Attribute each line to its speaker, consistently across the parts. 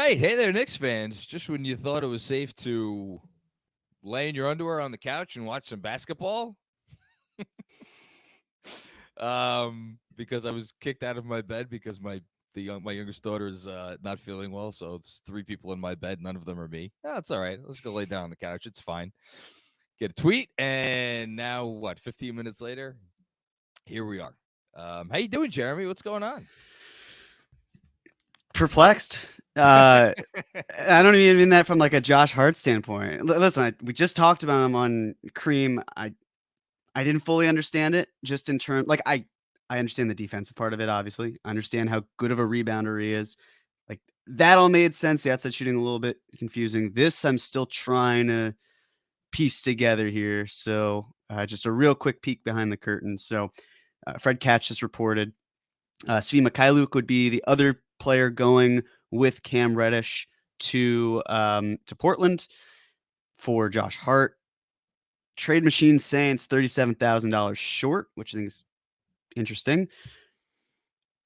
Speaker 1: right. Hey there, Knicks fans. Just when you thought it was safe to lay in your underwear on the couch and watch some basketball, because I was kicked out of my bed because my youngest daughter is not feeling well. So it's three people in my bed. None of them are me. Oh, it's all right. Let's go lay down on the couch. It's fine. Get a tweet, and now what? 15 minutes later, here we are. How you doing, Jeremy? What's going on?
Speaker 2: Perplexed. I don't even mean that from like a Josh Hart standpoint. Listen, we just talked about him on Cream. I didn't fully understand it, just in terms like I understand the defensive part of it. Obviously, I understand how good of a rebounder he is. Like that all made sense. The outside shooting a little bit confusing. This I'm still trying to piece together here. So just a real quick peek behind the curtain. So Fred Katz just reported Svi Mikhailuk would be the other player going with Cam Reddish to Portland for Josh Hart. Trade Machine saying it's $37,000 short, which I think is interesting.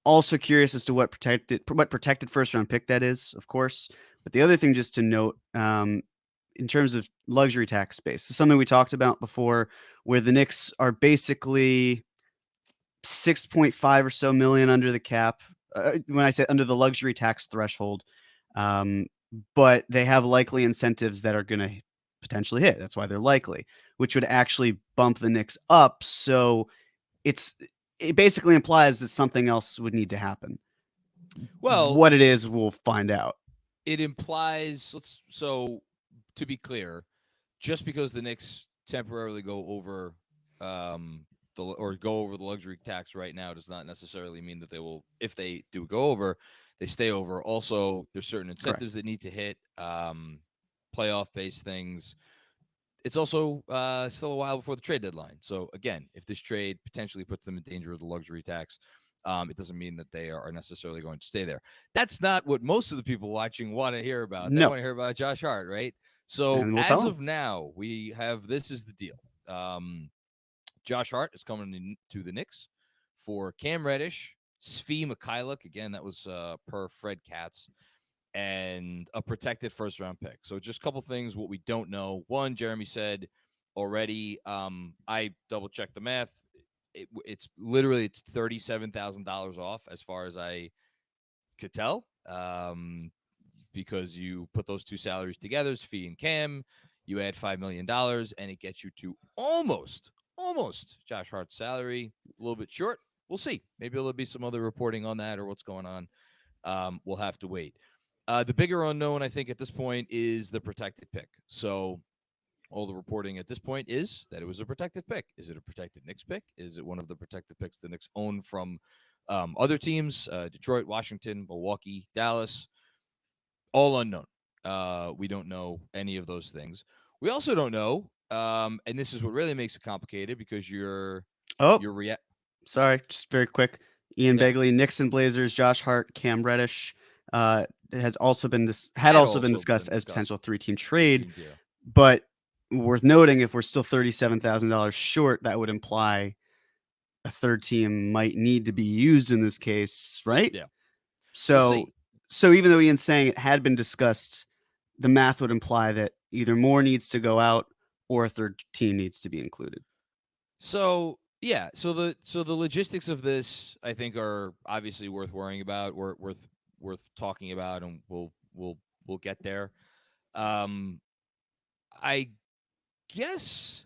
Speaker 2: Also curious as to what protected first round pick that is, of course. But the other thing just to note, in terms of luxury tax space, is something we talked about before, where the Knicks are basically 6.5 or so million under the cap. When I say under the luxury tax threshold, but they have likely incentives that are going to potentially hit. That's why they're likely, which would actually bump the Knicks up. So it basically implies that something else would need to happen.
Speaker 1: Well,
Speaker 2: what it is, we'll find out.
Speaker 1: It implies, so to be clear, just because the Knicks temporarily go over go over the luxury tax right now does not necessarily mean that they will, if they do go over, they stay over. Also, there's certain incentives that need to hit, playoff-based things. It's also still a while before the trade deadline. So, again, if this trade potentially puts them in danger of the luxury tax, it doesn't mean that they are necessarily going to stay there. That's not what most of the people watching want to hear about. They want to hear about Josh Hart, right? So, as of now, we have this is the deal. Josh Hart is coming to the Knicks for Cam Reddish, Svi Mikhailuk. Again, that was per Fred Katz, and a protected first-round pick. So just a couple things, what we don't know. One, Jeremy said already, I double-checked the math. It's $37,000 off as far as I could tell, because you put those two salaries together, Svi and Cam, you add $5 million, and it gets you to almost Josh Hart's salary. A little bit short. We'll see. Maybe there'll be some other reporting on that or what's going on. We'll have to wait. The bigger unknown, I think, at this point is the protected pick. So all the reporting at this point is that it was a protected pick. Is it a protected Knicks pick? Is it one of the protected picks the Knicks own from other teams? Detroit, Washington, Milwaukee, Dallas. All unknown. We don't know any of those things. We also don't know, and this is what really makes it complicated because
Speaker 2: sorry, just very quick. Ian Begley, Knicks and Blazers, Josh Hart, Cam Reddish had also been discussed as potential three-team trade. But worth noting, if we're still $37,000 short, that would imply a third team might need to be used in this case, right?
Speaker 1: Yeah.
Speaker 2: So even though Ian's saying it had been discussed, the math would imply that either more needs to go out or a third team needs to be included.
Speaker 1: So yeah, so the logistics of this, I think, are obviously worth worrying about, worth talking about, and we'll get there. I guess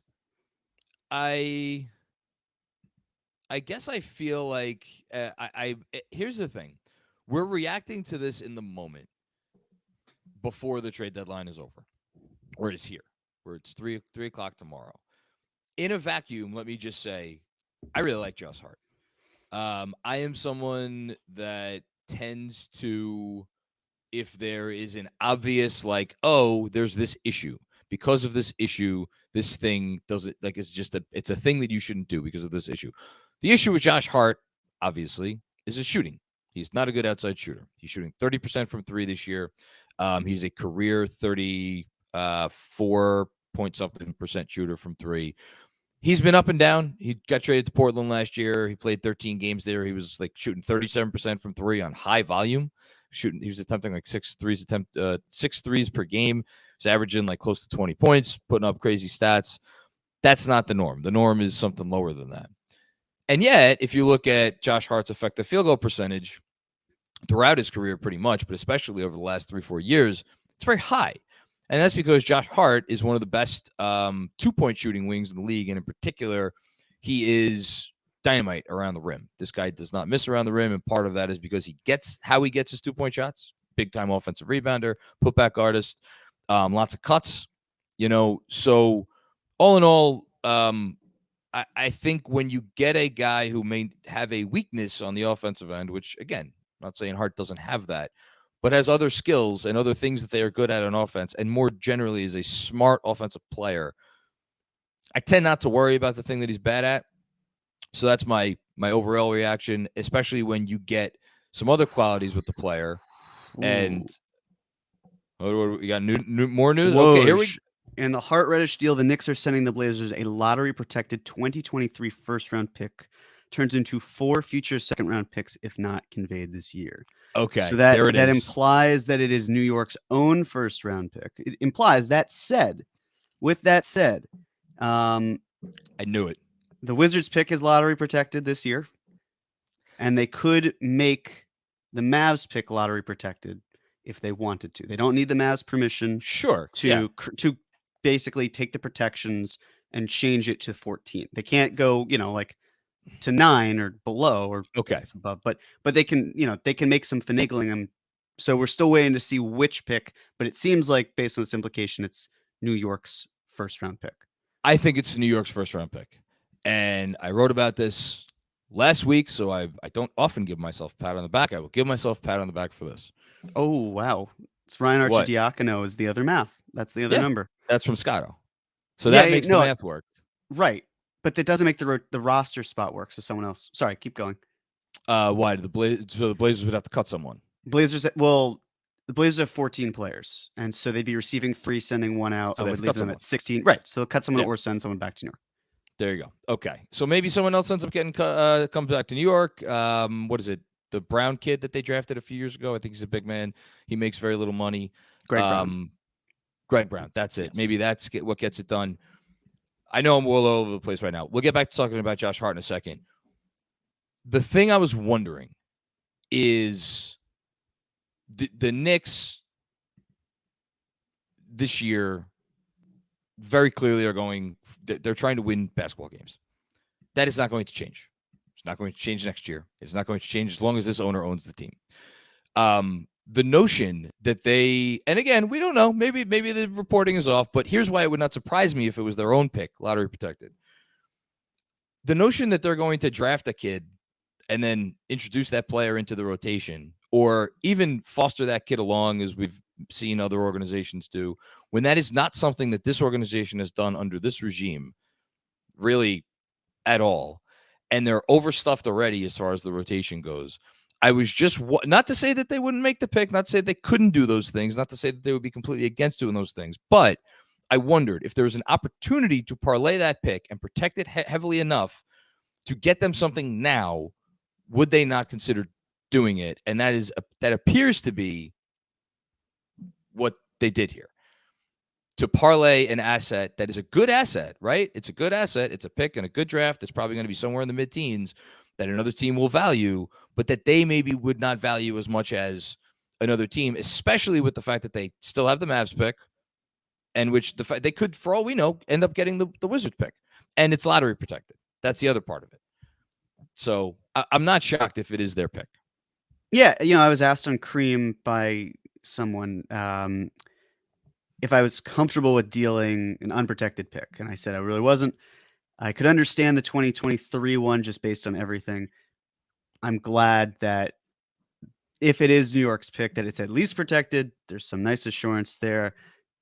Speaker 1: I feel like here's the thing. We're reacting to this in the moment before the trade deadline is over, or is here, where it's 3 o'clock tomorrow. In a vacuum, let me just say, I really like Josh Hart. I am someone that tends to, if there is an obvious, like, oh, there's this issue. Because of this issue, this thing does it, like, it's a thing that you shouldn't do because of this issue. The issue with Josh Hart, obviously, is his shooting. He's not a good outside shooter. He's shooting 30% from three this year. He's a career 34-point-something% shooter from three. He's been up and down. He got traded to Portland last year. He played 13 games there. He was like shooting 37% from three on high volume, shooting. He was attempting like 6 threes per game. He's averaging like close to 20 points, putting up crazy stats. That's not the norm. The norm is something lower than that. And yet, if you look at Josh Hart's effective field goal percentage throughout his career, pretty much, but especially over the last 3-4 years, it's very high. And that's because Josh Hart is one of the best 2-point shooting wings in the league. And in particular, he is dynamite around the rim. This guy does not miss around the rim. And part of that is because he gets his 2-point shots. Big time offensive rebounder, putback artist, lots of cuts, So all in all, I think when you get a guy who may have a weakness on the offensive end, which again, I'm not saying Hart doesn't have that, but has other skills and other things that they are good at on offense, and more generally is a smart offensive player, I tend not to worry about the thing that he's bad at. So that's my overall reaction, especially when you get some other qualities with the player. Ooh. And we got more news.
Speaker 2: Whoa.
Speaker 1: Okay, here we.
Speaker 2: In the Hart Reddish deal, the Knicks are sending the Blazers a lottery-protected 2023 first-round pick. Turns into 4 future second-round picks if not conveyed this year.
Speaker 1: Okay,
Speaker 2: so that implies that it is New York's own first-round pick. It implies that said, with that said,
Speaker 1: I knew it.
Speaker 2: The Wizards pick is lottery-protected this year, and they could make the Mavs pick lottery-protected if they wanted to. They don't need the Mavs' permission.
Speaker 1: Sure.
Speaker 2: To basically take the protections and change it to 14. They can't go, like to 9 or below or above, but they can, they can make some finagling. So we're still waiting to see which pick, but it seems like based on this implication, it's New York's first round pick.
Speaker 1: I think it's New York's first round pick. And I wrote about this last week, so I don't often give myself a pat on the back. I will give myself a pat on the back for this.
Speaker 2: Oh, wow. It's Ryan Arcidiacono is the other math. That's the other number.
Speaker 1: That's from Scotto. So that makes the math work.
Speaker 2: Right. But that doesn't make the roster spot work. So someone else. Sorry, keep going.
Speaker 1: Why? So the Blazers would have to cut someone.
Speaker 2: The Blazers have 14 players. And so they'd be receiving 3, sending 1 out. So I would leave them at 16. Right. So they'll cut someone or send someone back to New York.
Speaker 1: There you go. Okay. So maybe someone else ends up comes back to New York. What is it? The Brown kid that they drafted a few years ago. I think he's a big man. He makes very little money. Greg Brown. That's it. Yes. Maybe that's what gets it done. I know I'm all over the place right now. We'll get back to talking about Josh Hart in a second. The thing I was wondering is the Knicks this year very clearly they're trying to win basketball games. That is not going to change. It's not going to change next year. It's not going to change as long as this owner owns the team. The notion that and again, we don't know, maybe the reporting is off, but here's why it would not surprise me if it was their own pick, lottery protected. The notion that they're going to draft a kid and then introduce that player into the rotation, or even foster that kid along, as we've seen other organizations do, when that is not something that this organization has done under this regime, really at all, and they're overstuffed already as far as the rotation goes. I was just not to say that they wouldn't make the pick, not to say they couldn't do those things, not to say that they would be completely against doing those things, but I wondered if there was an opportunity to parlay that pick and protect it heavily enough to get them something now, would they not consider doing it? And that appears to be what they did here. To parlay an asset that is a good asset, right? It's a good asset. It's a pick and a good draft. It's probably going to be somewhere in the mid-teens that another team will value, but that they maybe would not value as much as another team, especially with the fact that they still have the Mavs pick, and which the fact they could, for all we know, end up getting the Wizards pick, and it's lottery protected. That's the other part of it. So I'm not shocked if it is their pick.
Speaker 2: Yeah, I was asked on Cream by someone if I was comfortable with dealing an unprotected pick, and I said I really wasn't. I could understand the 2023 one just based on everything. I'm glad that if it is New York's pick, that it's at least protected. There's some nice assurance there.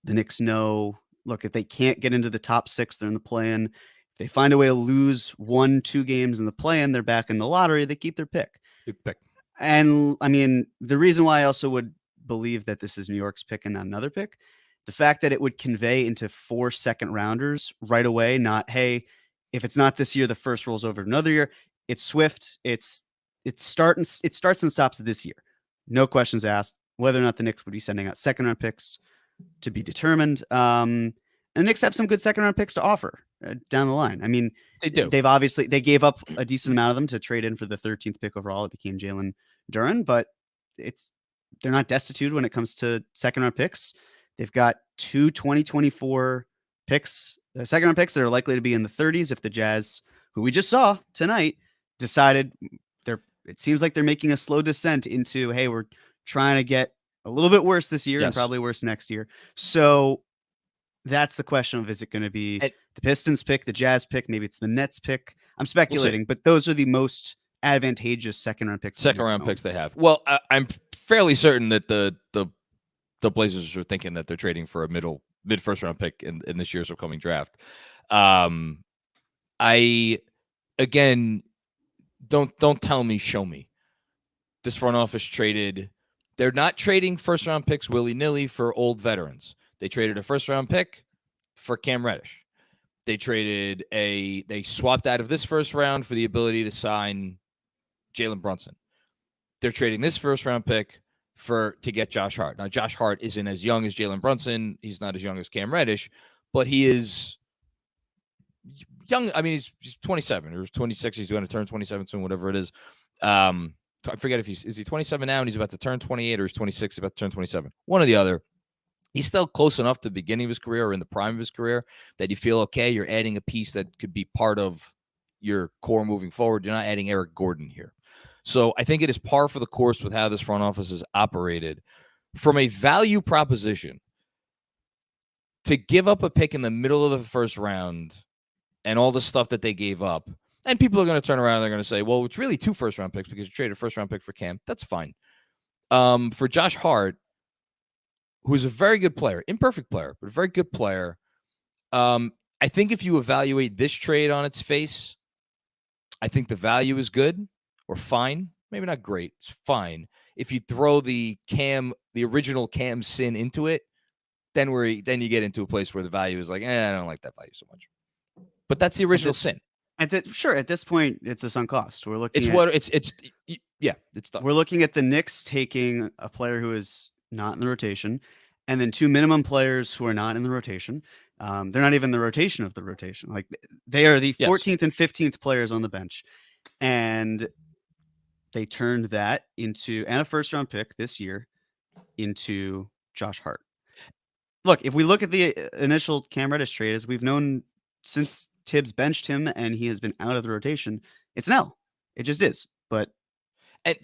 Speaker 2: The Knicks know, look, if they can't get into the top 6, they're in the play-in. If they find a way to lose 1-2 games in the play-in, they're back in the lottery. They keep their pick.
Speaker 1: Good pick.
Speaker 2: And I mean, the reason why I also would believe that this is New York's pick and not another pick, the fact that it would convey into 4 second rounders right away, not, hey, if it's not this year, the first rolls over another year. It's swift. It starts and stops this year. no questions asked, whether or not the Knicks would be sending out second round picks to be determined. And the Knicks have some good second round picks to offer down the line. I mean,
Speaker 1: They do.
Speaker 2: they gave up a decent amount of them to trade in for the 13th pick overall. It became Jalen Duren, but they're not destitute when it comes to second round picks. They've got two 2024 picks, second round picks that are likely to be in the 30s if the Jazz, who we just saw tonight, decided it seems like they're making a slow descent into, hey, we're trying to get a little bit worse this year and probably worse next year. So that's the question of, is it going to be the Pistons pick, the Jazz pick, maybe it's the Nets pick? I'm speculating, but those are the most advantageous second round picks.
Speaker 1: Second round picks they have. Well, I'm fairly certain that the Blazers are thinking that they're trading for a mid first round pick in this year's upcoming draft. I again, don't tell me, show me. This front office traded. They're not trading first round picks willy nilly for old veterans. They traded a first round pick for Cam Reddish. They swapped out of this first round for the ability to sign Jalen Brunson. They're trading this first round pick to get Josh Hart. Now, Josh Hart isn't as young as Jalen Brunson. He's not as young as Cam Reddish, but he is young. I mean, he's 27 or 26. He's going to turn 27 soon, whatever it is. I forget if is he 27 now and he's about to turn 28, or he's 26, about to turn 27. One or the other. He's still close enough to the beginning of his career or in the prime of his career that you feel, okay, you're adding a piece that could be part of your core moving forward. You're not adding Eric Gordon here. So I think it is par for the course with how this front office is operated. From a value proposition, to give up a pick in the middle of the first round and all the stuff that they gave up, and people are going to turn around and they're going to say, well, it's really 2 first-round picks because you traded a first-round pick for Cam. That's fine. For Josh Hart, who's a very good player, imperfect player, but a very good player, I think if you evaluate this trade on its face, I think the value is good or fine. Maybe not great. It's fine. If you throw the original Cam sin into it, then you get into a place where the value is like, I don't like that value so much. But that's the original sin.
Speaker 2: At this point, it's a sunk cost. We're looking.
Speaker 1: It's done.
Speaker 2: We're looking at the Knicks taking a player who is not in the rotation, and then 2 minimum players who are not in the rotation. They're not even the rotation of the rotation. Like, they are the 14th and 15th players on the bench, and they turned that into, and a first round pick this year, into Josh Hart. Look, if we look at the initial Cam Reddish trade, as we've known since Tibbs benched him and he has been out of the rotation, it's an L. It just is. But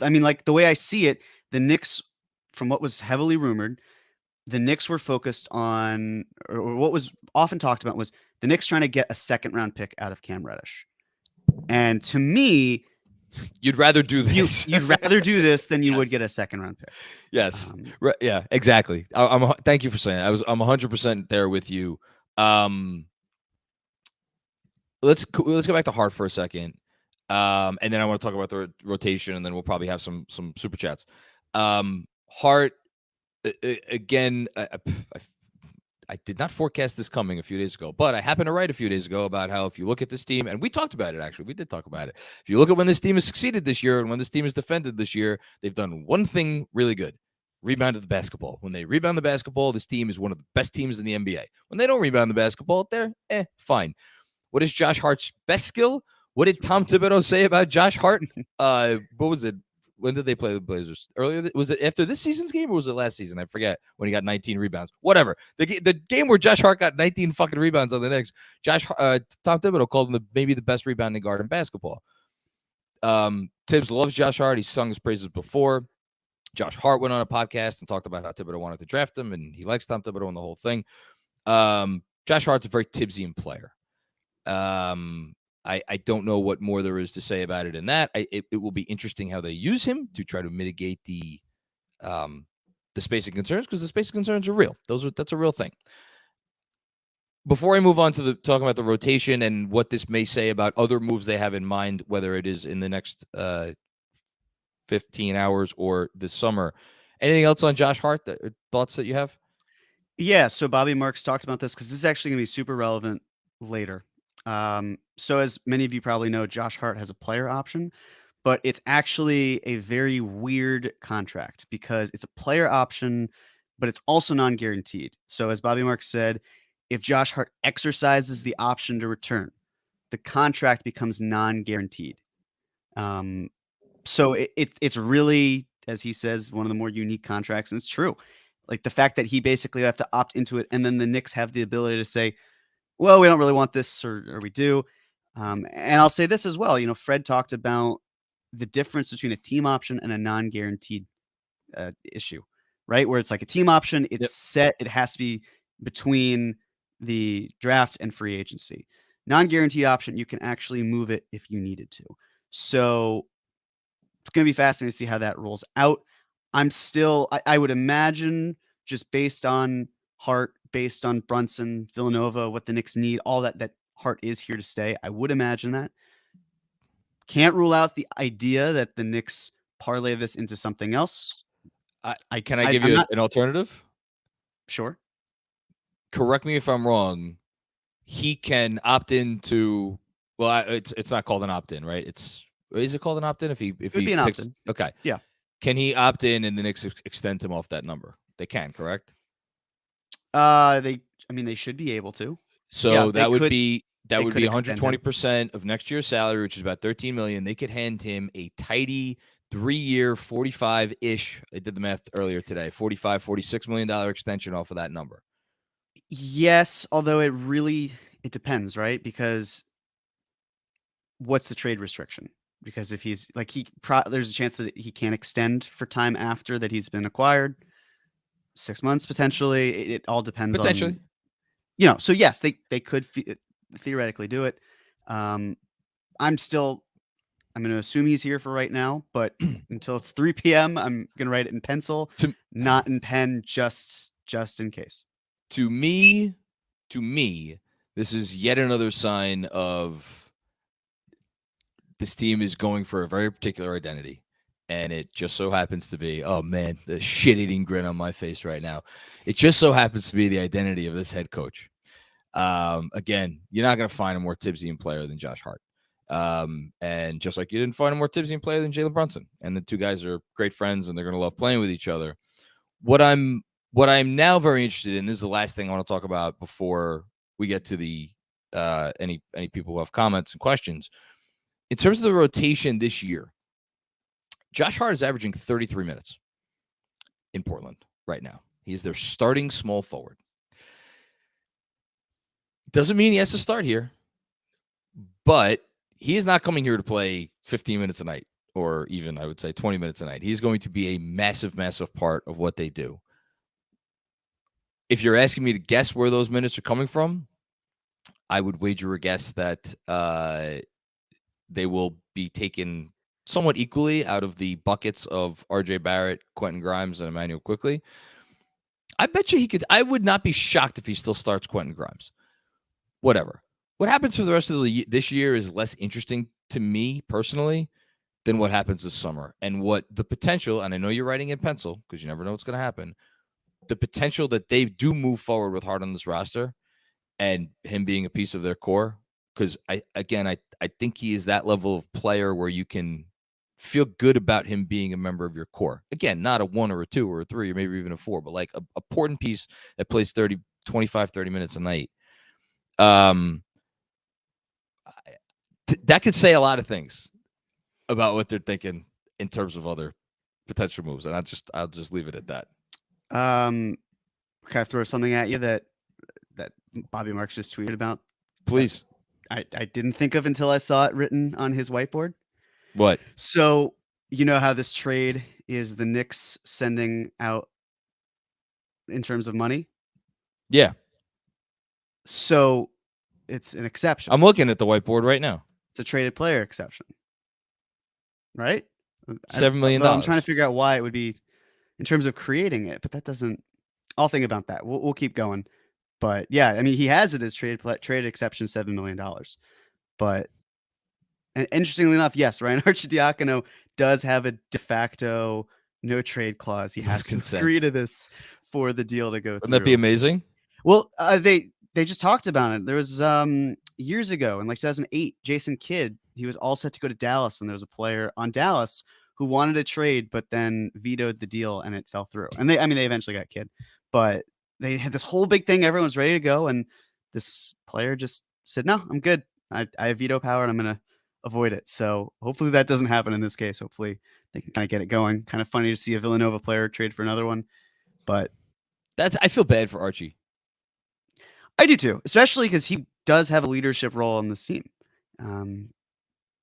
Speaker 2: I mean, like, the way I see it, the Knicks, from what was heavily rumored, the Knicks were focused on, or what was often talked about, was the Knicks trying to get a second round pick out of Cam Reddish. And to me,
Speaker 1: you'd rather do this.
Speaker 2: You'd rather do this than you would get a second round pick.
Speaker 1: Yes. Yeah, exactly. Thank you for saying that. I'm 100% there with you. Let's go back to Hart for a second, and then I want to talk about the rotation, and then we'll probably have some super chats. Hart, again, I did not forecast this coming a few days ago, but I happened to write a few days ago about how, if you look at this team, and we talked about it, actually, we did talk about it. If you look at when this team has succeeded this year and when this team has defended this year, they've done one thing really good: rebounded the basketball. When they rebound the basketball, this team is one of the best teams in the NBA. When they don't rebound the basketball, they're fine. What is Josh Hart's best skill? What did Tom Thibodeau say about Josh Hart? What was it? When did they play the Blazers? Earlier? Was it after this season's game, or was it last season? I forget, when he got 19 rebounds. Whatever. The game where Josh Hart got 19 fucking rebounds on the Knicks, Tom Thibodeau called him maybe the best rebounding guard in basketball. Tibbs loves Josh Hart. He's sung his praises before. Josh Hart went on a podcast and talked about how Thibodeau wanted to draft him, and he likes Tom Thibodeau and the whole thing. Josh Hart's a very Tibbsian player. I don't know what more there is to say about it in that. It will be interesting how they use him to try to mitigate the spacing concerns, because the spacing concerns are real. That's a real thing. Before I move on to talking about the rotation and what this may say about other moves they have in mind, whether it is in the next 15 hours or this summer, anything else on Josh Hart? Thoughts that you have?
Speaker 2: Yeah, so Bobby Marks talked about this because this is actually going to be super relevant later. So as many of you probably know, Josh Hart has a player option, but it's actually a very weird contract because it's a player option, but it's also non-guaranteed. So as Bobby Marks said, if Josh Hart exercises the option to return, the contract becomes non-guaranteed. So it's really, as he says, one of the more unique contracts, and it's true. Like the fact that he basically have to opt into it, and then the Knicks have the ability to say, "Well, we don't really want this, or we do." And I'll say this as well. Fred talked about the difference between a team option and a non-guaranteed issue, right? Where it's like a team option, it's
Speaker 1: Yep.
Speaker 2: set, it has to be between the draft and free agency. Non-guaranteed option, you can actually move it if you needed to. So it's going to be fascinating to see how that rolls out. I would imagine, just based on Hart, based on Brunson, Villanova, what the Knicks need, all that Hart is here to stay. I would imagine that. Can't rule out the idea that the Knicks parlay this into something else.
Speaker 1: Can I give you an alternative?
Speaker 2: Sure.
Speaker 1: Correct me if I'm wrong. He can opt into. Well, it's not called an opt-in, right? Is it called an opt-in if he
Speaker 2: It would be an
Speaker 1: picks?
Speaker 2: opt-in.
Speaker 1: Okay.
Speaker 2: Yeah.
Speaker 1: Can he opt in and the Knicks extend him off that number? They can, correct?
Speaker 2: They should be able to.
Speaker 1: So
Speaker 2: Yeah,
Speaker 1: that would
Speaker 2: could-
Speaker 1: be
Speaker 2: they could extend him.
Speaker 1: 120% of next year's salary, which is about $13 million. They could hand him a tidy 3-year, 45-ish. I did the math earlier today. $46 million extension off of that number.
Speaker 2: Yes, although it depends, right? Because what's the trade restriction? Because if he's like there's a chance that he can't extend for time after that he's been acquired. 6 months potentially. It all depends
Speaker 1: Potentially.
Speaker 2: on. So yes, they could theoretically do it. I'm going to assume he's here for right now, but until it's 3 p.m., I'm going to write it in pencil, not in pen, just in case.
Speaker 1: To me, this is yet another sign of this team is going for a very particular identity. And it just so happens to be, oh man, the shit-eating grin on my face right now. It just so happens to be the identity of this head coach. Again, you're not going to find a more Tibbsian player than Josh Hart. And just like you didn't find a more Tibbsian player than Jalen Brunson. And the two guys are great friends and they're going to love playing with each other. What I'm now very interested in, this is the last thing I want to talk about before we get to the any people who have comments and questions. In terms of the rotation this year, Josh Hart is averaging 33 minutes in Portland right now. He is their starting small forward. Doesn't mean he has to start here, but he is not coming here to play 15 minutes a night or even, I would say, 20 minutes a night. He's going to be a massive, massive part of what they do. If you're asking me to guess where those minutes are coming from, I would wager a guess that they will be taken somewhat equally out of the buckets of RJ Barrett, Quentin Grimes, and Emmanuel Quickley. I bet you he could. I would not be shocked if he still starts Quentin Grimes. Whatever. What happens for the rest of this year is less interesting to me personally than what happens this summer. And what the potential, and I know you're writing in pencil because you never know what's going to happen, the potential that they do move forward with Hart on this roster and him being a piece of their core. Because I think he is that level of player where you can feel good about him being a member of your core. Again, not a 1 or a 2 or a 3 or maybe even a 4, but like a important piece that plays 25, 30 minutes a night. That could say a lot of things about what they're thinking in terms of other potential moves. And I'll just leave it at that.
Speaker 2: Can I throw something at you that Bobby Marks just tweeted about?
Speaker 1: Please.
Speaker 2: I didn't think of until I saw it written on his whiteboard.
Speaker 1: What?
Speaker 2: So you know how this trade is the Knicks sending out in terms of money?
Speaker 1: Yeah.
Speaker 2: So it's an exception.
Speaker 1: I'm looking at the whiteboard right now.
Speaker 2: It's a traded player exception. Right?
Speaker 1: $7 million.
Speaker 2: I'm trying to figure out why it would be in terms of creating it, but that doesn't. I'll think about that. We'll keep going. But yeah, I mean, he has it as trade exception, $7 million. But and interestingly enough, yes, Ryan Arcidiacono does have a de facto no trade clause. He has to agree to this for the deal to go through.
Speaker 1: Wouldn't that be amazing?
Speaker 2: Well, they just talked about it. There was years ago in like 2008, Jason Kidd, he was all set to go to Dallas, and there was a player on Dallas who wanted a trade, but then vetoed the deal, and it fell through. And they eventually got Kidd, but they had this whole big thing. Everyone's ready to go, and this player just said, "No, I'm good. I have veto power, and I'm gonna avoid it." So hopefully that doesn't happen in this case. Hopefully they can kind of get it going. Kind of funny to see a Villanova player trade for another one, but
Speaker 1: I feel bad for Archie.
Speaker 2: I do too, especially because he does have a leadership role on this team.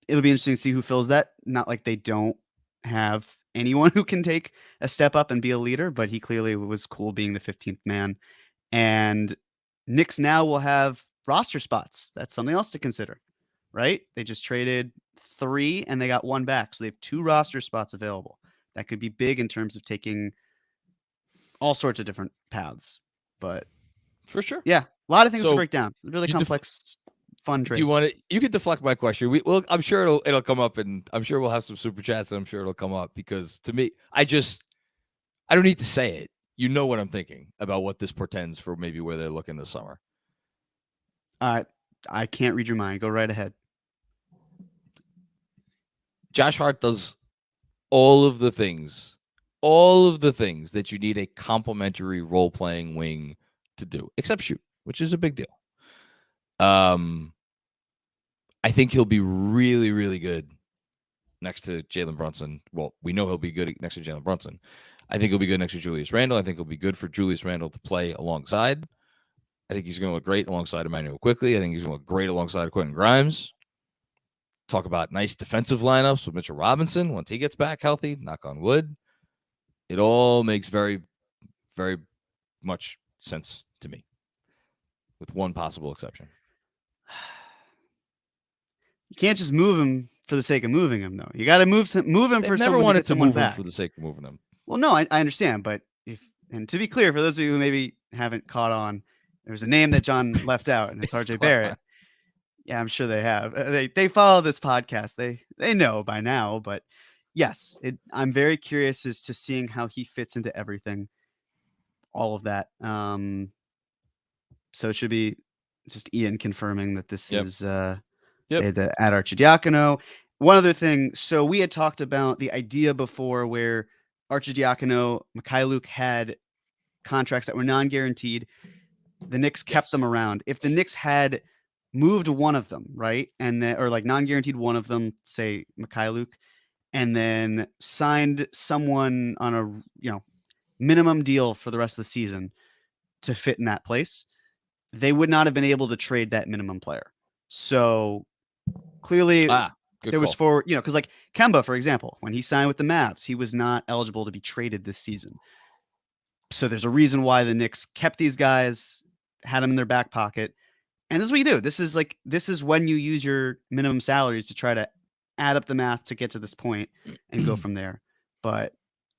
Speaker 2: It'll be interesting to see who fills that. Not like they don't have anyone who can take a step up and be a leader, but he clearly was cool being the 15th man. And Knicks now will have roster spots. That's something else to consider, right? They just traded 3 and they got 1 back. So they have 2 roster spots available. That could be big in terms of taking all sorts of different paths. But
Speaker 1: for sure,
Speaker 2: yeah, a lot of things
Speaker 1: So,
Speaker 2: to break down. Really complex, fun trade.
Speaker 1: do you want to? You can deflect my question. I'm sure it'll come up, and I'm sure we'll have some super chats, and I'm sure it'll come up because to me, I don't need to say it. You know what I'm thinking about what this portends for maybe where they're looking this summer.
Speaker 2: I can't read your mind. Go right ahead.
Speaker 1: Josh Hart does all of the things that you need a complementary role-playing wing to do, except shoot, which is a big deal. I think he'll be really, really good next to Jalen Brunson. Well, we know he'll be good next to Jalen Brunson. I think he'll be good next to Julius Randle. I think it'll be good for Julius Randle to play alongside. I think he's going to look great alongside Emmanuel Quickly. I think he's going to look great alongside Quentin Grimes. Talk about nice defensive lineups with Mitchell Robinson once he gets back healthy, knock on wood. It all makes very, very much sense to me, with one possible exception.
Speaker 2: You can't just move him for the sake of moving him, though. You got to move him for
Speaker 1: never
Speaker 2: someone
Speaker 1: wanted
Speaker 2: to
Speaker 1: to move
Speaker 2: back.
Speaker 1: him for the sake of moving him.
Speaker 2: Well, no, I understand, but and to be clear, for those of you who maybe haven't caught on, there's a name that John left out, and it's RJ Barrett. Yeah, I'm sure they have. They follow this podcast. They know by now, but yes, I'm very curious as to seeing how he fits into everything, all of that. So it should be just Ian confirming that this is at Arcidiacono. One other thing. So we had talked about the idea before where Arcidiacono, Mikhailuk had contracts that were non-guaranteed. The Knicks kept them around. If the Knicks had moved one of them, right, and or like non-guaranteed one of them, say Mikhailuk, and then signed someone on a minimum deal for the rest of the season to fit in that place, they would not have been able to trade that minimum player. So clearly there was because like Kemba, for example, when he signed with the Mavs, he was not eligible to be traded this season. So there's a reason why the Knicks kept these guys, had them in their back pocket. And this is what you do. This is when you use your minimum salaries to try to add up the math to get to this point and go from there. But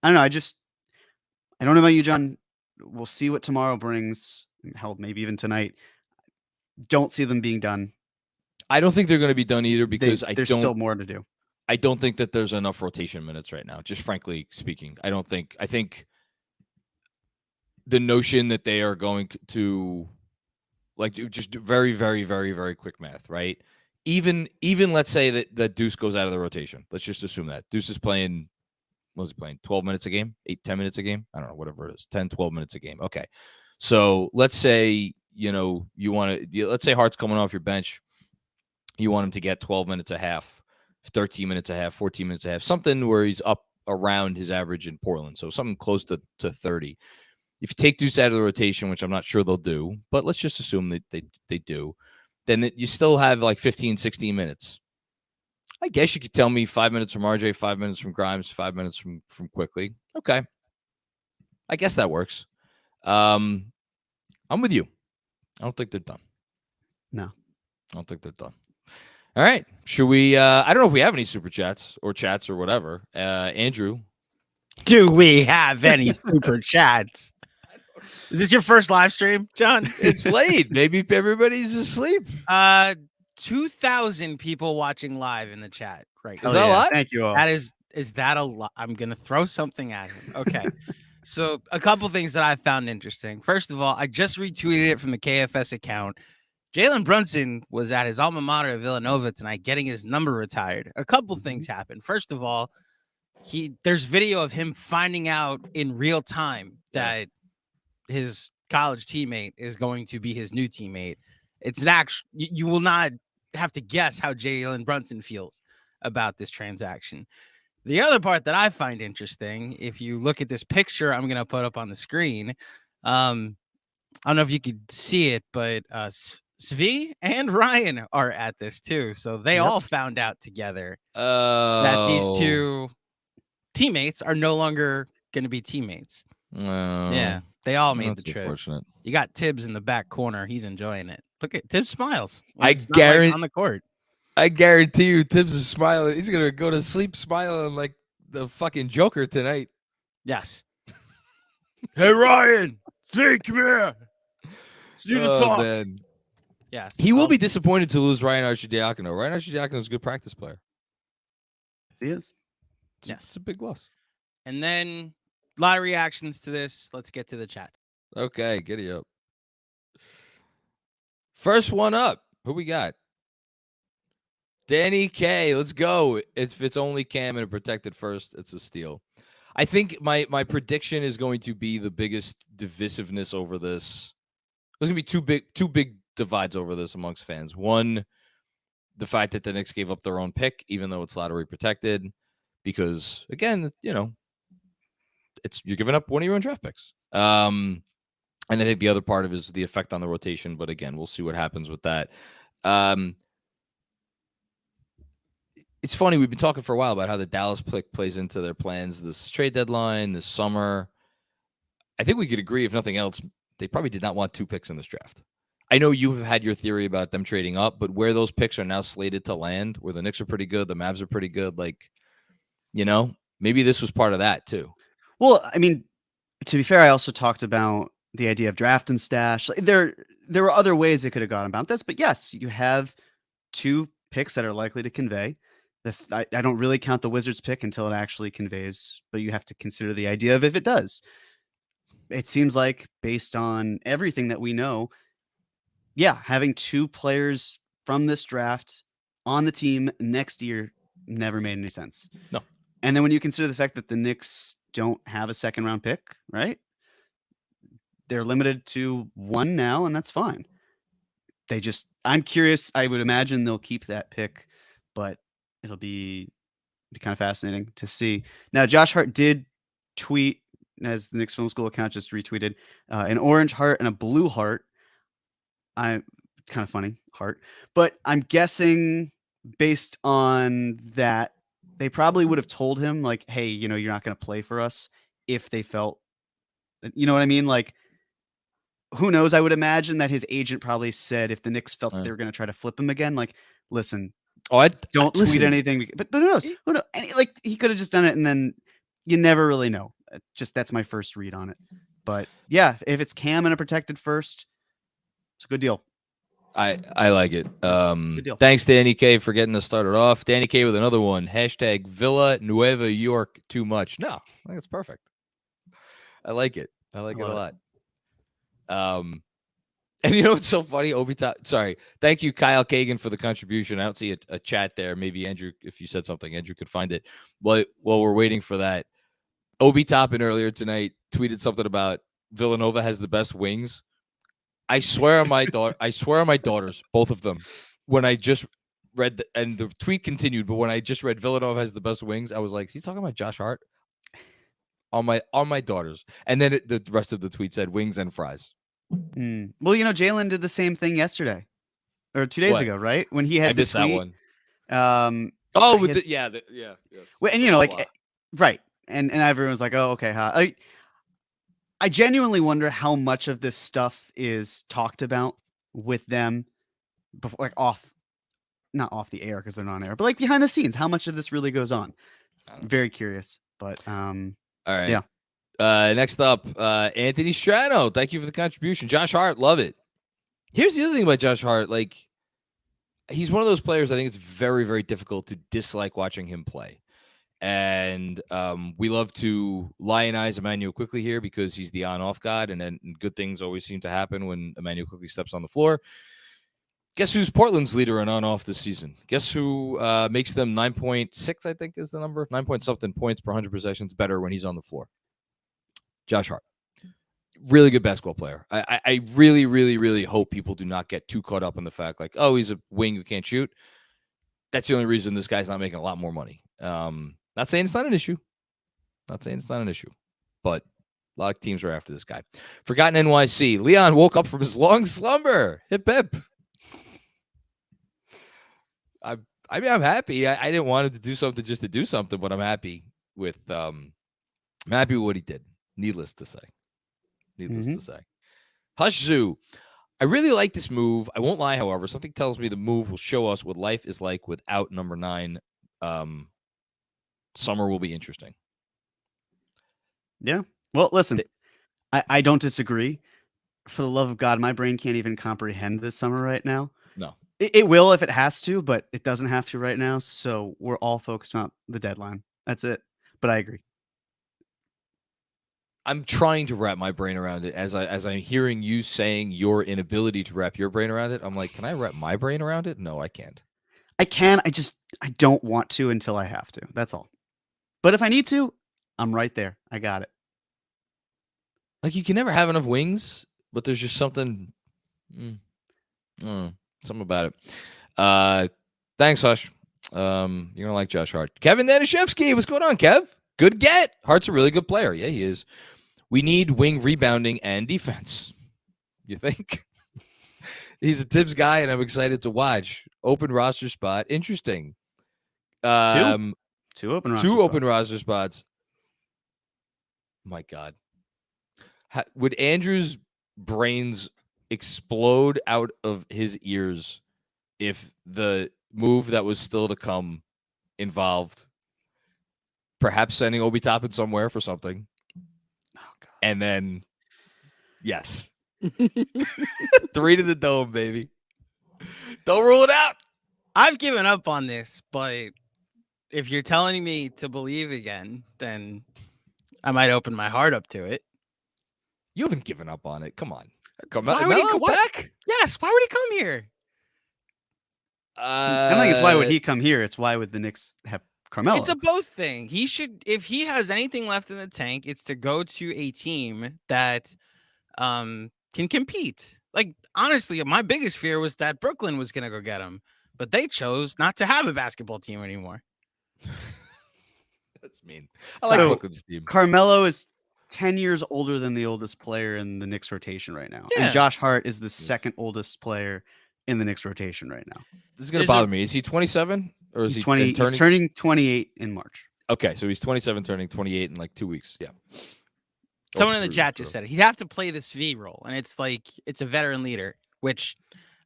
Speaker 2: I don't know. I don't know about you, John. We'll see what tomorrow brings. Hell, maybe even tonight. Don't see them being done.
Speaker 1: I don't think they're going to be done either because
Speaker 2: there's still more to do.
Speaker 1: I don't think that there's enough rotation minutes right now, just frankly speaking. I think the notion that they are going to just very, very, very, very quick math, right? Even let's say that Deuce goes out of the rotation. Let's just assume that Deuce is playing, what was he playing? 12 minutes a game, 10 minutes a game. I don't know, whatever it is, 10, 12 minutes a game. Okay. So let's say, let's say Hart's coming off your bench. You want him to get 12 minutes a half, 13 minutes a half, 14 minutes a half, something where he's up around his average in Portland. So something close to 30. If you take Deuce out of the rotation, which I'm not sure they'll do, but let's just assume that they do, then you still have like 15, 16 minutes. I guess you could tell me 5 minutes from RJ, 5 minutes from Grimes, 5 minutes from Quickly. Okay. I guess that works. I'm with you. I don't think they're done.
Speaker 2: No.
Speaker 1: I don't think they're done. All right. Should we I don't know if we have any super chats or whatever. Andrew.
Speaker 3: Do we have any super chats? Is this your first live stream, John?
Speaker 1: It's late. Maybe everybody's asleep.
Speaker 3: 2,000 people watching live in the chat right now.
Speaker 1: Is that a lot?
Speaker 2: Thank you all.
Speaker 3: Is that a lot? I'm going to throw something at him. Okay. So a couple things that I found interesting. First of all, I just retweeted it from the KFS account. Jalen Brunson was at his alma mater of Villanova tonight getting his number retired. A couple things happened. First of all, there's video of him finding out in real time that his college teammate is going to be his new teammate. It's an actual, you will not have to guess how Jalen Brunson feels about this transaction. The other part that I find interesting, if you look at this picture I'm going to put up on the screen, I don't know if you could see it, but Svi and Ryan are at this too. So they all found out together that these two teammates are no longer going to be teammates. Yeah, they all made the trip. Unfortunate. You got Tibbs in the back corner. He's enjoying it. Look at Tibbs smiles.
Speaker 1: I guarantee
Speaker 3: on the court.
Speaker 1: I guarantee you, Tibbs is smiling. He's gonna go to sleep smiling like the fucking Joker tonight.
Speaker 3: Yes. Hey Ryan, see, come here. Let's do the talk.
Speaker 1: Man.
Speaker 3: Yes.
Speaker 1: He will be disappointed to lose Ryan Arcidiacono. Ryan Arcidiacono is a good practice player.
Speaker 2: He is.
Speaker 3: Yes,
Speaker 1: it's a big loss.
Speaker 3: And then a lot of reactions to this. Let's get to the chat.
Speaker 1: Okay, giddy up. First one up. Who we got? Danny K. Let's go. If it's only Cam and a protected first, it's a steal. I think my prediction is going to be the biggest divisiveness over this. There's gonna be two big divides over this amongst fans. One, the fact that the Knicks gave up their own pick, even though it's lottery protected, because again, you're giving up one of your own draft picks. And I think the other part of it is the effect on the rotation. But again, we'll see what happens with that. It's funny. We've been talking for a while about how the Dallas pick plays into their plans this trade deadline, this summer. I think we could agree, if nothing else, they probably did not want 2 picks in this draft. I know you have had your theory about them trading up, but where those picks are now slated to land, where the Knicks are pretty good, the Mavs are pretty good, maybe this was part of that too.
Speaker 2: Well, I mean, to be fair, I also talked about the idea of draft and stash. There were other ways they could have gone about this, but yes, you have 2 picks that are likely to convey. I don't really count the Wizards pick until it actually conveys, but you have to consider the idea of if it does. It seems like, based on everything that we know, having 2 players from this draft on the team next year never made any sense.
Speaker 1: No.
Speaker 2: And then when you consider the fact that the Knicks don't have a second round pick, right? They're limited to 1 now, and that's fine. I'm curious. I would imagine they'll keep that pick, but it'll be kind of fascinating to see. Now, Josh Hart did tweet, as the Knicks Film School account just retweeted, an orange heart and a blue heart. Kind of funny, heart. But I'm guessing, based on that, they probably would have told him, like, hey, you're not going to play for us, if they felt, you know what I mean? Like, who knows? I would imagine that his agent probably said, if the Knicks felt they were going to try to flip him again, like, listen, don't tweet anything. But who knows? Who knows? He could have just done it, and then you never really know. That's my first read on it. But yeah, if it's Cam and a protected first, it's a good deal.
Speaker 1: I like it. Thanks, Danny K, for getting us started off. Danny K with another one. # Villa Nueva York too much. No, I think it's perfect. I like it. I like it a lot. And you know what's so funny? Thank you, Kyle Kagan, for the contribution. I don't see a chat there. Maybe Andrew, if you said something, Andrew could find it. But while we're waiting for that, Obi Toppin earlier tonight tweeted something about Villanova has the best wings. I swear on my daughters, both of them. When I just read and the tweet continued, but when I just read Villanova has the best wings, I was like, is he talking about Josh Hart? On my daughters. And then the rest of the tweet said wings and fries.
Speaker 2: Well, Jalen did the same thing yesterday or 2 days ago, right? When he had
Speaker 1: this that one.
Speaker 2: Yes. Well, and right. And everyone was like, "Oh, okay, huh?" I genuinely wonder how much of this stuff is talked about with them before, not off the air because they're not on air, but behind the scenes. How much of this really goes on? Very curious. But
Speaker 1: all right,
Speaker 2: yeah.
Speaker 1: Next up, Anthony Strano. Thank you for the contribution. Josh Hart, love it. Here's the other thing about Josh Hart. He's one of those players I think it's very, very difficult to dislike watching him play. And we love to lionize Emmanuel Quickley here because he's the on-off god, and then good things always seem to happen when Emmanuel Quickley steps on the floor. Guess who's Portland's leader in on-off this season? Guess who makes them 9.6, I think is the number, 9-point-something points per 100 possessions better when he's on the floor? Josh Hart. Really good basketball player. I really, really, really hope people do not get too caught up in the fact like, oh, he's a wing who can't shoot. That's the only reason this guy's not making a lot more money. Not saying it's not an issue. But a lot of teams are after this guy. Forgotten NYC. Leon woke up from his long slumber. Hip, hip. I'm happy. I didn't want him to do something just to do something, but I'm happy with what he did. Needless to say. Hush Zoo. I really like this move. I won't lie, however. Something tells me the move will show us what life is like without number 9. Summer will be interesting.
Speaker 2: Yeah. Well, listen, I don't disagree. For the love of God, my brain can't even comprehend this summer right now.
Speaker 1: No.
Speaker 2: It will if it has to, but it doesn't have to right now. So we're all focused on the deadline. That's it. But I agree.
Speaker 1: I'm trying to wrap my brain around it as I'm hearing you saying your inability to wrap your brain around it. I'm like, can I wrap my brain around it? No, I can't.
Speaker 2: I can. I don't want to until I have to. That's all. But if I need to, I'm right there. I got it.
Speaker 1: Like you can never have enough wings, but there's just something about it. Thanks, Hush. You're gonna like Josh Hart. Kevin Nanashevsky, what's going on, Kev? Good get. Hart's a really good player. Yeah, he is. We need wing rebounding and defense. You think? He's a Tibbs guy, and I'm excited to watch. Open roster spot. Interesting.
Speaker 2: Two open
Speaker 1: roster spots. My God. Would Andrew's brains explode out of his ears if the move that was still to come involved perhaps sending Obi Toppin somewhere for something?
Speaker 2: Oh, God.
Speaker 1: And then, yes. 3 to the dome, baby. Don't rule it out.
Speaker 3: I've given up on this, but if you're telling me to believe again, then I might open my heart up to it.
Speaker 1: You haven't given up on it. Come on.
Speaker 3: Why would he come back? Yes. Why would he come here?
Speaker 2: I don't think it's why would he come here. It's why would the Knicks have Carmelo?
Speaker 3: It's a both thing. He should, if he has anything left in the tank, it's to go to a team that can compete. Like, honestly, my biggest fear was that Brooklyn was going to go get him, but they chose not to have a basketball team anymore.
Speaker 1: That's mean. I like Brooklyn's team.
Speaker 2: Carmelo is 10 years older than the oldest player in the Knicks rotation right now. Yeah. And Josh Hart is the second oldest player in the Knicks rotation right now.
Speaker 1: This is going to bother me. Is he 27 or is he
Speaker 2: 20? He's turning 28 in March.
Speaker 1: Okay, so he's 27, turning 28 in like 2 weeks. Yeah.
Speaker 3: Someone in the chat just said it. He'd have to play the SV role, and it's like it's a veteran leader, which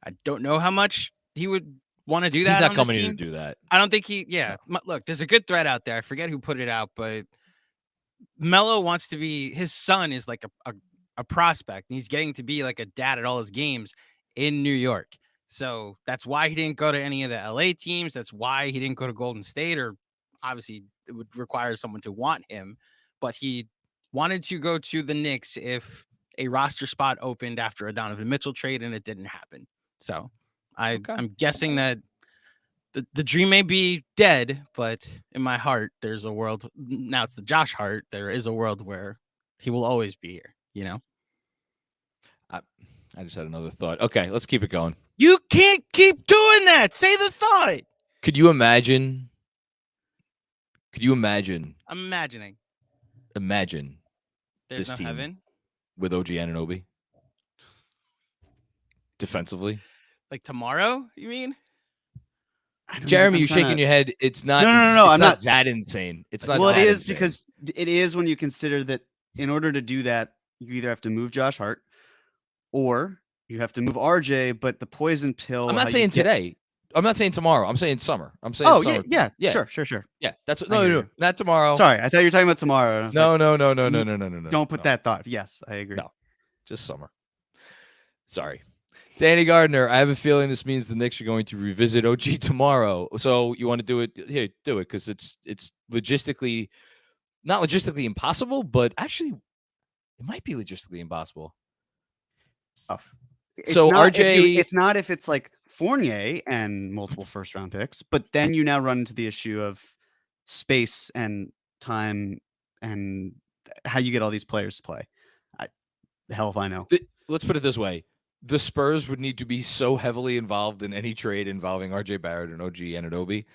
Speaker 3: I don't know how much he would want to do that.
Speaker 1: He's not coming in to do that.
Speaker 3: I don't think he. Yeah, no. Look, there's a good thread out there. I forget who put it out, but Melo wants to be. His son is like a prospect, and he's getting to be like a dad at all his games in New York. So that's why he didn't go to any of the LA teams. That's why he didn't go to Golden State, or obviously it would require someone to want him, but he wanted to go to the Knicks if a roster spot opened after a Donovan Mitchell trade, and it didn't happen. So I'm guessing that the dream may be dead, but in my heart, there's a world. Now it's the Josh Hart. There is a world where he will always be here, you know?
Speaker 1: I just had another thought. Okay, let's keep it going.
Speaker 3: You can't keep doing that. Say the thought.
Speaker 1: Could you imagine? I'm
Speaker 3: imagining.
Speaker 1: Imagine.
Speaker 3: There's
Speaker 1: this
Speaker 3: no
Speaker 1: team
Speaker 3: heaven
Speaker 1: with OG Anunoby defensively.
Speaker 3: Like tomorrow, you mean?
Speaker 1: Jeremy, you're shaking your head. It's not.
Speaker 2: No.
Speaker 1: I'm not that insane. It's not.
Speaker 2: Well, it is
Speaker 1: insane.
Speaker 2: because it is when you consider that in order to do that, you either have to move Josh Hart or you have to move RJ. But the poison pill.
Speaker 1: I'm not saying today. I'm not saying tomorrow. I'm saying summer. I'm saying. Summer.
Speaker 2: Yeah. Sure.
Speaker 1: Yeah, that's no, not tomorrow.
Speaker 2: Sorry, I thought you were talking about tomorrow.
Speaker 1: No.
Speaker 2: Don't put that thought. Yes, I agree.
Speaker 1: No, just summer. Sorry. Danny Gardner, I have a feeling this means the Knicks are going to revisit OG tomorrow. So you want to do it? Here, do it, because it's logistically, not logistically impossible, but actually it might be logistically impossible.
Speaker 2: Tough.
Speaker 1: So RJ,
Speaker 2: it's not if it's like Fournier and multiple first round picks, but then you now run into the issue of space and time and how you get all these players to play. Hell if I know.
Speaker 1: Let's put it this way. The Spurs would need to be so heavily involved in any trade involving RJ Barrett and OG Anunoby,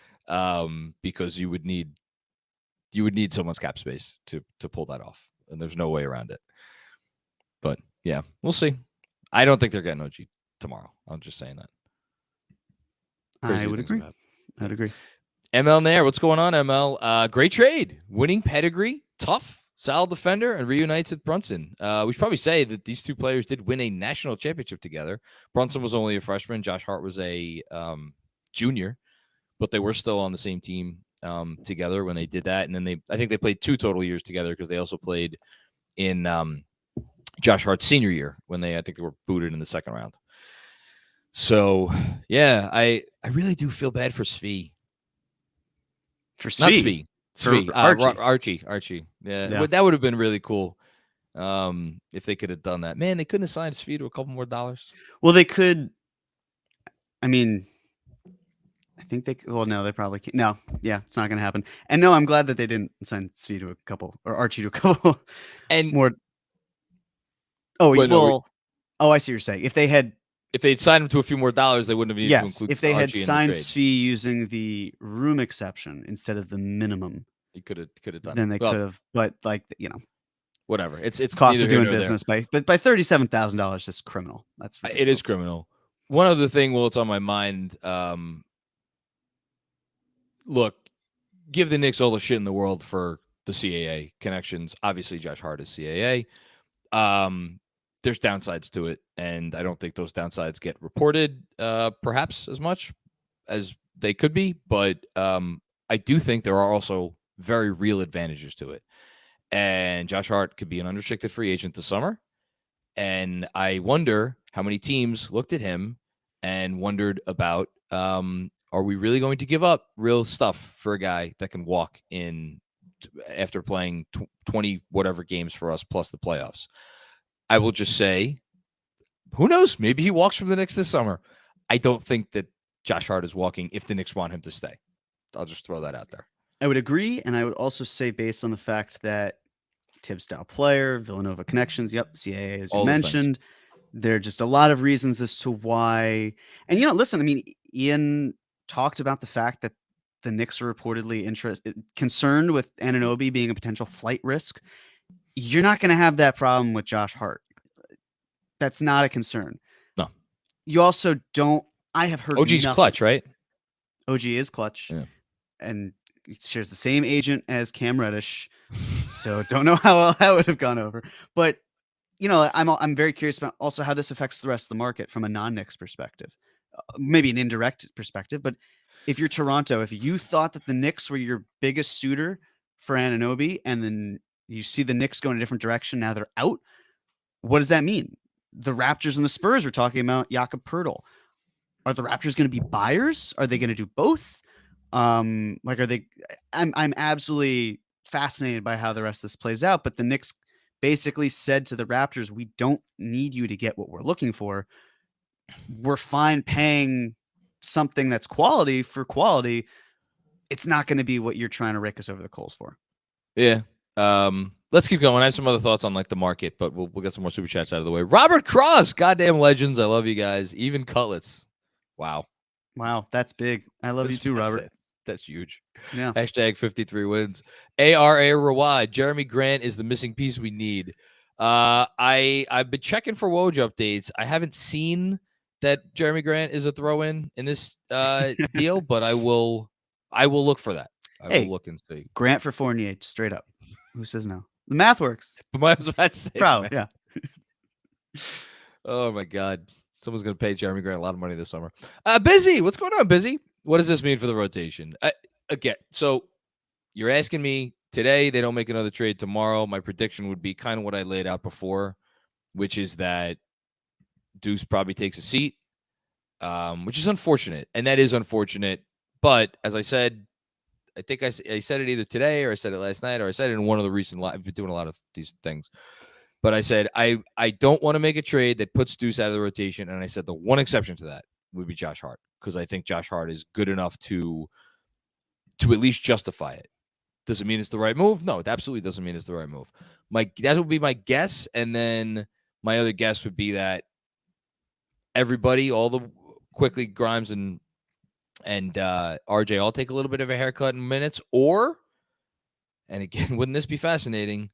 Speaker 1: because you would need someone's cap space to pull that off, and there's no way around it. But yeah, we'll see. I don't think they're getting OG tomorrow. I'm just saying that. Crazy
Speaker 2: I would
Speaker 1: things
Speaker 2: agree.
Speaker 1: have happened.
Speaker 2: I'd agree.
Speaker 1: ML Nair, what's going on, ML? Great trade. Winning pedigree, tough, solid defender, and reunites with Brunson. We should probably say that these two players did win a national championship together. Brunson was only a freshman. Josh Hart was a junior, but they were still on the same team together when they did that. And then I think they played 2 total years together because they also played in Josh Hart's senior year when I think they were booted in the second round. So, yeah, I really do feel bad for Svi.
Speaker 2: For
Speaker 1: Not
Speaker 2: Svi.
Speaker 1: Svi. Archie. Yeah.
Speaker 2: Yeah.
Speaker 1: That would have been really cool if they could have done that. Man, they couldn't have signed Svi to a couple more dollars.
Speaker 2: Well, they could. I mean, I think they. Well, no, they probably can't. No, yeah, it's not going to happen. And no, I'm glad that they didn't sign Svi to a couple or Archie to a couple
Speaker 1: And
Speaker 2: more. Oh,
Speaker 1: Wait, no,
Speaker 2: well. Oh, I see what you're saying. If
Speaker 1: they'd signed him to a few more dollars, they wouldn't have needed to
Speaker 2: yes,
Speaker 1: include
Speaker 2: if they had
Speaker 1: Archie in the
Speaker 2: signed
Speaker 1: trade.
Speaker 2: Svi using the room exception instead of the minimum,
Speaker 1: You could have done.
Speaker 2: then they
Speaker 1: Well,
Speaker 2: could have. But
Speaker 1: whatever. It's
Speaker 2: cost
Speaker 1: neither
Speaker 2: of
Speaker 1: here
Speaker 2: doing
Speaker 1: nor there.
Speaker 2: business by $37,000 is criminal. That's
Speaker 1: It is
Speaker 2: ridiculous.
Speaker 1: criminal. One other thing, while it's on my mind, look, give the Knicks all the shit in the world for the CAA connections. Obviously, Josh Hart is CAA. There's downsides to it, and I don't think those downsides get reported perhaps as much as they could be, but I do think there are also very real advantages to it. And Josh Hart could be an unrestricted free agent this summer. And I wonder how many teams looked at him and wondered about, are we really going to give up real stuff for a guy that can walk in after playing 20 whatever games for us plus the playoffs? I will just say, who knows? Maybe he walks from the Knicks this summer. I don't think that Josh Hart is walking if the Knicks want him to stay. I'll just throw that out there.
Speaker 2: I would agree, and I would also say, based on the fact that Tibbs style player, Villanova connections, yep, CAA as you
Speaker 1: All the things.
Speaker 2: mentioned, there are just a lot of reasons as to why. And listen, I mean, Ian talked about the fact that the Knicks are reportedly concerned with Anunoby being a potential flight risk. You're not going to have that problem with Josh Hart. That's not a concern.
Speaker 1: No.
Speaker 2: You also don't. I have heard
Speaker 1: OG's
Speaker 2: nothing.
Speaker 1: clutch, right?
Speaker 2: OG is clutch,
Speaker 1: Yeah.
Speaker 2: and he shares the same agent as Cam Reddish, so don't know how well that would have gone over. But I'm very curious about also how this affects the rest of the market from a non-Knicks perspective, maybe an indirect perspective. But if you're Toronto, if you thought that the Knicks were your biggest suitor for Anunoby, and then you see the Knicks go in a different direction, now they're out. What does that mean? The Raptors and the Spurs were talking about Jakob Poeltl. Are the Raptors going to be buyers? Are they going to do both? I'm absolutely fascinated by how the rest of this plays out. But the Knicks basically said to the Raptors, we don't need you to get what we're looking for. We're fine paying something that's quality for quality. It's not going to be what you're trying to rake us over the coals for.
Speaker 1: Yeah. Let's keep going. I have some other thoughts on the market, but we'll get some more super chats out of the way. Robert Cross, goddamn legends. I love you guys. Even Cutlets. Wow.
Speaker 2: That's big. I love you too, Robert.
Speaker 1: That's huge.
Speaker 2: Yeah.
Speaker 1: Hashtag 53 wins. ARA Rawad. Jeremy Grant is the missing piece we need. I've been checking for Woj updates. I haven't seen that Jeremy Grant is a throw-in this deal, but I will look for that. I will look and see.
Speaker 2: Grant for Fournier, straight up. Who says no? The math works.
Speaker 1: I was about to say,
Speaker 2: Proud, yeah.
Speaker 1: Oh my God. Someone's going to pay Jeremy Grant a lot of money this summer. Busy. What's going on, Busy? What does this mean for the rotation? Again, so you're asking me today, they don't make another trade tomorrow. My prediction would be kind of what I laid out before, which is that Deuce probably takes a seat, which is unfortunate. And that is unfortunate. But as I said, I think I said it either today or I said it last night or I said it in one of the recent live. I've been doing a lot of these things. But I said, I don't want to make a trade that puts Deuce out of the rotation. And I said the one exception to that would be Josh Hart, because I think Josh Hart is good enough to at least justify it. Does it mean it's the right move? No, it absolutely doesn't mean it's the right move. That would be my guess, and then my other guess would be that everybody, all the quickly Grimes and RJ all take a little bit of a haircut in minutes, or, and again, wouldn't this be fascinating?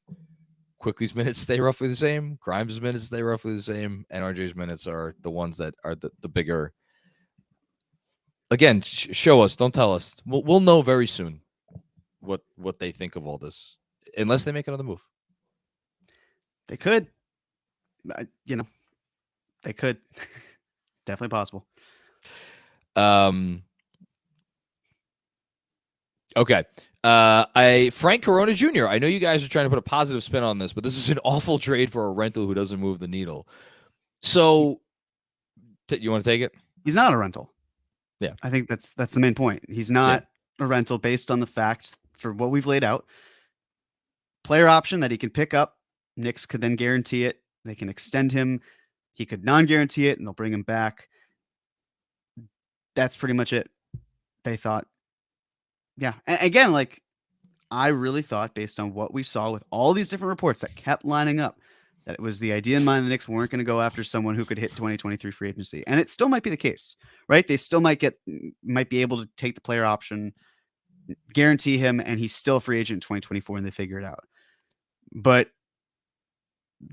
Speaker 1: Quickly's minutes stay roughly the same, Grimes' minutes stay roughly the same, and RJ's minutes are the ones that are the bigger. Again, show us, don't tell us. We'll know very soon what they think of all this, unless they make another move.
Speaker 2: They could, they could. Definitely possible.
Speaker 1: Okay. Frank Corona Jr. I know you guys are trying to put a positive spin on this, but this is an awful trade for a rental who doesn't move the needle. So, you want to take it?
Speaker 2: He's not a rental.
Speaker 1: Yeah,
Speaker 2: I think that's the main point. He's not a rental based on the facts for what we've laid out. Player option that he can pick up. Knicks could then guarantee it. They can extend him. He could non-guarantee it, and they'll bring him back. That's pretty much it. They thought, yeah. And again, like, I really thought, based on what we saw with all these different reports that kept lining up, that it was the idea in mind the Knicks weren't going to go after someone who could hit 2023 free agency. And it still might be the case, right? They still might be able to take the player option, guarantee him, and he's still a free agent in 2024, and they figure it out. But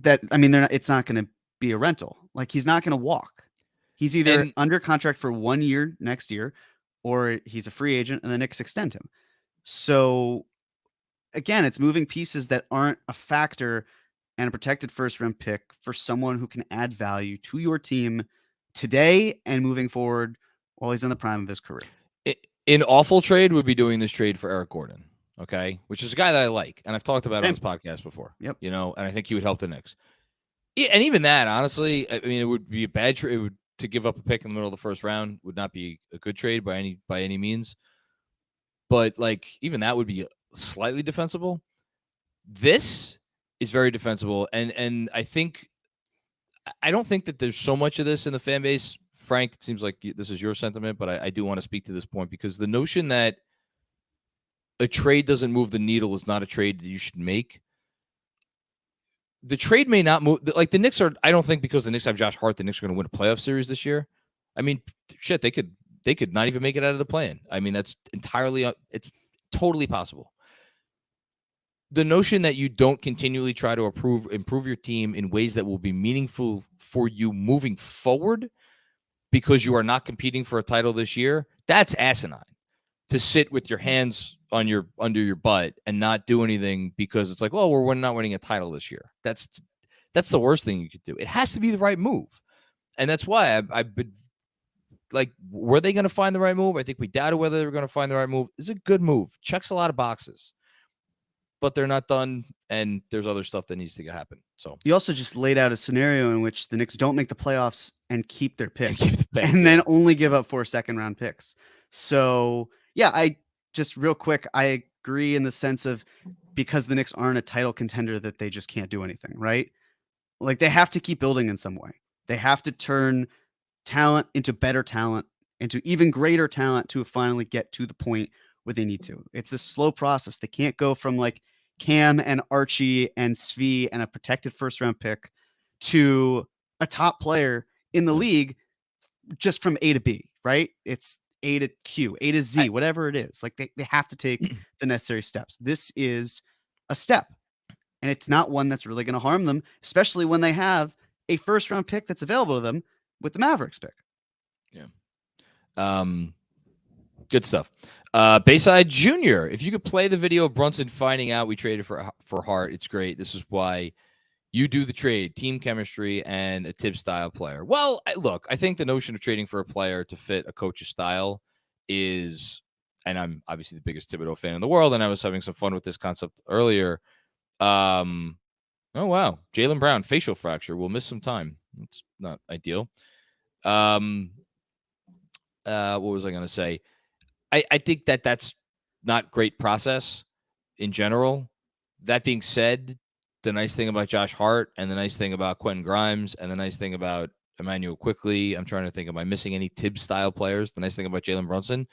Speaker 2: it's not going to be a rental. Like, he's not going to walk. He's either under contract for 1 year next year, or he's a free agent and the Knicks extend him. So again, it's moving pieces that aren't a factor and a protected first-round pick for someone who can add value to your team today and moving forward while he's in the prime of his career.
Speaker 1: An awful trade would be doing this trade for Eric Gordon, okay? Which is a guy that I like, and I've talked about on this podcast before.
Speaker 2: Yep.
Speaker 1: And I think he would help the Knicks. And even that, honestly, I mean, it would be a bad trade. To give up a pick in the middle of the first round would not be a good trade by any means. But, like, even that would be slightly defensible. This is very defensible, and I don't think that there's so much of this in the fan base. Frank, it seems like this is your sentiment, but I do want to speak to this point, because the notion that a trade doesn't move the needle is not a trade that you should make. The trade may not move. Like, the Knicks are, I don't think because the Knicks have Josh Hart, the Knicks are going to win a playoff series this year. I mean, shit, they could not even make it out of the play-in. I mean, that's it's totally possible. The notion that you don't continually try to improve your team in ways that will be meaningful for you moving forward because you are not competing for a title this year, that's asinine. To sit with your hands under your butt and not do anything because it's like, well, we're not winning a title this year. That's the worst thing you could do. It has to be the right move. And that's why I've been like, were they going to find the right move? I think we doubted whether they were going to find the right move. It's a good move. Checks a lot of boxes. But they're not done, and there's other stuff that needs to happen. So
Speaker 2: you also just laid out a scenario in which the Knicks don't make the playoffs and keep their pick, and then only give up 4 second-round picks. So, yeah, I just real quick, I agree in the sense of because the Knicks aren't a title contender that they just can't do anything, right? Like, they have to keep building in some way. They have to turn talent into better talent, into even greater talent to finally get to the point where they need to. It's a slow process. They can't go from like Cam and Archie and Svi and a protected first-round pick to a top player in the league just from A to B, right? It's A to Q, A to Z, whatever it is. Like, they have to take the necessary steps. This is a step, and it's not one that's really going to harm them, especially when they have a first-round pick that's available to them with the Mavericks pick.
Speaker 1: Yeah. Good stuff. Bayside Jr., if you could play the video of Brunson finding out we traded for Hart, it's great. This is why you do the trade, team chemistry, and a Tibbs style player. Well, look, I think the notion of trading for a player to fit a coach's style is, and I'm obviously the biggest Thibodeau fan in the world, and I was having some fun with this concept earlier. Oh, wow. Jaylen Brown, facial fracture. We'll miss some time. It's not ideal. What was I going to say? I think that's not great process in general. That being said, the nice thing about Josh Hart and the nice thing about Quentin Grimes and the nice thing about Emmanuel Quickly. I'm trying to think, am I missing any Tibbs style players? The nice thing about Jalen Brunson,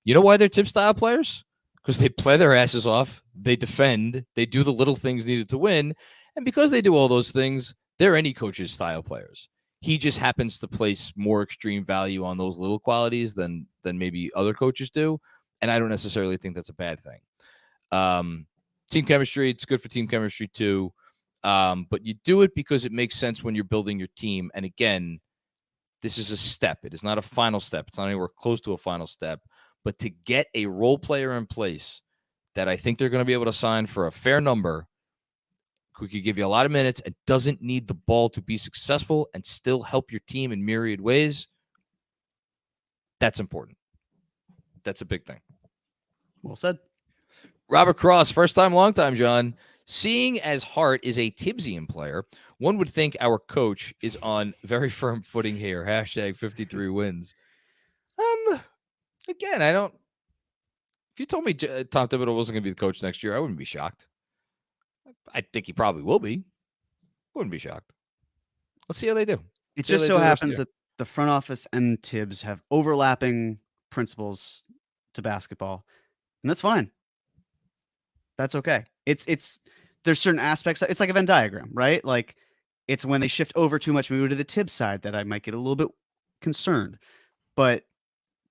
Speaker 1: you know why they're Tibbs style players? Because they play their asses off, they defend, they do the little things needed to win, and because they do all those things, they're any coach's style players. He just happens to place more extreme value on those little qualities than maybe other coaches do, and I don't necessarily think that's a bad thing. Team chemistry, it's good for team chemistry too. But you do it because it makes sense when you're building your team. And again, this is a step. It is not a final step. It's not anywhere close to a final step. But to get a role player in place that I think they're going to be able to sign for a fair number, who could give you a lot of minutes and doesn't need the ball to be successful and still help your team in myriad ways, that's important. That's a big thing.
Speaker 2: Well said.
Speaker 1: Robert Cross, first time, long time, John. Seeing as Hart is a Tibbsian player, one would think our coach is on very firm footing here. Hashtag 53 wins. Again, I don't. If you told me Tom Thibodeau wasn't going to be the coach next year, I wouldn't be shocked. I think he probably will be. Wouldn't be shocked. Let's see how they do.
Speaker 2: It just so happens that the front office and Tibbs have overlapping principles to basketball, and that's fine. That's okay. It's there's certain aspects. It's like a Venn diagram, right? Like it's when they shift over too much, maybe to the Tibbs side, that I might get a little bit concerned. But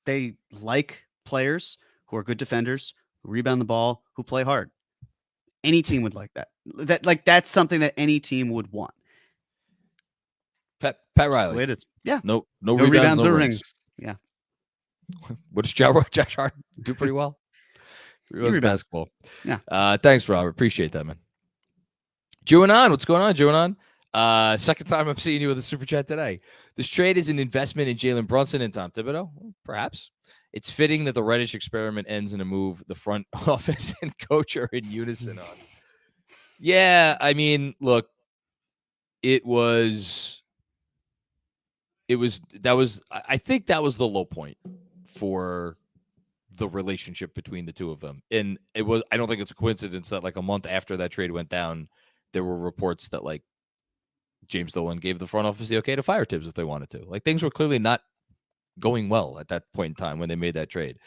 Speaker 2: they like players who are good defenders, who rebound the ball, who play hard. Any team would like that. That's something that any team would want.
Speaker 1: Pat Riley.
Speaker 2: It is. Yeah.
Speaker 1: No rebounds, no rings.
Speaker 2: Yeah.
Speaker 1: What does Josh Hart do pretty well? He was basketball.
Speaker 2: Yeah.
Speaker 1: Thanks, Robert. Appreciate that, man. Juanon, what's going on, Juanon? Second time I'm seeing you with a super chat today. This trade is an investment in Jalen Brunson and Tom Thibodeau. Perhaps. It's fitting that the Reddish experiment ends in a move the front office and coach are in unison on. Yeah, I mean, look, I think that was the low point for the relationship between the two of them. And I don't think it's a coincidence that like a month after that trade went down, there were reports that like James Dolan gave the front office the okay to fire Tibbs if they wanted to. Like things were clearly not going well at that point in time when they made that trade.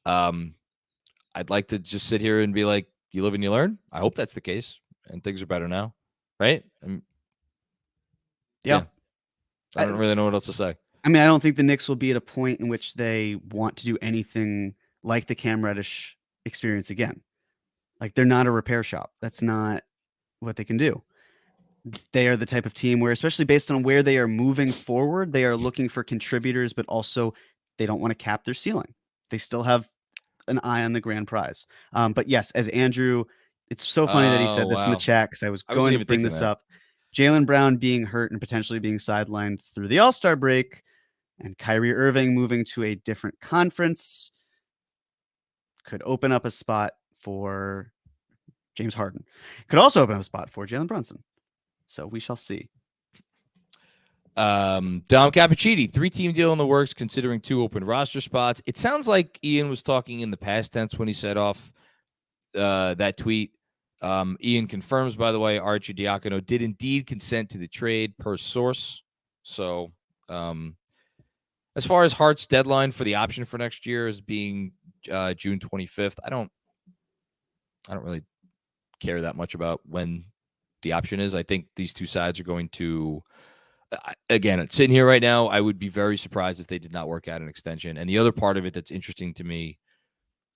Speaker 1: I'd like to just sit here and be like, you live and you learn. I hope that's the case and things are better now. Right. Yeah. I don't really know what else to say.
Speaker 2: I mean, I don't think the Knicks will be at a point in which they want to do anything like the Cam Reddish experience again. Like they're not a repair shop. That's not what they can do. They are the type of team where, especially based on where they are moving forward, they are looking for contributors, but also they don't want to cap their ceiling. They still have an eye on the grand prize. But yes, as Andrew, it's so funny that he said this in the chat because I was going to bring this up. Jaylen Brown being hurt and potentially being sidelined through the All-Star break, and Kyrie Irving moving to a different conference could open up a spot for James Harden. Could also open up a spot for Jalen Brunson. So we shall see.
Speaker 1: Dom Cappuccini, 3-team deal in the works, considering 2 open roster spots. It sounds like Ian was talking in the past tense when he set off that tweet. Ian confirms, by the way, Arcidiacono did indeed consent to the trade per source. So as far as Hart's deadline for the option for next year as being June 25th, I don't really care that much about when the option is. I think these two sides are going to, again, sitting here right now, I would be very surprised if they did not work out an extension. And the other part of it that's interesting to me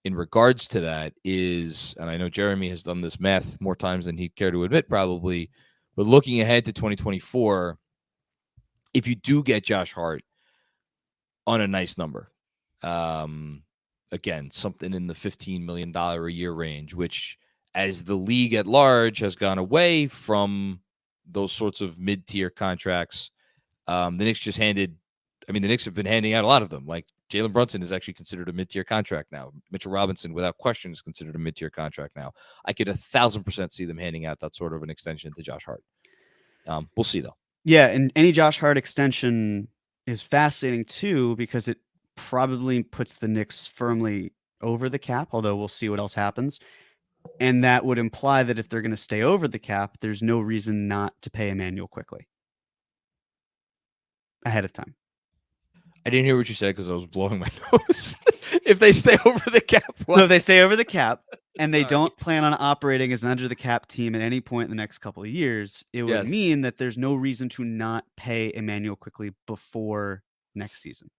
Speaker 1: in regards to that is, and I know Jeremy has done this math more times than he'd care to admit probably, but looking ahead to 2024, if you do get Josh Hart on a nice number, again, something in the $15 million a year range, which as the league at large has gone away from those sorts of mid-tier contracts, the Knicks the Knicks have been handing out a lot of them. Like Jalen Brunson is actually considered a mid-tier contract now. Mitchell Robinson, without question, is considered a mid-tier contract now. I could 1,000% see them handing out that sort of an extension to Josh Hart. We'll see, though.
Speaker 2: Yeah, and any Josh Hart extension is fascinating, too, because it probably puts the Knicks firmly over the cap, although we'll see what else happens. And that would imply that if they're going to stay over the cap, there's no reason not to pay Emmanuel Quickly. ahead of time.
Speaker 1: I didn't hear what you said because I was blowing my nose. If they stay over the cap,
Speaker 2: So if they stay over the cap and they
Speaker 1: Sorry.
Speaker 2: don't plan on operating as an under the cap team at any point in the next couple of years, it would
Speaker 1: Yes.
Speaker 2: mean that there's no reason to not pay Emmanuel quickly before next season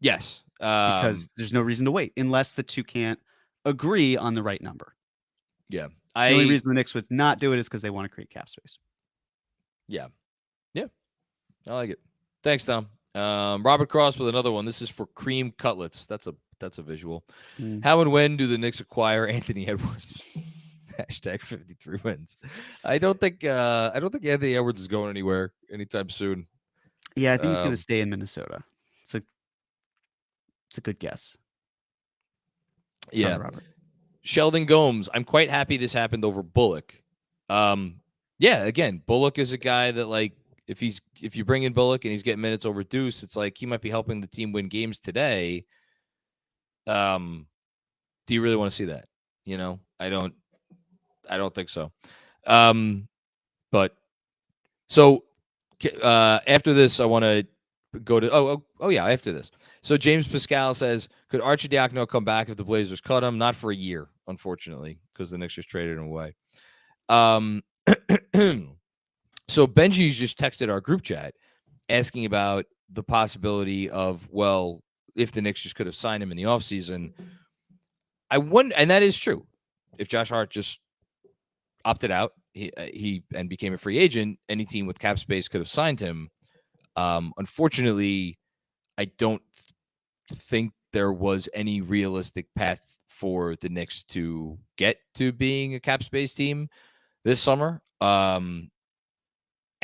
Speaker 1: Yes,
Speaker 2: because there's no reason to wait unless the two can't agree on the right number.
Speaker 1: yeah,
Speaker 2: The only reason the Knicks would not do it is because they want to create cap space.
Speaker 1: Yeah, I like it. Thanks, Tom. Robert Cross with another one. This is for cream cutlets. That's a visual. How and when do the Knicks acquire Anthony Edwards? Hashtag 53 wins. I don't think Anthony Edwards is going anywhere anytime soon.
Speaker 2: Yeah, I think he's going to stay in Minnesota. It's a good guess. Sorry,
Speaker 1: Yeah.
Speaker 2: Robert.
Speaker 1: Sheldon Gomes. I'm quite happy this happened over Bullock. Yeah, again, Bullock is a guy that, like, if you bring in Bullock and he's getting minutes over Deuce, it's like he might be helping the team win games today. Do you really want to see that? You know, I don't think so. But so after this, I want to go to after this. So James Pascal says, could Arcidiacono come back if the Blazers cut him? Not for a year, unfortunately, because the Knicks just traded him away. So Benji's just texted our group chat asking about the possibility of, well, if the Knicks just could have signed him in the offseason. I wonder, and that is true. If Josh Hart just opted out, he and became a free agent, any team with cap space could have signed him. Unfortunately, I don't think there was any realistic path for the Knicks to get to being a cap space team this summer.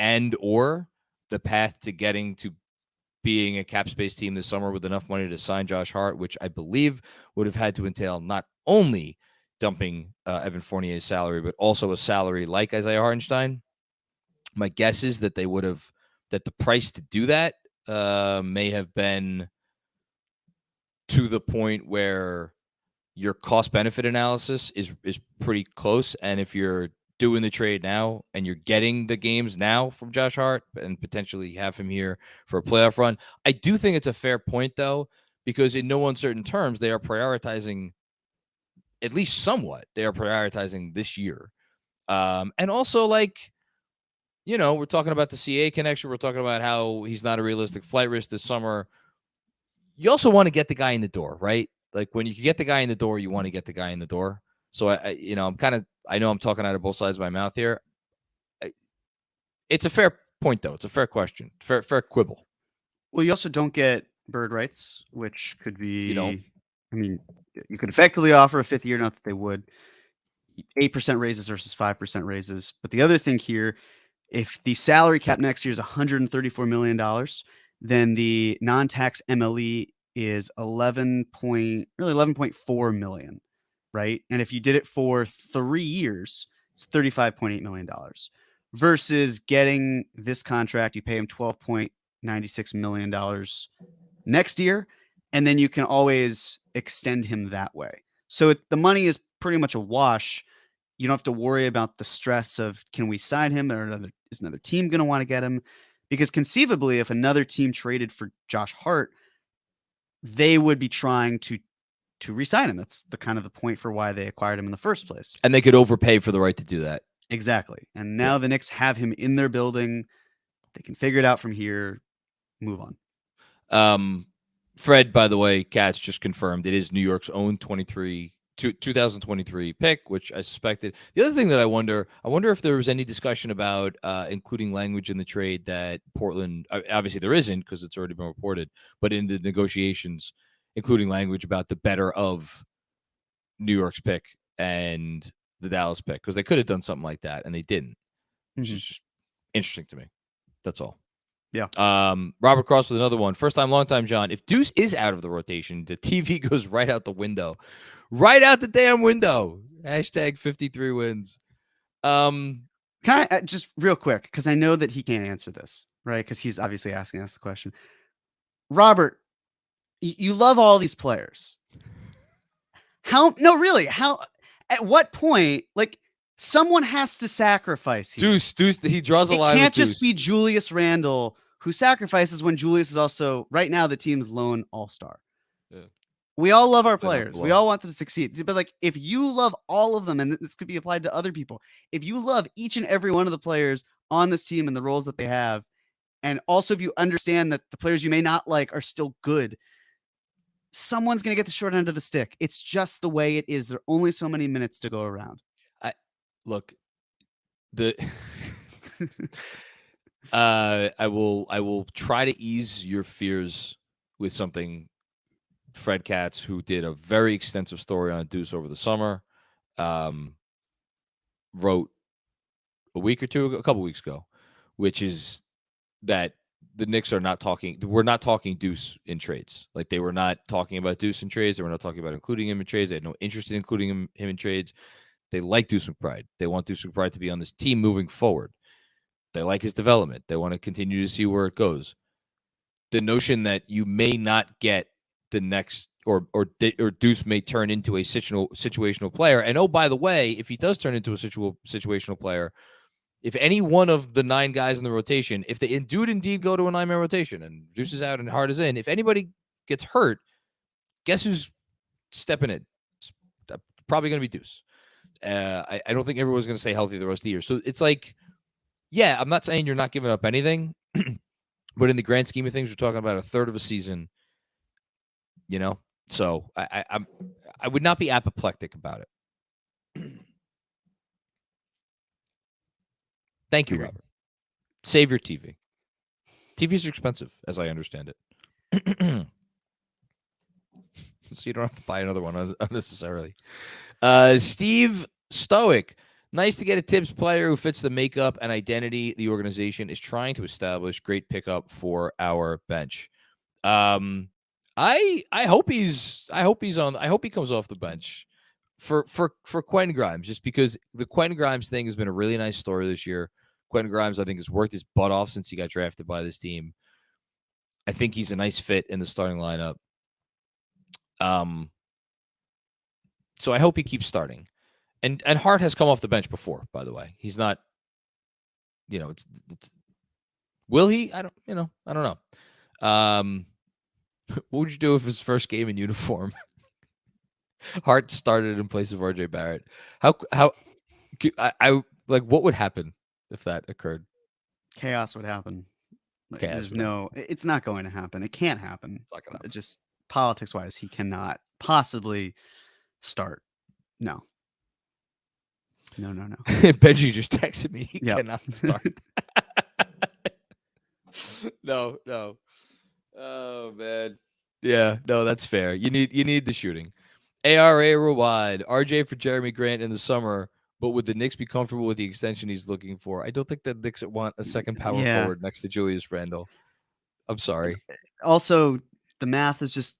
Speaker 1: And or the path to getting to being a cap space team this summer with enough money to sign Josh Hart, which I believe would have had to entail not only dumping Evan Fournier's salary, but also a salary like Isaiah Hartenstein. My guess is that that the price to do that may have been to the point where your cost benefit analysis is pretty close. And if you're doing the trade now and you're getting the games now from Josh Hart and potentially have him here for a playoff run, I do think it's a fair point, though, because in no uncertain terms, they are prioritizing, at least somewhat, they are prioritizing this year. And also, like, you know, we're talking about the CA connection. We're talking about how he's not a realistic flight risk this summer. You also want to get the guy in the door, right? Like, when you can get the guy in the door, you want to get the guy in the door. So I know I'm talking out of both sides of my mouth here. It's a fair point, though. It's a fair question. Fair quibble.
Speaker 2: Well, you also don't get bird rights, which could be,
Speaker 1: You don't?
Speaker 2: I mean, you could effectively offer a fifth year, not that they would, 8% raises versus 5% raises. But the other thing here, if the salary cap next year is $134 million, then the non-tax MLE is 11.4 million, right? And if you did it for 3 years, it's $35.8 million versus getting this contract. You pay him $12.96 million next year, and then you can always extend him that way. So the money is pretty much a wash. You don't have to worry about the stress of, can we sign him, or is another team going to want to get him? Because conceivably, if another team traded for Josh Hart, they would be trying to re-sign him. That's the kind of the point for why they acquired him in the first place.
Speaker 1: And they could overpay for the right to do that.
Speaker 2: Exactly. And now the Knicks have him in their building. They can figure it out from here, move
Speaker 1: on. Fred, by the way, Katz just confirmed it is New York's own 2023 pick, which I suspected. The other thing that I wonder if there was any discussion about including language in the trade that Portland, obviously there isn't because it's already been reported, but in the negotiations, including language about the better of New York's pick and the Dallas pick, because they could have done something like that and they didn't, which is just interesting to me. That's all.
Speaker 2: Yeah.
Speaker 1: Robert Cross with another one. First time, long time, John. If Deuce is out of the rotation, the TV goes right out the window. Right out the damn window. Hashtag 53 wins.
Speaker 2: Can I just real quick, because I know that he can't answer this, right? Because he's obviously asking us the question. Robert, you love all these players. At what point, like, someone has to sacrifice here.
Speaker 1: Deuce, he draws a line.
Speaker 2: It can't just be Julius Randle who sacrifices when Julius is also right now the team's lone all-star.
Speaker 1: Yeah.
Speaker 2: We all love our
Speaker 1: Definitely not
Speaker 2: players.
Speaker 1: the
Speaker 2: We
Speaker 1: law.
Speaker 2: all want them to succeed. But like, if you love all of them, and this could be applied to other people, if you love each and every one of the players on this team and the roles that they have, and also if you understand that the players you may not like are still good, someone's going to get the short end of the stick. It's just the way it is. There are only so many minutes to go around.
Speaker 1: Look, the I will try to ease your fears with something. Fred Katz, who did a very extensive story on Deuce over the summer, wrote a couple weeks ago, which is that the Knicks are not talking. We're not talking Deuce in trades. Like, they were not talking about Deuce in trades. They were not talking about including him in trades. They had no interest in including him in trades. They like Deuce McBride. They want Deuce McBride to be on this team moving forward. They like his development. They want to continue to see where it goes. The notion that you may not get the next, or Deuce may turn into a situational player. And oh, by the way, if he does turn into a situational player, if any one of the 9 guys in the rotation, if they do indeed go to a 9-man rotation and Deuce is out and Hart is in, if anybody gets hurt, guess who's stepping in? It's probably going to be Deuce. I don't think everyone's going to stay healthy the rest of the year. So it's like, yeah, I'm not saying you're not giving up anything, but in the grand scheme of things, we're talking about a third of a season, you know? So I would not be apoplectic about it. Thank you, Robert. Save your TV. TVs are expensive, as I understand it. So you don't have to buy another one unnecessarily. Steve Stoic. Nice to get a Tibbs player who fits the makeup and identity the organization is trying to establish. Great pickup for our bench. I hope he comes off the bench for Quentin Grimes, just because the Quentin Grimes thing has been a really nice story this year. Quentin Grimes, I think, has worked his butt off since he got drafted by this team. I think he's a nice fit in the starting lineup. So I hope he keeps starting. And Hart has come off the bench before, by the way. He's not, it's will he? I don't know. What would you do if his first game in uniform Hart started in place of RJ Barrett? How I like, what would happen if that occurred?
Speaker 2: Chaos would happen. Like,
Speaker 1: Chaos
Speaker 2: it's not going to happen. It can't happen.
Speaker 1: It's not gonna happen.
Speaker 2: Just politics wise, he cannot possibly start. No.
Speaker 1: Benji just texted me. He
Speaker 2: Yep.
Speaker 1: cannot start. No. Oh man. Yeah, no, that's fair. You need the shooting. ARA Rawad, RJ for Jeremy Grant in the summer, but would the Knicks be comfortable with the extension he's looking for? I don't think the Knicks want a second power forward next to Julius Randle. I'm sorry.
Speaker 2: Also, the math is just,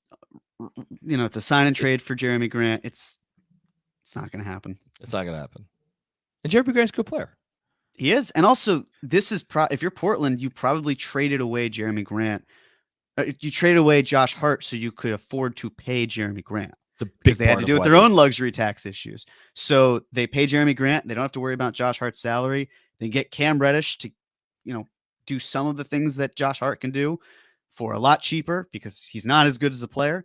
Speaker 2: it's a sign and trade for Jeremy Grant. It's not going to happen.
Speaker 1: It's not going to happen. And Jeremy Grant's a good player.
Speaker 2: He is. And also, this is if you're Portland, you probably traded away Jeremy Grant. You traded away Josh Hart so you could afford to pay Jeremy Grant. Because they had to do with their own luxury tax issues. So they pay Jeremy Grant. They don't have to worry about Josh Hart's salary. They get Cam Reddish to, do some of the things that Josh Hart can do for a lot cheaper because he's not as good as a player.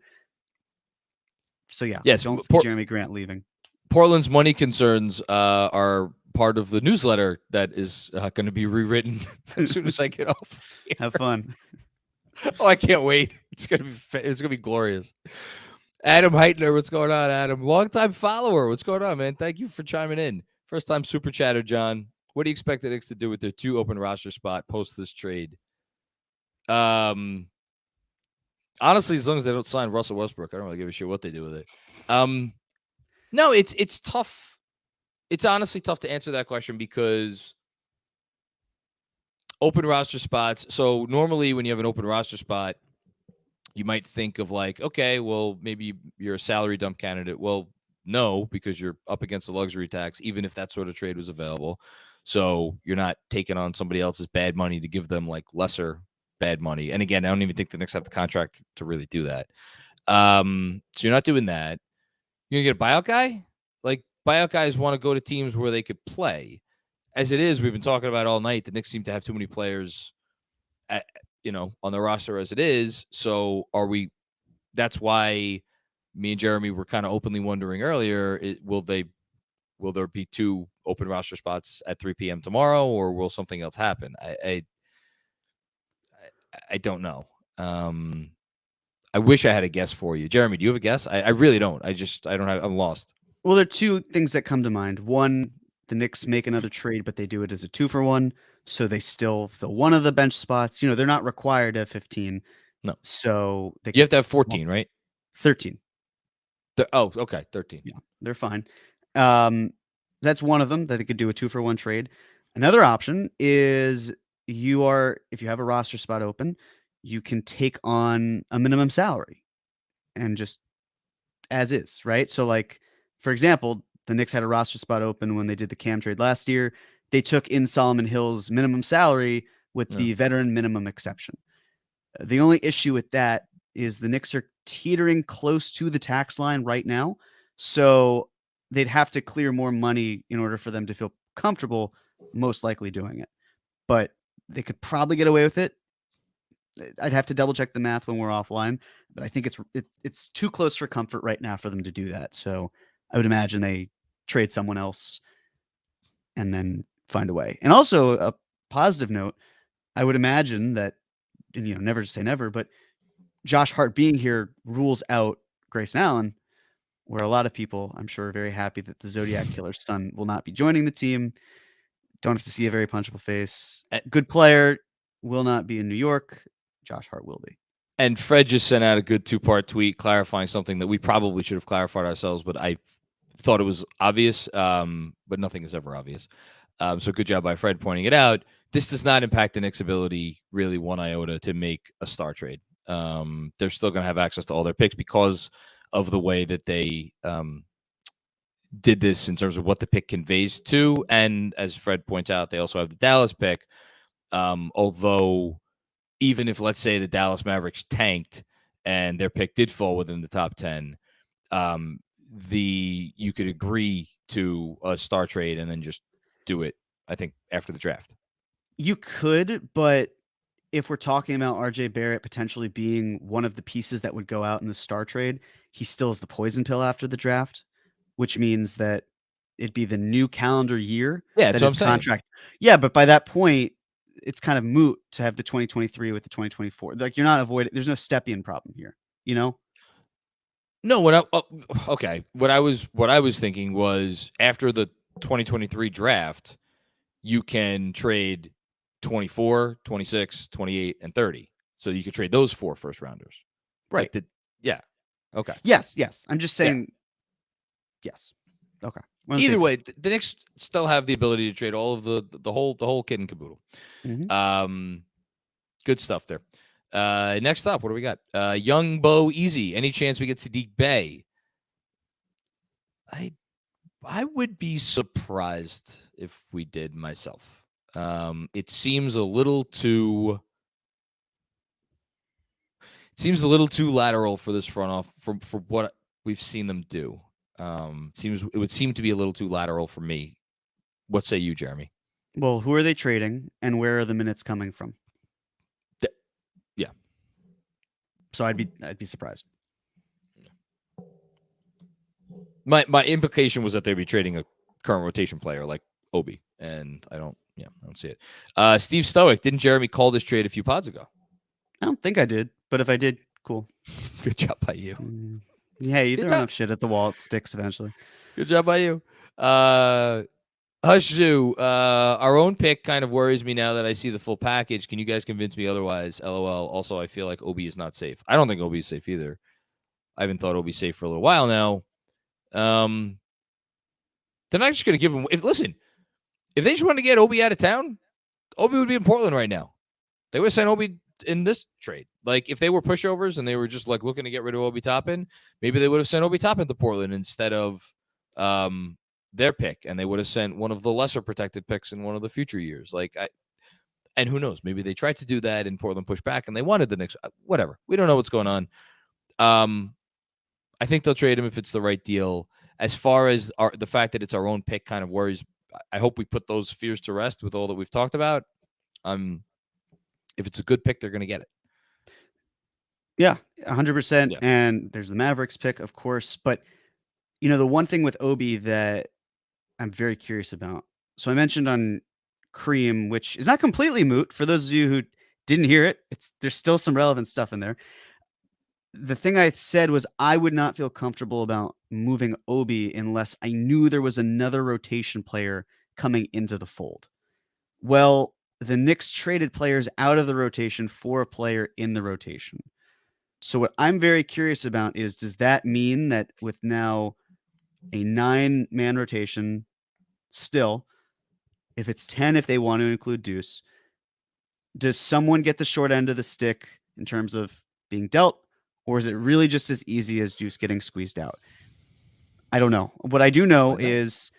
Speaker 2: So yeah,
Speaker 1: yes,
Speaker 2: don't see Jeremy Grant leaving.
Speaker 1: Portland's money concerns are part of the newsletter that is going to be rewritten as soon as I get off here.
Speaker 2: Have fun.
Speaker 1: Oh, I can't wait. It's gonna be glorious. Adam Heitner, what's going on, Adam? Longtime follower. What's going on, man? Thank you for chiming in. First time super chatter, John. What do you expect the Knicks to do with their 2 open roster spot post this trade? Honestly, as long as they don't sign Russell Westbrook, I don't really give a shit what they do with it. No, it's tough. It's honestly tough to answer that question because open roster spots. So normally when you have an open roster spot, you might think of like, okay, well, maybe you're a salary dump candidate. Well, no, because you're up against the luxury tax, even if that sort of trade was available. So you're not taking on somebody else's bad money to give them like lesser bad money. And again, I don't even think the Knicks have the contract to really do that. So you're not doing that. You're going to get a buyout guy? Like, buyout guys want to go to teams where they could play. As it is, we've been talking about all night, the Knicks seem to have too many players on the roster as it is. So are we? That's why me and Jeremy were kind of openly wondering earlier: will there be 2 open roster spots at 3 p.m. tomorrow, or will something else happen? I don't know. I wish I had a guess for you, Jeremy. Do you have a guess? I really don't. I don't have. I'm lost.
Speaker 2: Well, there are 2 things that come to mind. One, the Knicks make another trade, but they do it as a 2-for-1, so they still fill one of the bench spots. They're not required to have 15.
Speaker 1: No.
Speaker 2: So they
Speaker 1: You have to have 14, right?
Speaker 2: 13.
Speaker 1: Okay, 13.
Speaker 2: Yeah, they're fine. That's one of them that they could do a 2-for-1 trade. Another option is if you have a roster spot open, you can take on a minimum salary and just as is, right? So, like, for example, the Knicks had a roster spot open when they did the Cam trade last year. They took in Solomon Hill's minimum salary with the veteran minimum exception. The only issue with that is the Knicks are teetering close to the tax line right now. So they'd have to clear more money in order for them to feel comfortable, most likely doing it. But they could probably get away with it. I'd have to double check the math when we're offline, but I think it's too close for comfort right now for them to do that. So I would imagine they trade someone else and then find a way. And also a positive note, I would imagine that, and never to say never, but Josh Hart being here rules out Grayson Allen, where a lot of people, I'm sure, are very happy that the Zodiac Killer's son will not be joining the team. Don't have to see a very punchable face. Good player, will not be in New York. Josh Hart will be.
Speaker 1: And Fred just sent out a good 2-part tweet clarifying something that we probably should have clarified ourselves, but I thought it was obvious, but nothing is ever obvious. So good job by Fred pointing it out. This does not impact the Knicks' ability really one iota to make a star trade. They're still going to have access to all their picks because of the way that they did this in terms of what the pick conveys to. And as Fred points out, they also have the Dallas pick. Although even if, let's say, the Dallas Mavericks tanked and their pick did fall within the top 10, you could agree to a star trade and then just do it, I think, after the draft.
Speaker 2: You could, but if we're talking about RJ Barrett potentially being one of the pieces that would go out in the star trade, he still is the poison pill after the draft, which means that it'd be the new calendar year.
Speaker 1: Yeah, that's what I'm saying. Contract.
Speaker 2: Yeah, but by that point, it's kind of moot to have the 2023 with the 2024. Like, you're not avoiding. There's no Stepien problem here, No,
Speaker 1: okay. What I was thinking was after the 2023 draft, you can trade 24, 26, 28, and 30. So you could trade those 4 first rounders.
Speaker 2: Right.
Speaker 1: Yeah. Okay.
Speaker 2: Yes. I'm just saying. Yeah. Yes. Okay.
Speaker 1: Either way, the Knicks still have the ability to trade all of the whole kit and caboodle.
Speaker 2: Mm-hmm.
Speaker 1: Good stuff there. Next up, what do we got? Young Bo Easy. Any chance we get Sadiq Bey? I would be surprised if we did myself. It seems a little too lateral for this front off for what we've seen them do. It would seem to be a little too lateral for me. What say you, Jeremy?
Speaker 2: Well, who are they trading and where are the minutes coming from?
Speaker 1: Yeah.
Speaker 2: So I'd be surprised.
Speaker 1: My implication was that they'd be trading a current rotation player like Obi, and I don't see it. Steve Stoic, didn't Jeremy call this trade a few pods ago?
Speaker 2: I don't think I did, but if I did, cool.
Speaker 1: Good job by you.
Speaker 2: Yeah, you throw enough shit at the wall, it sticks eventually.
Speaker 1: Good job by you. Hushu, our own pick kind of worries me now that I see the full package. Can you guys convince me otherwise? LOL. Also, I feel like Obi is not safe. I don't think Obi is safe either. I haven't thought Obi's safe for a little while now. They're not just going to give him. If they just wanted to get Obi out of town, Obi would be in Portland right now. They would have sent Obi in this trade. Like, if they were pushovers and they were just like looking to get rid of Obi Toppin, maybe they would have sent Obi Toppin to Portland instead of their pick, and they would have sent one of the lesser protected picks in one of the future years. And who knows? Maybe they tried to do that and Portland pushed back, and they wanted the Knicks. Whatever. We don't know what's going on. I think they'll trade him if it's the right deal. As far as the fact that it's our own pick kind of worries, I hope we put those fears to rest with all that we've talked about. I'm if it's a good pick, they're going to get it.
Speaker 2: Yeah, 100%.
Speaker 1: Yeah.
Speaker 2: And there's the Mavericks pick, of course. But, the one thing with Obi that I'm very curious about. So I mentioned on Cream, which is not completely moot for those of you who didn't hear it. There's still some relevant stuff in there. The thing I said was I would not feel comfortable about moving Obi unless I knew there was another rotation player coming into the fold. Well, the Knicks traded players out of the rotation for a player in the rotation. So what I'm very curious about is, does that mean that with now a 9-man rotation still, if it's 10, if they want to include Deuce, does someone get the short end of the stick in terms of being dealt, or is it really just as easy as Deuce getting squeezed out? I don't know. What I do know is,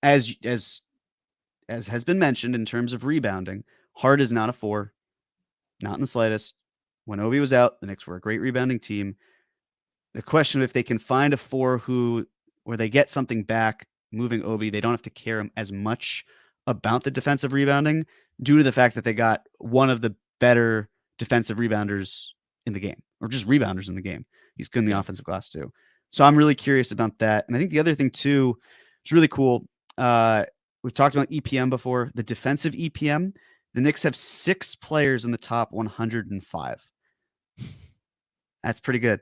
Speaker 2: as has been mentioned in terms of rebounding, Hart is not a 4, not in the slightest. When Obi was out, the Knicks were a great rebounding team. The question, if they can find a 4 where they get something back moving Obi, they don't have to care as much about the defensive rebounding due to the fact that they got one of the better defensive rebounders in the game, or just rebounders in the game. He's good in the offensive glass too. So I'm really curious about that. And I think the other thing too, is really cool. We've talked about EPM before. The defensive EPM, the Knicks have 6 players in the top 105. That's pretty good.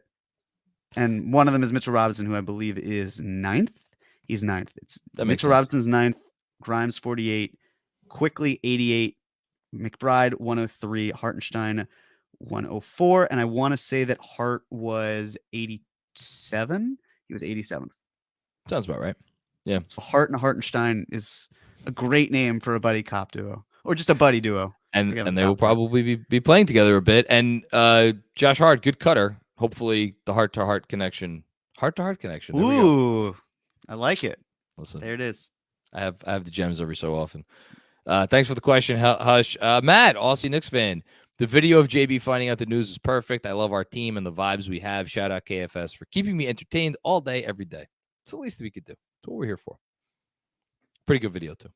Speaker 2: And one of them is Mitchell Robinson, who I believe is 9th. He's 9th. Mitchell Robinson's 9th, Grimes 48, Quickly 88, McBride 103, Hartenstein 104, and I want to say that Hart was 87. He was 87.
Speaker 1: Sounds about right. Yeah.
Speaker 2: So Hart and Hartenstein is a great name for a buddy cop duo, or just a buddy duo.
Speaker 1: And they will probably be playing together a bit. And Josh Hart, good cutter. Hopefully the heart-to-heart connection. Heart-to-heart connection. There
Speaker 2: Ooh, I like it.
Speaker 1: Listen,
Speaker 2: there it is.
Speaker 1: I have the gems every so often. Thanks for the question, Hush. Matt, Aussie Knicks fan. The video of JB finding out the news is perfect. I love our team and the vibes we have. Shout out KFS for keeping me entertained all day, every day. It's the least we could do. That's what we're here for. Pretty good video, too.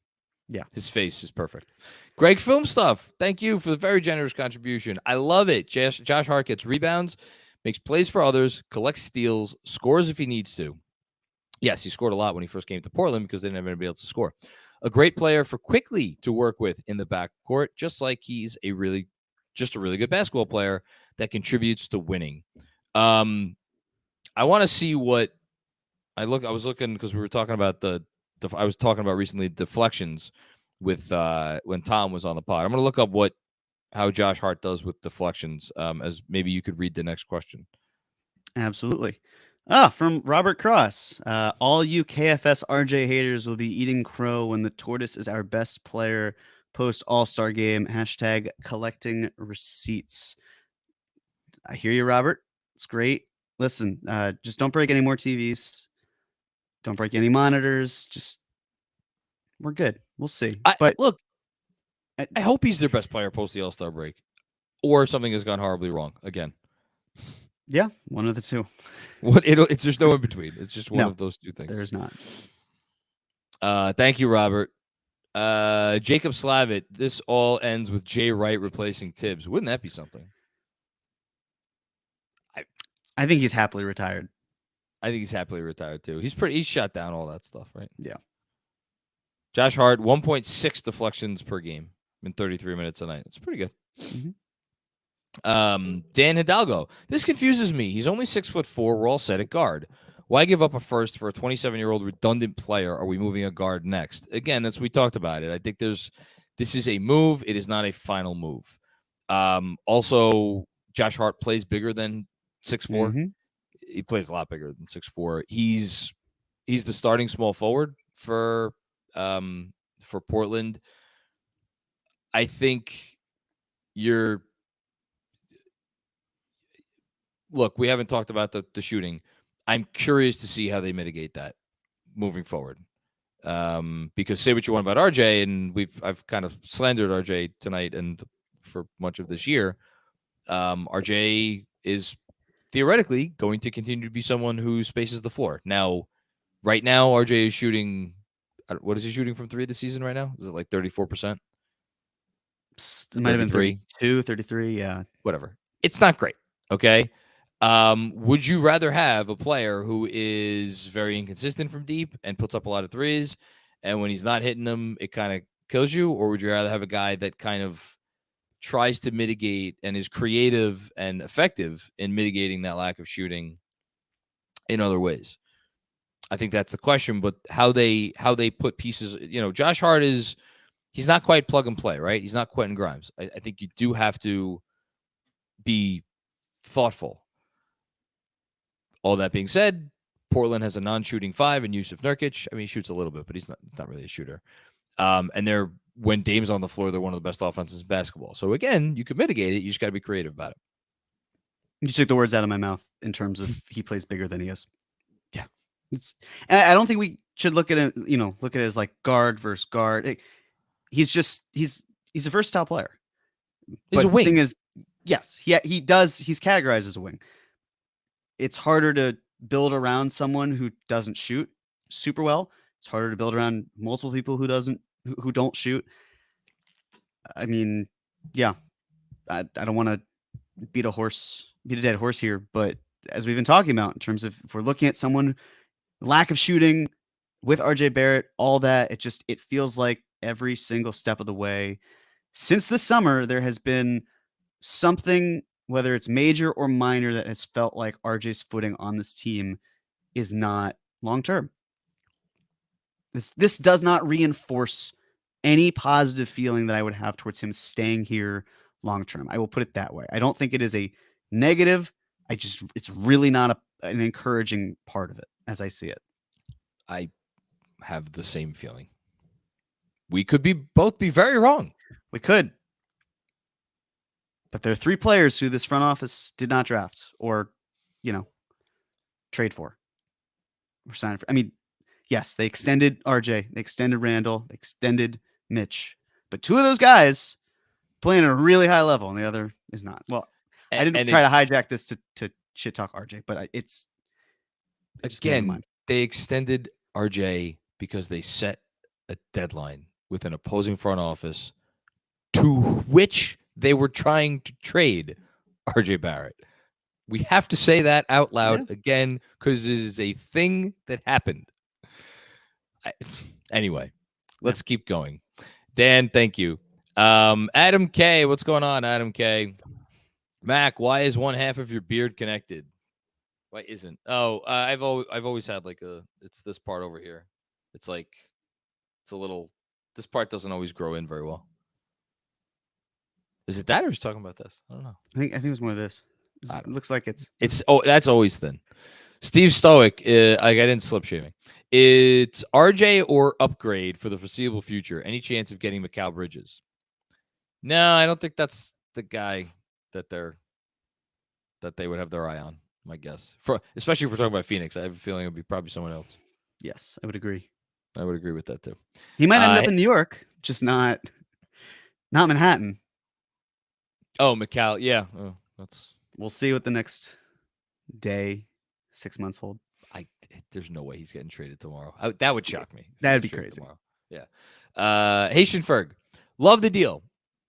Speaker 2: Yeah.
Speaker 1: His face is perfect. Greg Film Stuff. Thank you for the very generous contribution. I love it. Josh Hart gets rebounds, makes plays for others, collects steals, scores if he needs to. Yes, he scored a lot when he first came to Portland because they didn't have anybody else to score. A great player for Quickly to work with in the backcourt, just like he's a really good basketball player that contributes to winning. I want to see what I was looking because we were talking about I was talking about recently deflections with when Tom was on the pod. I'm going to look up how Josh Hart does with deflections, as maybe you could read the next question.
Speaker 2: Absolutely. From Robert Cross. All you KFS RJ haters will be eating crow when the tortoise is our best player post All-Star game. # collecting receipts. I hear you, Robert. It's great. Listen, just don't break any more TVs. Don't break any monitors. We're good. We'll see.
Speaker 1: But look, I hope he's their best player post the All-Star break, or something has gone horribly wrong again.
Speaker 2: Yeah, one of the two.
Speaker 1: It's just no in between. It's just one of those two things.
Speaker 2: There's not.
Speaker 1: Thank you, Robert. Jacob Slavitt. This all ends with Jay Wright replacing Tibbs. Wouldn't that be something?
Speaker 2: I think he's happily retired.
Speaker 1: I think he's happily retired too. He's shut down all that stuff, right?
Speaker 2: Yeah.
Speaker 1: Josh Hart, 1.6 deflections per game in 33 minutes a night. It's pretty good.
Speaker 2: Mm-hmm.
Speaker 1: Dan Hidalgo. This confuses me. He's only 6'4". We're all set at guard. Why give up a first for a 27-year-old redundant player? Are we moving a guard next? Again, we talked about it. I think this is a move. It is not a final move. Also, Josh Hart plays bigger than 6'4". Mm-hmm. He plays a lot bigger than 6'4". He's the starting small forward for Portland. I think look, we haven't talked about the shooting. I'm curious to see how they mitigate that moving forward. Because say what you want about RJ, and I've kind of slandered RJ tonight and for much of this year. RJ is theoretically going to continue to be someone who spaces the floor. Now, right now, RJ is shooting. What is he shooting from 3 this season right now? Is it like 34%?
Speaker 2: It might have been
Speaker 1: 33.
Speaker 2: 32, 33. Yeah.
Speaker 1: Whatever. It's not great. Okay. Would you rather have a player who is very inconsistent from deep and puts up a lot of threes, and when he's not hitting them, it kind of kills you? Or would you rather have a guy that kind of tries to mitigate and is creative and effective in mitigating that lack of shooting in other ways? I think that's the question, but how they put pieces, Josh Hart he's not quite plug and play, right? He's not Quentin Grimes. I think you do have to be thoughtful. All that being said, Portland has a non-shooting 5 in Yusuf Nurkic. I mean, he shoots a little bit, but he's not really a shooter. And when Dame's on the floor, they're one of the best offenses in basketball. So again, you can mitigate it. You just got to be creative about it.
Speaker 2: You took the words out of my mouth in terms of he plays bigger than he is.
Speaker 1: Yeah.
Speaker 2: And I don't think we should look at it, look at it as like guard versus guard. He's a versatile player.
Speaker 1: He's a wing.
Speaker 2: The thing is, yes, he's categorized as a wing. It's harder to build around someone who doesn't shoot super well. It's harder to build around multiple people who don't shoot. I mean, yeah, I don't want to beat a dead horse here, but as we've been talking about in terms of if we're looking at someone lack of shooting with RJ Barrett, all that, it feels like every single step of the way since the summer, there has been something, whether it's major or minor, that has felt like RJ's footing on this team is not long-term. This does not reinforce any positive feeling that I would have towards him staying here long-term. I will put it that way. I don't think it is a negative. It's really not an encouraging part of it as I see it.
Speaker 1: I have the same feeling. We could both be very wrong.
Speaker 2: We could. But there are 3 players who this front office did not draft or, trade for or sign for. I mean, yes, they extended RJ, they extended Randall, they extended Mitch. But 2 of those guys playing at a really high level and the other is not. Well, I didn't try to hijack this to shit talk RJ, but it's
Speaker 1: again, they extended RJ because they set a deadline with an opposing front office to which they were trying to trade RJ Barrett. We have to say that out loud again because it is a thing that happened. Anyway, let's keep going. Dan, thank you. Adam K, what's going on, Adam K? Mac, why is one half of your beard connected? Why isn't? Oh, I've always had it's this part over here. It's a little. This part doesn't always grow in very well. Is it that, or he's talking about this? I don't know.
Speaker 2: I think it was more of this. It looks like it's.
Speaker 1: That's always thin. Steve Stoic, I didn't slip shaving. It's RJ or upgrade for the foreseeable future. Any chance of getting Mikal Bridges? No, I don't think that's the guy that they would have their eye on. My guess, especially if we're talking about Phoenix, I have a feeling it would be probably someone else.
Speaker 2: Yes, I would agree.
Speaker 1: I would agree with that too.
Speaker 2: He might end up in New York, just not Manhattan.
Speaker 1: Oh, Mikal, yeah. Oh,
Speaker 2: we'll see what the next day, 6 months hold.
Speaker 1: There's no way he's getting traded tomorrow. That would shock me.
Speaker 2: That'd be crazy.
Speaker 1: Tomorrow. Yeah. Haitian Ferg, love the deal.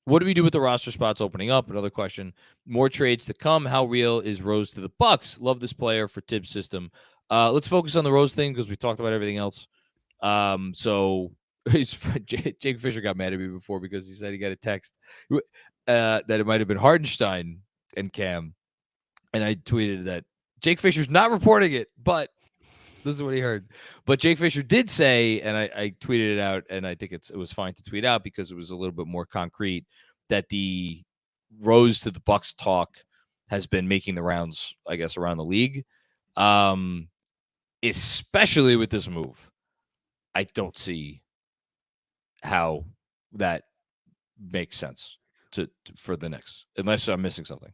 Speaker 1: What do we do with the roster spots opening up? Another question. More trades to come. How real is Rose to the Bucks? Love this player for Tibbs' system. Let's focus on the Rose thing because we talked about everything else. So Jake Fisher got mad at me before because he said he got a text that it might have been Hardenstein and Cam. And I tweeted that Jake Fisher's not reporting it, but this is what he heard. But Jake Fisher did say, and I tweeted it out, and I think it was fine to tweet out because it was a little bit more concrete, that the Rose to the Bucks talk has been making the rounds, I guess, around the league. Especially with this move. I don't see how that makes sense for the Knicks, unless I'm missing something.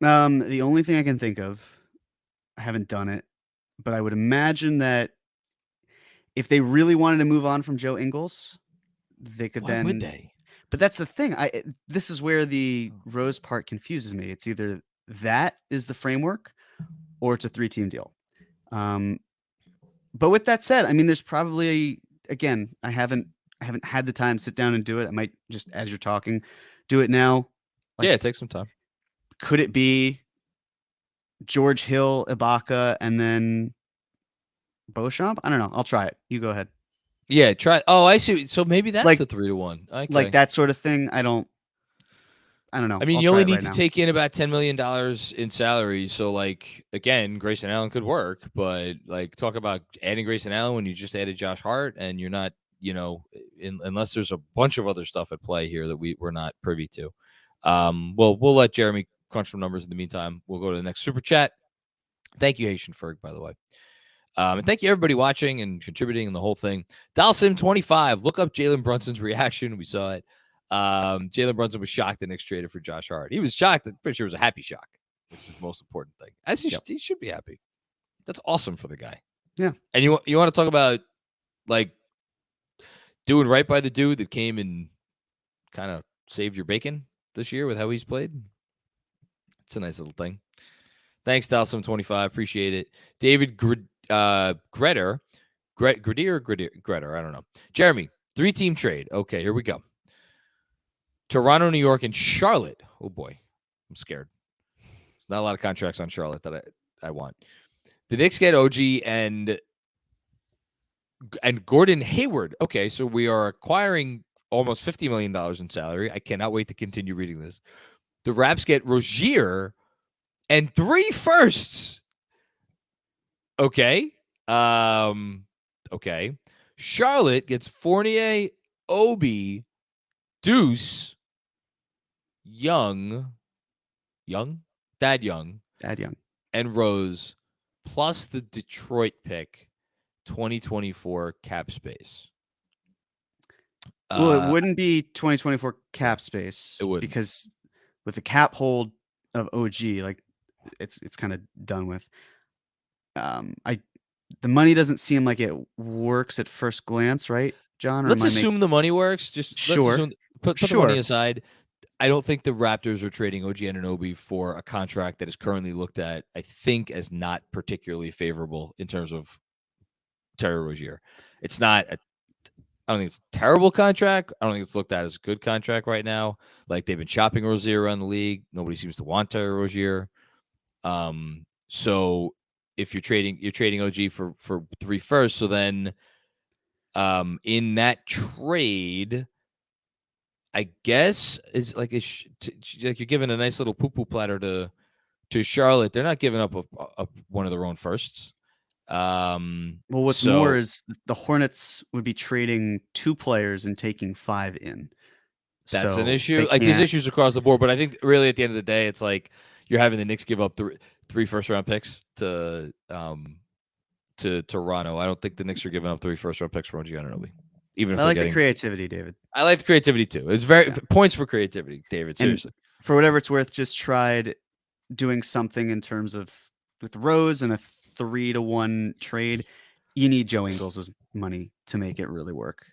Speaker 2: The only thing I can think of, I haven't done it, but I would imagine that if they really wanted to move on from Joe Ingles, they could
Speaker 1: Why would they?
Speaker 2: But that's the thing. This is where the Rose part confuses me. It's either that is the framework or it's a 3-team deal. But with that said, I mean, there's probably, again, I haven't had the time to sit down and do it. I might just, as you're talking, do it now. Like,
Speaker 1: yeah, take some time.
Speaker 2: could it be George Hill, Ibaka, and then Beauchamp? I don't know. I'll try it. You go ahead.
Speaker 1: Yeah, try. Oh, I see. So maybe that's
Speaker 2: Like-
Speaker 1: a 3-1. Okay.
Speaker 2: Like that sort of thing. I don't know.
Speaker 1: I mean,
Speaker 2: I'll
Speaker 1: you
Speaker 2: try
Speaker 1: only
Speaker 2: it
Speaker 1: need
Speaker 2: right
Speaker 1: to
Speaker 2: now.
Speaker 1: take in about $10 million in salary. So, like, again, Grayson Allen could work, but like, talk about adding Grayson Allen when you just added Josh Hart, and you're not, unless there's a bunch of other stuff at play here that we're not privy to. Well, we'll let Jeremy crunch some numbers in the meantime. We'll go to the next super chat. Thank you, Haitian Ferg, by the way. And thank you, everybody watching and contributing and the whole thing. Dalsim25, look up Jalen Brunson's reaction. We saw it. Jalen Brunson was shocked the Knicks traded for Josh Hart. He was shocked. I'm pretty sure it was a happy shock, which is the most important thing. As he should be happy. That's awesome for the guy.
Speaker 2: Yeah.
Speaker 1: And you want to talk about, like, doing right by the dude that came and kind of saved your bacon this year with how he's played? It's a nice little thing. Thanks, Dalsim25. Appreciate it. David Greder, I don't know. Jeremy, 3-team trade. Okay, here we go. Toronto, New York, and Charlotte. Oh, boy. I'm scared. There's not a lot of contracts on Charlotte that I want. The Knicks get OG and Gordon Hayward. Okay, so we are acquiring almost $50 million in salary. I cannot wait to continue reading this. The Raps get Rozier and 3 firsts. Okay. Okay. Charlotte gets Fournier, Obi, Deuce, Thad Young, and Rose, plus the Detroit pick, 2024 cap space.
Speaker 2: Well, it wouldn't be 2024 cap space.
Speaker 1: It wouldn't.
Speaker 2: Because with the cap hold of OG, like it's kind of done with. The money doesn't seem like it works at first glance, right, John? Or
Speaker 1: Let's
Speaker 2: am I
Speaker 1: assume the money works. Just
Speaker 2: Sure.
Speaker 1: Let's assume, put the
Speaker 2: Sure.
Speaker 1: money aside. I don't think the Raptors are trading OG Anunoby for a contract that is currently looked at, I think, as not particularly favorable in terms of Terry Rozier. It's not. I don't think it's a terrible contract. I don't think it's looked at as a good contract right now. Like, they've been shopping Rozier around the league. Nobody seems to want Terry Rozier. So if you're trading OG for 3 firsts. So then, in that trade, I guess is like you're giving a nice little poo-poo platter to Charlotte. They're not giving up one of their own firsts.
Speaker 2: Well, what's more is the Hornets would be trading 2 players and taking 5 in.
Speaker 1: That's
Speaker 2: So
Speaker 1: an issue.
Speaker 2: they
Speaker 1: Like, there's
Speaker 2: can't-
Speaker 1: issues across the board, but I think really at the end of the day, it's like you're having the Knicks give up 3 first-round picks to Toronto. I don't think the Knicks are giving up 3 first-round picks for OG Anunoby. Even if
Speaker 2: I like the creativity, David.
Speaker 1: I like the creativity too. It's points for creativity, David. Seriously.
Speaker 2: And for whatever it's worth, just tried doing something in terms of with Rose and a 3-1 trade. You need Joe Ingles' money to make it really work.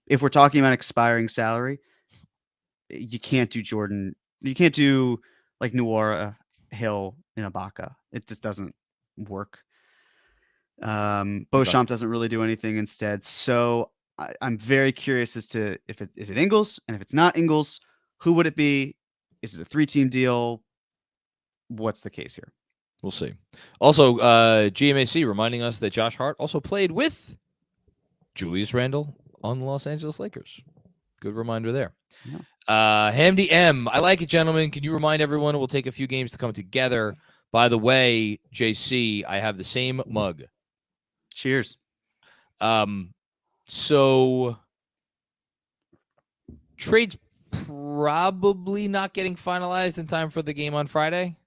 Speaker 2: If we're talking about expiring salary, you can't do Jordan. You can't do like Nuora, Hill, and Ibaka. It just doesn't work. Beauchamp doesn't really do anything instead. So I'm very curious as to is it Ingles, and if it's not Ingles, who would it be? Is it a 3-team deal? What's the case here?
Speaker 1: We'll see. Also, GMAC reminding us that Josh Hart also played with Julius Randle on the Los Angeles Lakers. Good reminder there.
Speaker 2: Yeah.
Speaker 1: Hamdi M, I like it, gentlemen. Can you remind everyone it will take a few games to come together? By the way, JC, I have the same mug.
Speaker 2: Cheers.
Speaker 1: So trades probably not getting finalized in time for the game on Friday.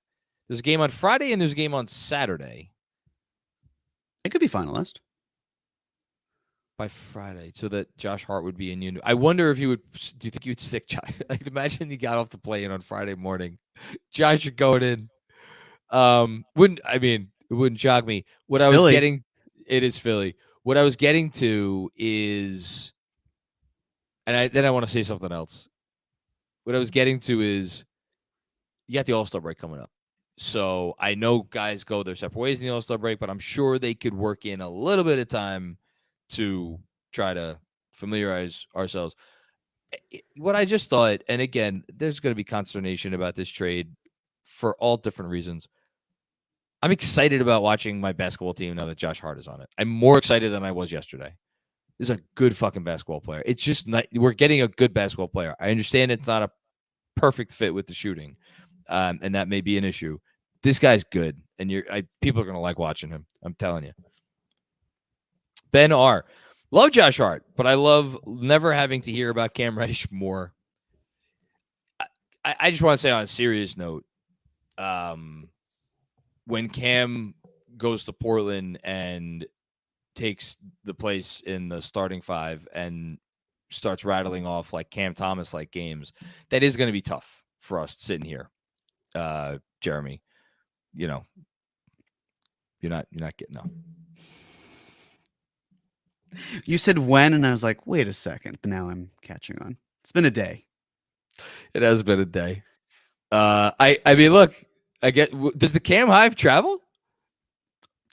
Speaker 1: There's a game on Friday and there's a game on Saturday.
Speaker 2: It could be finalized
Speaker 1: by Friday, so that Josh Hart would be in you. I wonder if you would. Do you think you would stick Josh? Like, imagine he got off the plane on Friday morning. Josh going in. It wouldn't shock me. It is Philly. What I was getting to is, and I want to say something else. What I was getting to is, you got the All-Star break coming up. So I know guys go their separate ways in the All-Star break, but I'm sure they could work in a little bit of time to try to familiarize ourselves. what I just thought, and again, there's going to be consternation about this trade for all different reasons. I'm excited about watching my basketball team now that Josh Hart is on it. I'm more excited than I was yesterday. He's a good fucking basketball player. It's just not, we're getting a good basketball player. I understand it's not a perfect fit with the shooting, and that may be an issue. This guy's good, and people are going to like watching him. I'm telling you. Ben R. Love Josh Hart, but I love never having to hear about Cam Reddish more. I just want to say on a serious note, when Cam goes to Portland and takes the place in the starting five and starts rattling off like Cam Thomas like games, that is going to be tough for us sitting here, Jeremy. You know, you're not getting up.
Speaker 2: You said when, and I was like, wait a second. But now I'm catching on. It's been a day.
Speaker 1: It has been a day. I mean, look, I get. Does the Cam Hive travel?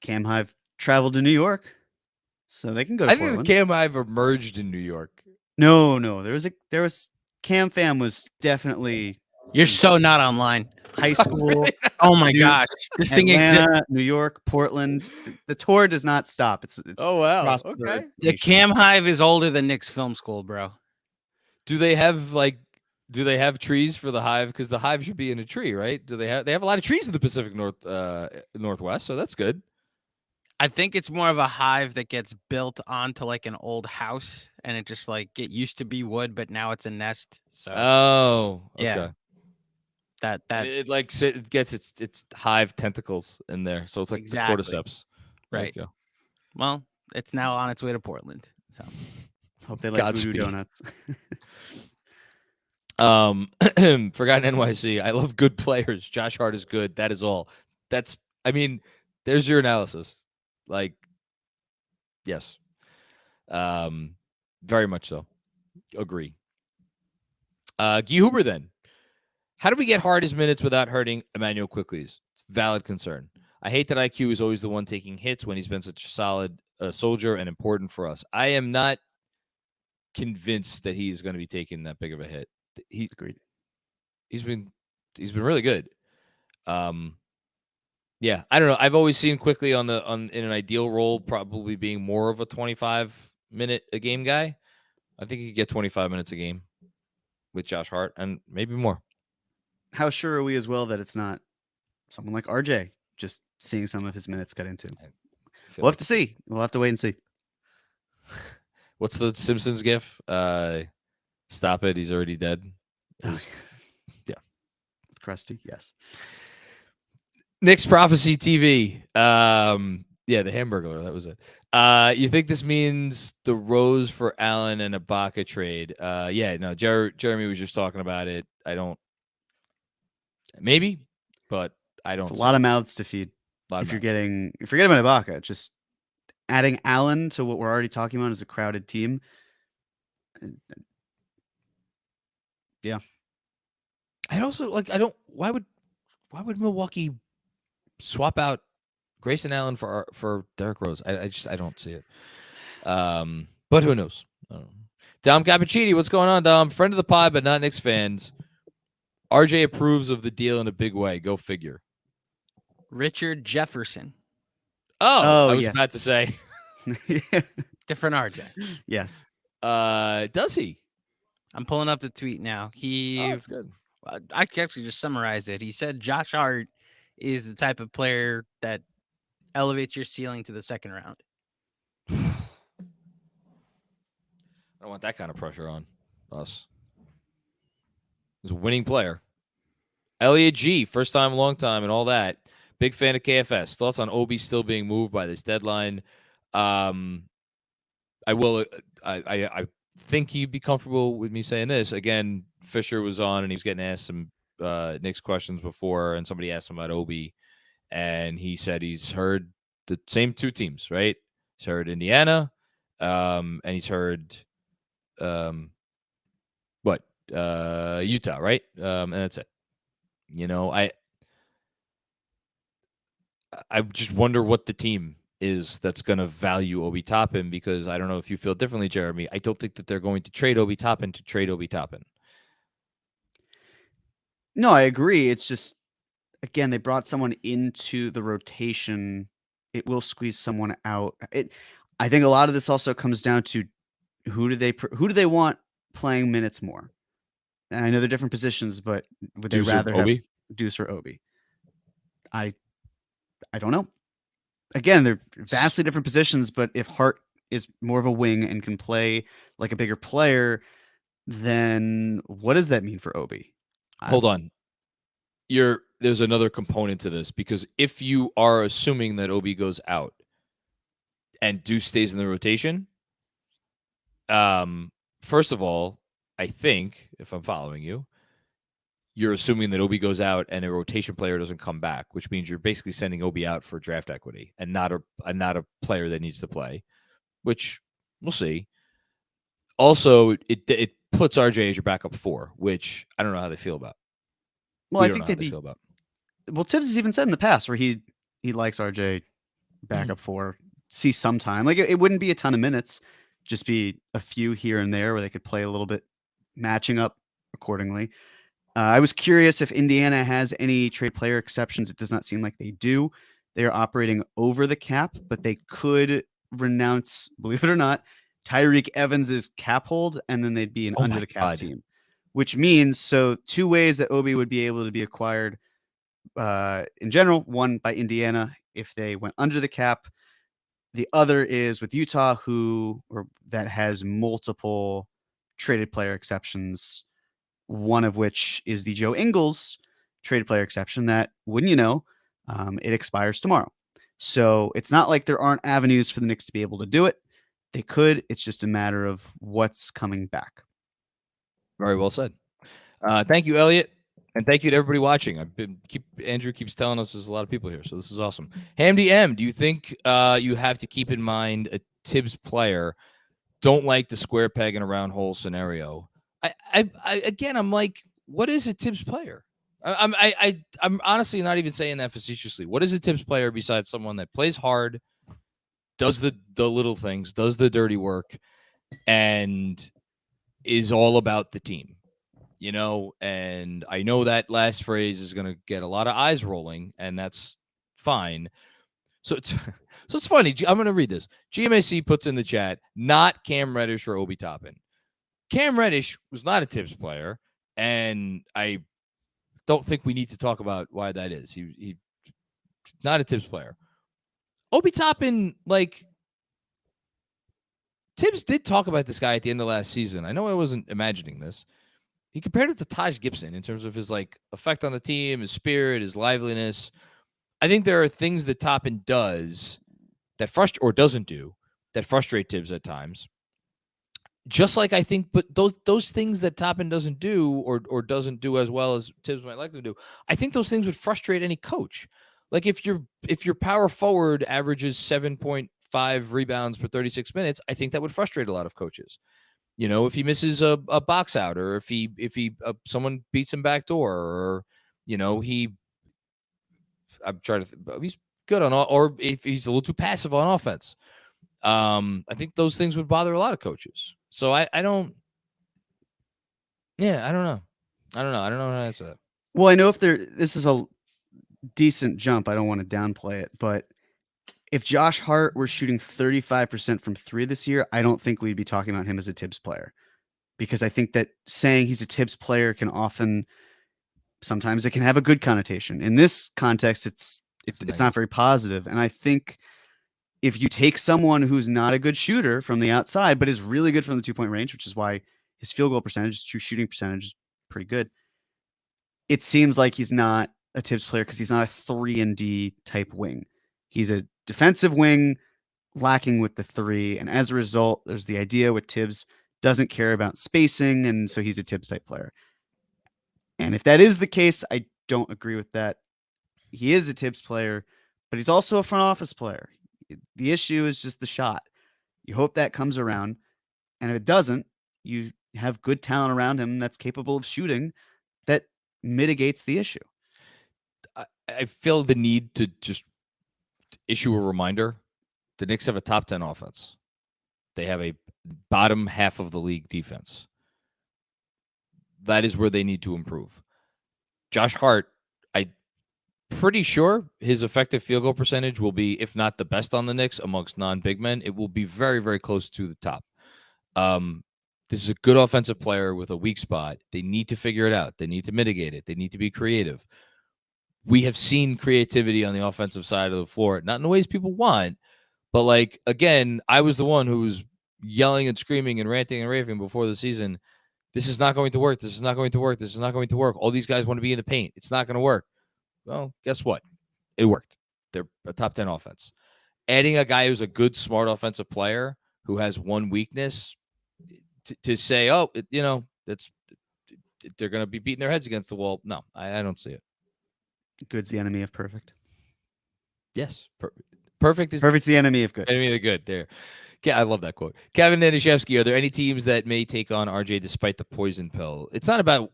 Speaker 2: Cam Hive traveled to New York, so they can go to
Speaker 1: I
Speaker 2: Portland.
Speaker 1: think the Cam Hive emerged in New York.
Speaker 2: No. There was Cam Fam was definitely
Speaker 3: You're so not online.
Speaker 2: high school.
Speaker 3: Oh my
Speaker 2: Dude,
Speaker 3: gosh, this thing exists.
Speaker 2: Atlanta, New York, Portland. The tour does not stop. It's
Speaker 1: Oh wow.
Speaker 2: across the
Speaker 1: Okay.
Speaker 3: The
Speaker 2: nation.
Speaker 3: Cam Hive is older than Knicks Film School, bro.
Speaker 1: Do they have trees for the hive? Because the hive should be in a tree, right? They have a lot of trees in the Pacific Northwest, so that's good.
Speaker 3: I think it's more of a hive that gets built onto like an old house, and it just like it used to be wood, but now it's a nest. So
Speaker 1: Oh, okay.
Speaker 3: Yeah. that
Speaker 1: It gets its hive tentacles in there, so it's like
Speaker 3: Exactly.
Speaker 1: the cordyceps. There
Speaker 3: Right.
Speaker 1: you go.
Speaker 3: well, it's now on its way to Portland. So
Speaker 2: Hope they like
Speaker 1: Godspeed.
Speaker 2: voodoo donuts.
Speaker 1: Forgotten NYC. I love good players. Josh Hart is good. That is all. There's your analysis. Like, yes. Very much so. Agree. Guy Huber then. How do we get Hart his minutes without hurting Emmanuel Quickley's? Valid concern. I hate that IQ is always the one taking hits when he's been such a solid soldier and important for us. I am not convinced that he's going to be taking that big of a hit.
Speaker 2: Agreed.
Speaker 1: He's been really good. Yeah, I don't know. I've always seen Quickley in an ideal role, probably being more of a 25-minute a game guy. I think he could get 25 minutes a game with Josh Hart and maybe more.
Speaker 2: How sure are we as well that it's not someone like RJ? Just seeing some of his minutes got into. We'll have to see. We'll have to wait and see.
Speaker 1: What's the Simpsons gif? Stop it. He's already dead. Yeah.
Speaker 2: Krusty, yes.
Speaker 1: Knicks Prophecy TV. Yeah, the Hamburglar. That was it. You think this means the Rose for Allen and Ibaka trade? Yeah, no. Jeremy was just talking about it. I don't. Maybe, but I don't.
Speaker 2: It's a lot of mouths to feed. If forget about Ibaka, just adding Allen to what we're already talking about as a crowded team. Yeah.
Speaker 1: I also I don't. Why would Milwaukee swap out Grayson Allen for Derrick Rose? I don't see it. But who knows? I don't know. Dom Cappuccini, what's going on, Dom? Friend of the pod, but not Knicks fans. RJ approves of the deal in a big way. Go figure.
Speaker 3: Richard Jefferson.
Speaker 1: Oh, I was
Speaker 2: yes.
Speaker 1: about to say.
Speaker 3: Different RJ.
Speaker 2: Yes.
Speaker 1: Does he?
Speaker 3: I'm pulling up the tweet now.
Speaker 1: That's good.
Speaker 3: I can actually just summarize it. He said Josh Hart is the type of player that elevates your ceiling to the second round.
Speaker 1: I don't want that kind of pressure on us. He's a winning player. Elliot G, first time, long time, and all that. Big fan of KFS. Thoughts on Obi still being moved by this deadline? I think he'd be comfortable with me saying this. Again, Fisher was on and he was getting asked some Knicks questions before, and somebody asked him about Obi, and he said he's heard the same two teams, right? He's heard Indiana, and he's heard Utah, right? And that's it. You know, I just wonder what the team is that's going to value Obi Toppin, because I don't know if you feel differently, Jeremy. I don't think that they're going to trade Obi Toppin to trade Obi Toppin.
Speaker 2: No, I agree. It's just, again, they brought someone into the rotation. It will squeeze someone out. I think a lot of this also comes down to who do they want playing minutes more? And I know they're different positions, but would
Speaker 1: Deuce
Speaker 2: they
Speaker 1: or
Speaker 2: rather have
Speaker 1: Obi?
Speaker 2: Deuce or Obi? I don't know. Again, they're vastly different positions, but if Hart is more of a wing and can play like a bigger player, then what does that mean for Obi?
Speaker 1: Hold on. There's another component to this, because if you are assuming that Obi goes out and Deuce stays in the rotation, first of all, I think, if I'm following you, you're assuming that Obi goes out and a rotation player doesn't come back, which means you're basically sending Obi out for draft equity and not a player that needs to play, which we'll see. Also, it puts RJ as your backup 4, which I don't know how they feel about.
Speaker 2: Well, I
Speaker 1: don't
Speaker 2: think
Speaker 1: know how
Speaker 2: they'd
Speaker 1: they
Speaker 2: be.
Speaker 1: feel about.
Speaker 2: Well, Tibbs has even said in the past where he likes RJ backup 4, see sometime. Like it wouldn't be a ton of minutes, just be a few here and there where they could play a little bit, matching up accordingly. I was curious if Indiana has any trade player exceptions. It does not seem like they do. They are operating over the cap, but they could renounce, believe it or not, Tyreek Evans' cap hold, and then they'd be an under the cap team, which means, so 2 ways that Obi would be able to be acquired in general. One, by Indiana if they went under the cap. The other is with Utah, that has multiple traded player exceptions, one of which is the Joe Ingles trade player exception that, wouldn't you know, it expires tomorrow. So it's not like there aren't avenues for the Knicks to be able to do it. They could. It's just a matter of what's coming back.
Speaker 1: Very well said. Thank you, Elliot. And thank you to everybody watching. Andrew keeps telling us there's a lot of people here, so this is awesome. Hamdy M, do you think you have to keep in mind a Tibbs player? Don't like the square peg in a round hole scenario. I'm like, what is a Tibbs player? I'm honestly not even saying that facetiously. What is a Tibbs player besides someone that plays hard, does the little things, does the dirty work, and is all about the team? You know, and I know that last phrase is going to get a lot of eyes rolling, and that's fine. So it's funny. I'm going to read this. GMAC puts in the chat, not Cam Reddish or Obi Toppin. Cam Reddish was not a Tibbs player, and I don't think we need to talk about why that is. He not a Tibbs player. Obi Toppin, like, Tibbs did talk about this guy at the end of last season. I know I wasn't imagining this. He compared it to Taj Gibson in terms of his effect on the team, his spirit, his liveliness. I think there are things that Toppin does that doesn't do that frustrate Tibbs at times. Just like I think, but those things that Toppin doesn't do or doesn't do as well as Tibbs might like to do, I think those things would frustrate any coach. Like if your power forward averages 7.5 rebounds per 36 minutes, I think that would frustrate a lot of coaches. You know, if he misses a box out, or if someone beats him backdoor, or he's good on all, or if he's a little too passive on offense. I think those things would bother a lot of coaches. So I don't know. I don't know how to answer that.
Speaker 2: Well, I know this is a decent jump. I don't want to downplay it, but if Josh Hart were shooting 35% from 3 this year, I don't think we'd be talking about him as a Tibbs player, because I think that saying he's a Tibbs player sometimes it can have a good connotation. In this context, it's not very positive. And I think if you take someone who's not a good shooter from the outside, but is really good from the 2-point range, which is why his field goal percentage, true shooting percentage, is pretty good, it seems like he's not a Tibbs player because he's not a 3-and-D type wing. He's a defensive wing lacking with the 3. And as a result, there's the idea with Tibbs doesn't care about spacing. And so he's a Tibbs type player. And if that is the case, I don't agree with that. He is a Tibbs player, but he's also a front office player. The issue is just the shot. You hope that comes around. And if it doesn't, you have good talent around him that's capable of shooting that mitigates the issue.
Speaker 1: I feel the need to just issue a reminder The Knicks have a top 10 offense. They have a bottom half of the league defense. That is where they need to improve. Josh Hart, I'm pretty sure his effective field goal percentage will be, if not the best on the Knicks amongst non-big men, it will be very, very close to the top. This is a good offensive player with a weak spot. They need to figure it out. They need to mitigate it. They need to be creative. We have seen creativity on the offensive side of the floor, not in the ways people want, but like, again, I was the one who was yelling and screaming and ranting and raving before the season. This is not going to work. This is not going to work. This is not going to work. All these guys want to be in the paint. It's not going to work. Well, guess what? It worked. They're a top 10 offense. Adding a guy who's a good, smart offensive player who has one weakness to say, oh, that's they're going to be beating their heads against the wall. No, I don't see it.
Speaker 2: Good's the enemy of perfect.
Speaker 1: Yes, perfect is
Speaker 2: Perfect's the enemy of good.
Speaker 1: enemy of the good. There, I love that quote. Kevin Nanishevsky, are there any teams that may take on RJ despite the poison pill? It's not about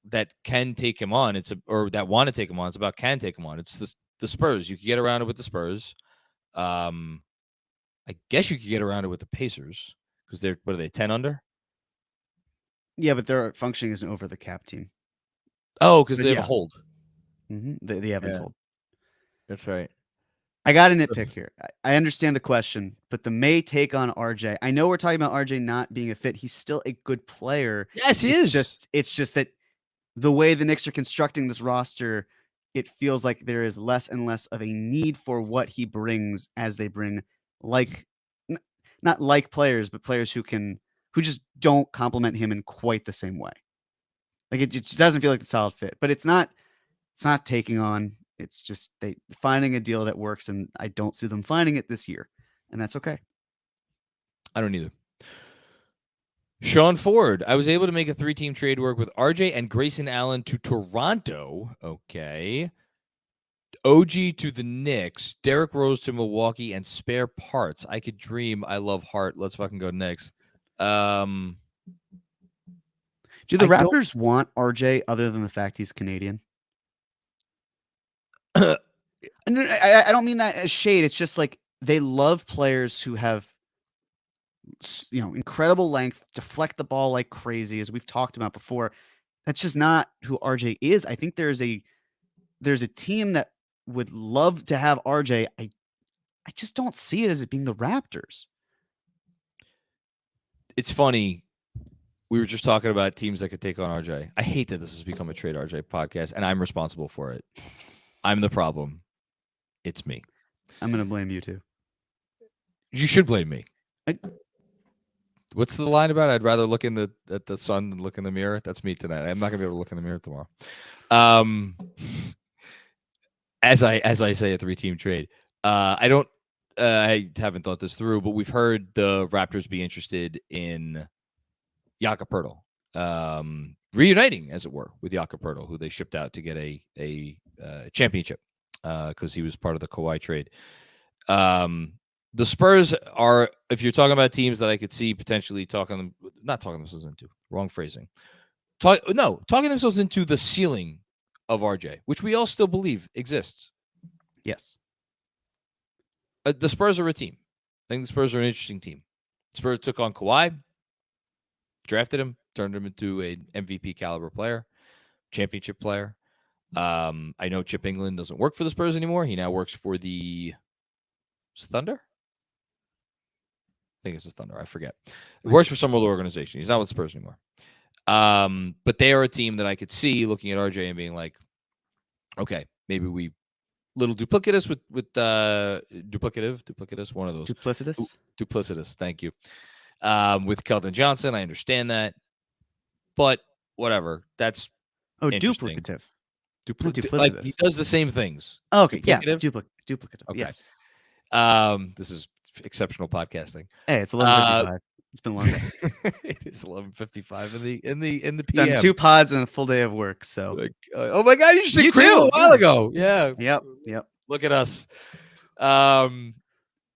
Speaker 1: that can take him on. Or that want to take him on. It's about can take him on. It's the Spurs. You could get around it with the Spurs. I guess you could get around it with the Pacers because what are they, 10 under?
Speaker 2: Yeah, but they're functioning as an over the cap team.
Speaker 1: Oh, because
Speaker 2: But
Speaker 1: they have
Speaker 2: yeah.
Speaker 1: a hold.
Speaker 2: They haven't told.
Speaker 1: That's right.
Speaker 2: I got a nitpick here. I understand the question, but the May take on RJ. I know we're talking about RJ not being a fit. He's still a good player.
Speaker 1: Yes, he is.
Speaker 2: It's just that the way the Knicks are constructing this roster, it feels like there is less and less of a need for what he brings as they bring not like players, but players who just don't complement him in quite the same way. Like it just doesn't feel like the solid fit. But it's not taking on. It's just they finding a deal that works, and I don't see them finding it this year, and that's okay.
Speaker 1: I don't either. Sean Ford, I was able to make a 3-team trade work with RJ and Grayson Allen to Toronto. Okay. OG to the Knicks, Derrick Rose to Milwaukee, and spare parts. I could dream. I love Hart. Let's fucking go Knicks.
Speaker 2: Do the Raptors want RJ other than the fact he's Canadian? I don't mean that as shade. It's just like they love players who have, incredible length, deflect the ball like crazy, as we've talked about before. That's just not who RJ is. I think there's a team that would love to have RJ. I just don't see it as it being the Raptors.
Speaker 1: It's funny. We were just talking about teams that could take on RJ. I hate that this has become a Trade RJ podcast, and I'm responsible for it. I'm the problem. It's me.
Speaker 2: I'm going to blame you too.
Speaker 1: You should blame me. What's the line about? I'd rather look at the sun than look in the mirror. That's me tonight. I'm not going to be able to look in the mirror tomorrow. As I say, a 3-team trade. I haven't thought this through, but we've heard the Raptors be interested in Jakob Poeltl, reuniting, as it were, with Jakob Poeltl, who they shipped out to get a championship because he was part of the Kawhi trade. The Spurs are, if you're talking about teams that I could see potentially talking themselves into, wrong phrasing. Talking themselves into the ceiling of RJ, which we all still believe exists.
Speaker 2: Yes.
Speaker 1: The Spurs are a team. I think the Spurs are an interesting team. Spurs took on Kawhi, drafted him, turned him into an MVP caliber player, championship player. I know Chip England doesn't work for the Spurs anymore. He now works for the Thunder. I think it's the Thunder. I forget. He works for some other organization. He's not with Spurs anymore. But they are a team that I could see looking at RJ and being like, okay, maybe we little duplicitous with duplicitous, one of those. Duplicitous. Thank you. With Keldon Johnson, I understand that, but whatever. That's
Speaker 2: duplicative.
Speaker 1: Duplicitous. Like he does the same things.
Speaker 2: Oh, okay. Yes. Duplicative.
Speaker 1: Okay.
Speaker 2: Yes.
Speaker 1: This is exceptional podcasting.
Speaker 2: Hey, it's 11:55. It's been a long day.
Speaker 1: It is 11:55 in the PM.
Speaker 2: Done 2 pods and a full day of work. So,
Speaker 1: oh my God, you just did cream a while ago. Yeah.
Speaker 2: Yep.
Speaker 1: Look at us.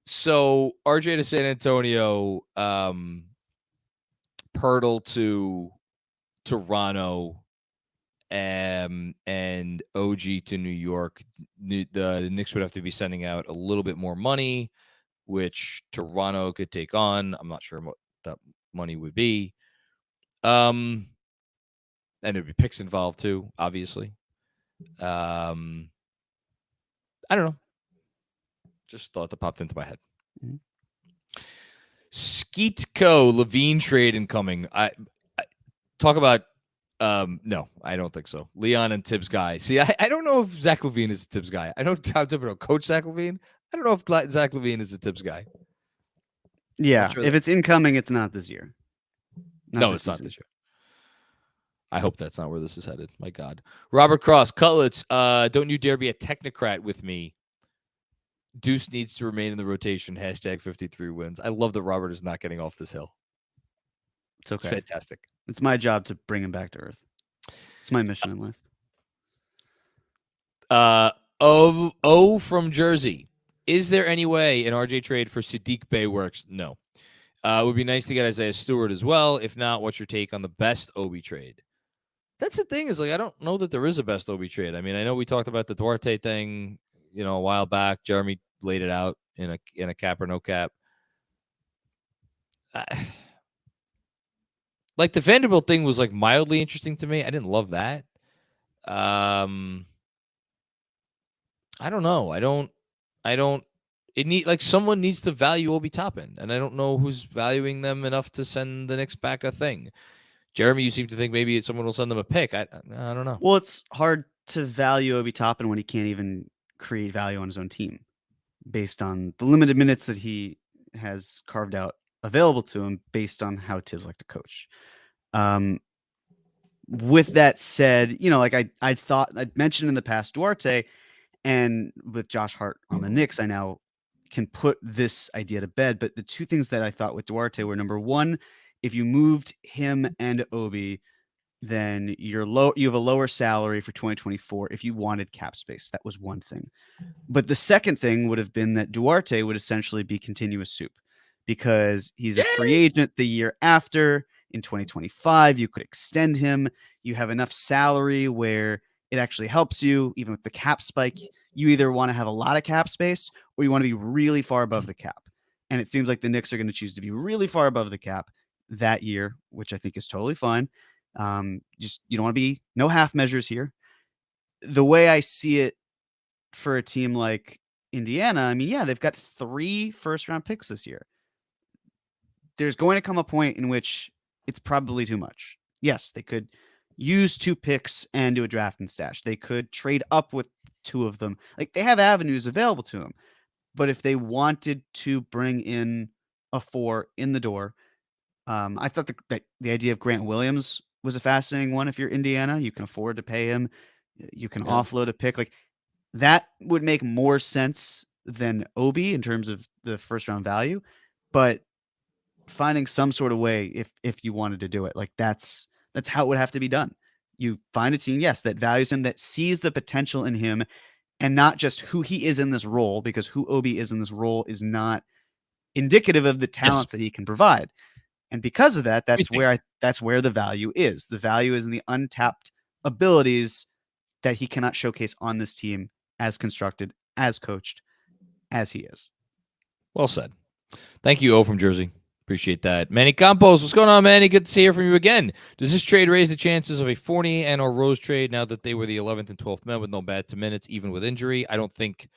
Speaker 1: So RJ to San Antonio, Poeltl to Toronto, and OG to New York. The Knicks would have to be sending out a little bit more money. which Toronto could take on. I'm not sure what that money would be. And there'd be picks involved too, obviously. I don't know. Just thought that popped into my head.
Speaker 2: Mhm.
Speaker 1: Skeetco Levine trade incoming. I talk about no, I don't think so. Leon and Tibbs guy. See, I don't know if Zach Levine is a Tibbs guy. I know Tom Thibodeau coach Zach Levine. I don't know if Zach Levine is a Tibbs guy.
Speaker 2: Yeah,
Speaker 1: sure
Speaker 2: if
Speaker 1: that-
Speaker 2: it's incoming, it's not this year.
Speaker 1: No, it's not this year. I hope that's not where this is headed. My God. Robert Cross, Cutlets, don't you dare be a technocrat with me. Deuce needs to remain in the rotation. Hashtag 53 wins. I love that Robert is not getting off this hill.
Speaker 2: It's
Speaker 1: It's
Speaker 2: okay.
Speaker 1: fantastic.
Speaker 2: It's my job to bring him back to earth. It's my mission in life.
Speaker 1: O from Jersey. Is there any way an RJ trade for Sadiq Bey works? No. It would be nice to get Isaiah Stewart as well. If not, what's your take on the best Obi trade? That's the thing is like I don't know that there is a best Obi trade. I mean, I know we talked about the Duarte thing, a while back. Jeremy laid it out in a cap or no cap. Like the Vanderbilt thing was like mildly interesting to me. I didn't love that. I don't know. I don't. Someone needs to value Obi Toppin, and I don't know who's valuing them enough to send the Knicks back a thing. Jeremy, you seem to think maybe someone will send them a pick. I don't know.
Speaker 2: Well, it's hard to value Obi Toppin when he can't even create value on his own team based on the limited minutes that he has carved out available to him based on how Tibbs like to coach. With that said, like I'd mentioned in the past Duarte, and with Josh Hart on the Knicks, I now can put this idea to bed. But the two things that I thought with Duarte were, number one, if you moved him and Obi, then you have a lower salary for 2024 if you wanted cap space. That was one thing. But the second thing would have been that Duarte would essentially be continuous soup because he's a free agent the year after. In 2025, you could extend him. You have enough salary where it actually helps you, even with the cap spike. You either want to have a lot of cap space or you want to be really far above the cap. And it seems like the Knicks are going to choose to be really far above the cap that year, which I think is totally fine. Just you don't want to be no half measures here. The way I see it for a team like Indiana, I mean, yeah, they've got 3 first-round picks this year. There's going to come a point in which it's probably too much. Yes, they could use 2 picks and do a draft and stash. They could trade up with 2 of them. Like they have avenues available to them. But if they wanted to bring in a 4 in the door, I thought that the idea of Grant Williams was a fascinating one. If you're Indiana, you can afford to pay him. You can offload a pick. Like that would make more sense than Obi in terms of the first round value. But finding some sort of way if you wanted to do it, like that's how it would have to be done. You find a team, yes, that values him, that sees the potential in him, and not just who he is in this role, because who Obi is in this role is not indicative of the talents that he can provide. And because of that, that's where the value is. The value is in the untapped abilities that he cannot showcase on this team as constructed, as coached, as he is.
Speaker 1: Well said. Thank you, O from Jersey. Appreciate that. Manny Campos, what's going on, Manny? Good to hear from you again. Does this trade raise the chances of a Fournier and or Rose trade now that they were the 11th and 12th men with no bad to minutes, even with injury? I don't think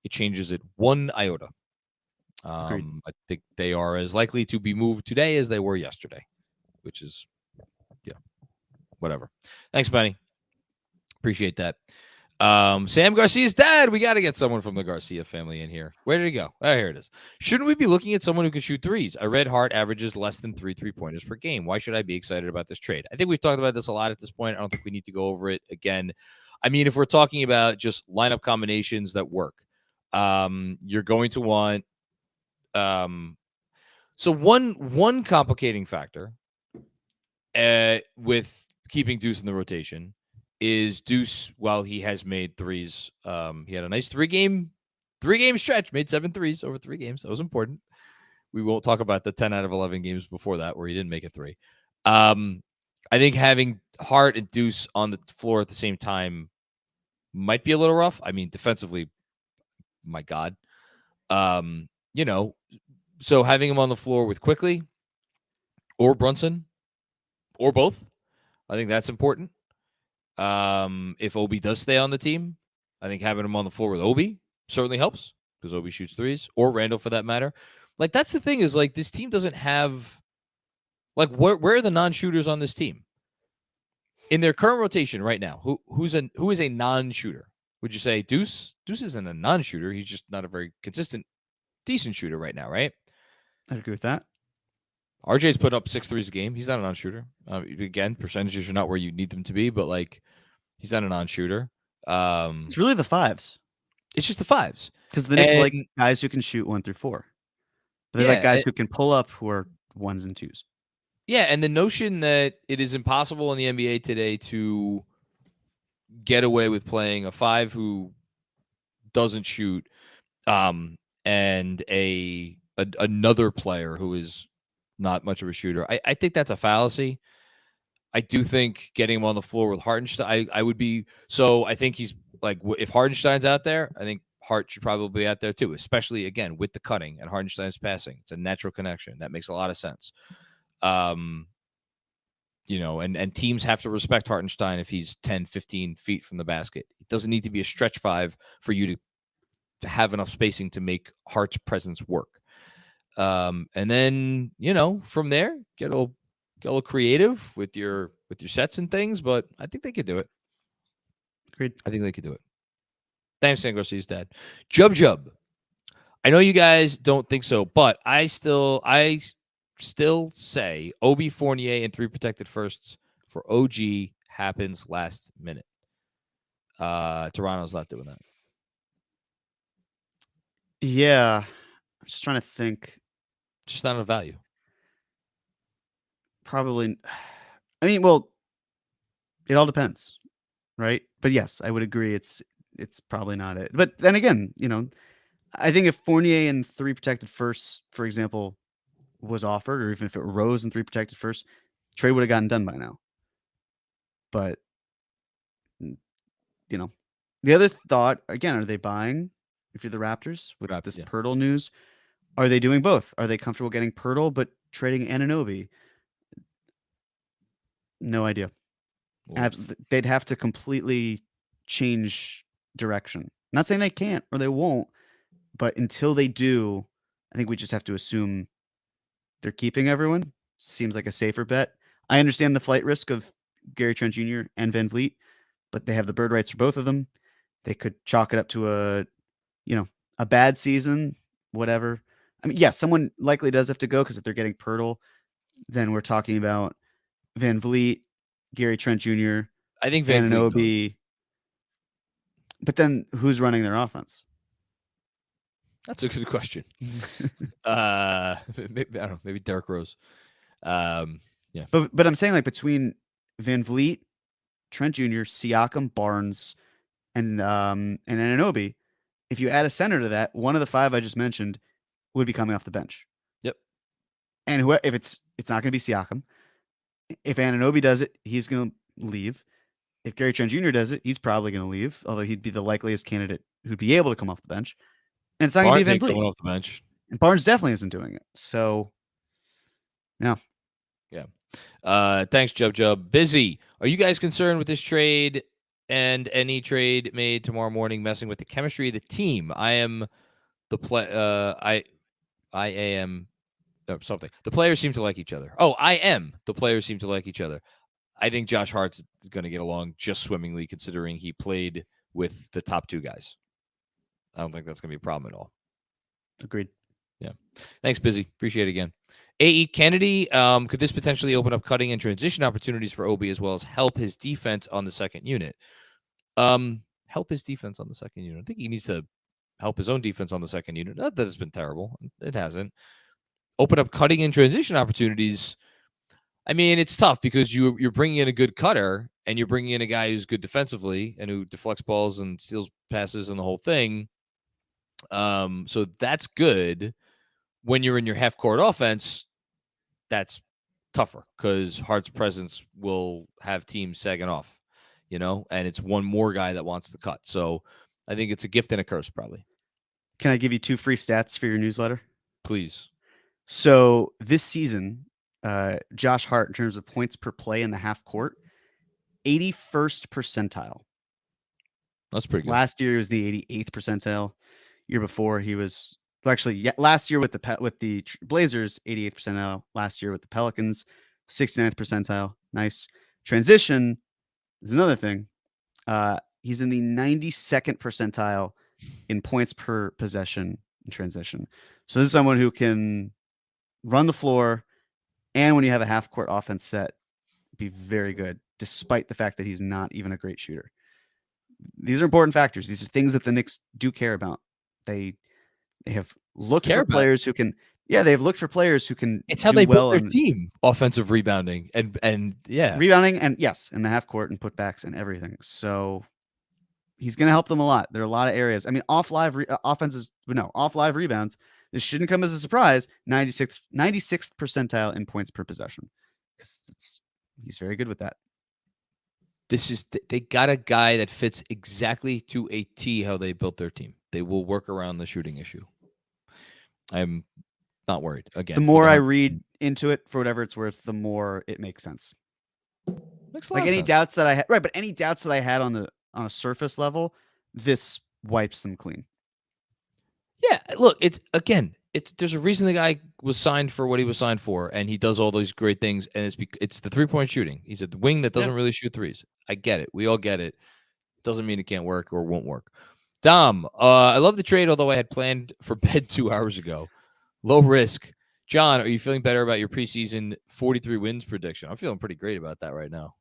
Speaker 1: it changes it one iota. I think they are as likely to be moved today as they were yesterday, which is, whatever. Thanks, Manny. Appreciate that. Sam Garcia's dad. We got to get someone from the Garcia family in here. Where did he go? Oh, here it is. Shouldn't we be looking at someone who can shoot threes? I read Hart averages less than 3 3-pointers per game. Why should I be excited about this trade? I think we've talked about this a lot at this point. I don't think we need to go over it again. I mean, if we're talking about just lineup combinations that work, you're going to want. So one complicating factor with keeping Deuce in the rotation is Deuce, while he has made threes, he had a nice three-game stretch, made 7 threes over 3 games. That was important. We won't talk about the 10 out of 11 games before that where he didn't make a 3. I think having Hart and Deuce on the floor at the same time might be a little rough. I mean, defensively, my God. you know, so having him on the floor with Quickly or Brunson or both, I think that's important. If Obi does stay on the team, I think having him on the floor with Obi certainly helps because Obi shoots threes, or Randall for that matter. Like, that's the thing, is like this team doesn't have, like, where are the non-shooters on this team in their current rotation right now? Who is a non-shooter? Would you say Deuce? Deuce isn't a non-shooter. He's just not a very consistent, decent shooter right now, right?
Speaker 2: I'd agree with that.
Speaker 1: RJ's put up 6 threes a game. He's not a non-shooter. Again, percentages are not where you need them to be, but like, he's not a non-shooter.
Speaker 2: It's really the fives.
Speaker 1: It's just the fives.
Speaker 2: Because the Knicks like
Speaker 1: And-
Speaker 2: guys who can shoot 1 through 4. But they
Speaker 1: Yeah,
Speaker 2: like guys who can pull up who are 1s and 2s.
Speaker 1: Yeah, and the notion that it is impossible in the NBA today to get away with playing a 5 who doesn't shoot, and another player who is not much of a shooter. I think that's a fallacy. I do think getting him on the floor with Hartenstein, I would be, so I think he's like, if Hartenstein's out there, I think Hart should probably be out there too, especially again with the cutting and Hartenstein's passing. It's a natural connection. That makes a lot of sense. You know, and teams have to respect Hartenstein if he's 10, 15 feet from the basket. It doesn't need to be a stretch 5 for you to have enough spacing to make Hart's presence work. And then, you know, from there, get a little creative with your sets and things, but I think they could do it.
Speaker 2: Agreed.
Speaker 1: I think they could do it. Thanks, San Garcia's dad. Jub. I know you guys don't think so, but I still say Obi, Fournier, and 3 protected firsts for OG happens last minute. Toronto's not doing that.
Speaker 2: Yeah. I'm just trying to think.
Speaker 1: Just not enough value.
Speaker 2: Probably. I mean, well, it all depends, right? But yes, I would agree. It's probably not it. But then again, you know, I think if Fournier and 3 protected firsts, for example, was offered, or even if it rose in 3 protected firsts, trade would have gotten done by now. But you know, the other thought again, are they buying? If you're the Raptors with
Speaker 1: Raptors,
Speaker 2: this
Speaker 1: yeah.
Speaker 2: Pirtle news, are they doing both? Are they comfortable getting Pirtle but trading Anunoby? No idea. They'd have to completely change direction. Not saying they can't or they won't, but until they do, I think we just have to assume they're keeping everyone. Seems like a safer bet. I understand the flight risk of Gary Trent Jr. and Van Vliet, but they have the bird rights for both of them. They could chalk it up to a bad season, whatever. I mean, yeah, someone likely does have to go because if they're getting Pirtle, then we're talking about Van Vliet, Gary Trent Jr.,
Speaker 1: I think Van Vliet goes.
Speaker 2: Anunoby. But then who's running their offense?
Speaker 1: That's a good question. Maybe, I don't know. Maybe Derrick Rose. Yeah.
Speaker 2: But I'm saying like between Van Vliet, Trent Jr., Siakam, Barnes, and Anunoby, if you add a center to that, one of the 5 I just mentioned would be coming off the bench.
Speaker 1: Yep.
Speaker 2: And if it's not going to be Siakam. If Anunoby does it, he's going to leave. If Gary Trent Jr. does it, he's probably going to leave, although he'd be the likeliest candidate who'd be able to come off the bench. And it's not going to be Van Vliet.
Speaker 1: Coming off the bench.
Speaker 2: And Barnes definitely isn't doing it. So, no.
Speaker 1: Yeah. Thanks, Jub. Busy. Are you guys concerned with this trade and any trade made tomorrow morning messing with the chemistry of the team? I am the play. I am something. The players seem to like each other. Oh, I am. The players seem to like each other. I think Josh Hart's going to get along just swimmingly, considering he played with the top 2 guys. I don't think that's going to be a problem at all.
Speaker 2: Agreed.
Speaker 1: Yeah. Thanks, Busy. Appreciate it again. A.E. Kennedy, could this potentially open up cutting and transition opportunities for Obi as well as help his defense on the second unit? Help his defense on the second unit. I think he needs to help his own defense on the second unit. Not that it's been terrible. It hasn't. Open up cutting and transition opportunities. I mean, it's tough because you're bringing in a good cutter and you're bringing in a guy who's good defensively and who deflects balls and steals passes and the whole thing. So that's good. When you're in your half-court offense, that's tougher because Hart's presence will have teams sagging off, you know, and it's one more guy that wants to cut. So I think it's a gift and a curse, probably.
Speaker 2: Can I give you 2 free stats for your newsletter?
Speaker 1: Please.
Speaker 2: So this season, Josh Hart, in terms of points per play in the half court, 81st percentile.
Speaker 1: That's pretty good.
Speaker 2: Last year was the 88th percentile. Year before he was last year with the Blazers, 88th percentile. Last year with the Pelicans, 69th percentile. Nice. Transition is another thing. He's in the 92nd percentile in points per possession in transition. So this is someone who can run the floor, and when you have a half court offense set, be very good, despite the fact that he's not even a great shooter. These are important factors. These are things that the Knicks do care about. They have looked for players who can. Yeah, they've looked for players who can.
Speaker 1: It's how
Speaker 2: do
Speaker 1: they
Speaker 2: well
Speaker 1: built their team: offensive rebounding and yeah,
Speaker 2: rebounding and yes, in the half court and putbacks and everything. So he's going to help them a lot. There are a lot of areas. I mean, off live rebounds. This shouldn't come as a surprise. 96th percentile in points per possession. He's very good with that.
Speaker 1: They got a guy that fits exactly to a T how they built their team. They will work around the shooting issue. I'm not worried. Again,
Speaker 2: the more I read into it, for whatever it's worth, the more it makes sense.
Speaker 1: Like
Speaker 2: any doubts that I had, right? But any doubts that I had on a surface level, this wipes them clean.
Speaker 1: Yeah, look, there's a reason the guy was signed for what he was signed for, and he does all those great things, and it's the 3-point shooting. He's a wing that doesn't really shoot threes. I get it. We all get it. Doesn't mean it can't work or won't work. Dom, I love the trade, although I had planned for bed 2 hours ago. Low risk. John, are you feeling better about your preseason 43 wins prediction? I'm feeling pretty great about that right now.